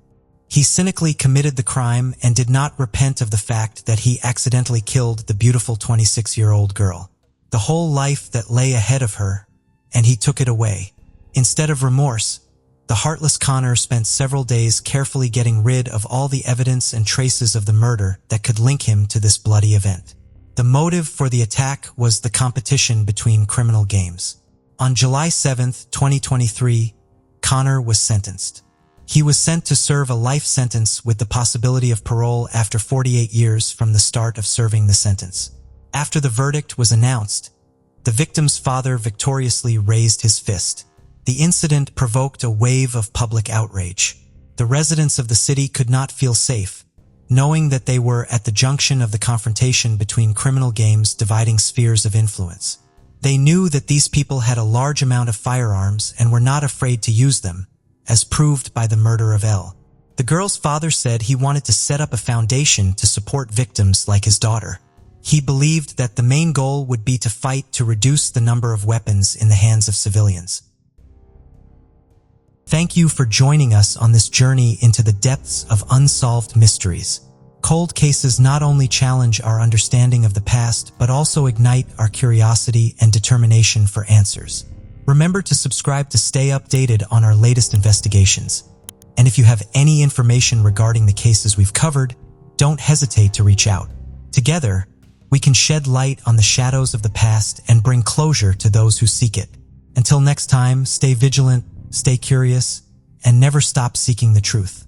He cynically committed the crime and did not repent of the fact that he accidentally killed the beautiful 26-year-old girl. The whole life that lay ahead of her, and he took it away. Instead of remorse, the heartless Connor spent several days carefully getting rid of all the evidence and traces of the murder that could link him to this bloody event. The motive for the attack was the competition between criminal games. On July 7, 2023, Connor was sentenced. He was sent to serve a life sentence with the possibility of parole after 48 years from the start of serving the sentence. After the verdict was announced, the victim's father victoriously raised his fist. The incident provoked a wave of public outrage. The residents of the city could not feel safe, knowing that they were at the junction of the confrontation between criminal games dividing spheres of influence. They knew that these people had a large amount of firearms and were not afraid to use them, as proved by the murder of L. The girl's father said he wanted to set up a foundation to support victims like his daughter. He believed that the main goal would be to fight to reduce the number of weapons in the hands of civilians. Thank you for joining us on this journey into the depths of unsolved mysteries. Cold cases not only challenge our understanding of the past, but also ignite our curiosity and determination for answers. Remember to subscribe to stay updated on our latest investigations. And if you have any information regarding the cases we've covered, don't hesitate to reach out. Together, we can shed light on the shadows of the past and bring closure to those who seek it. Until next time, stay vigilant, stay curious, and never stop seeking the truth.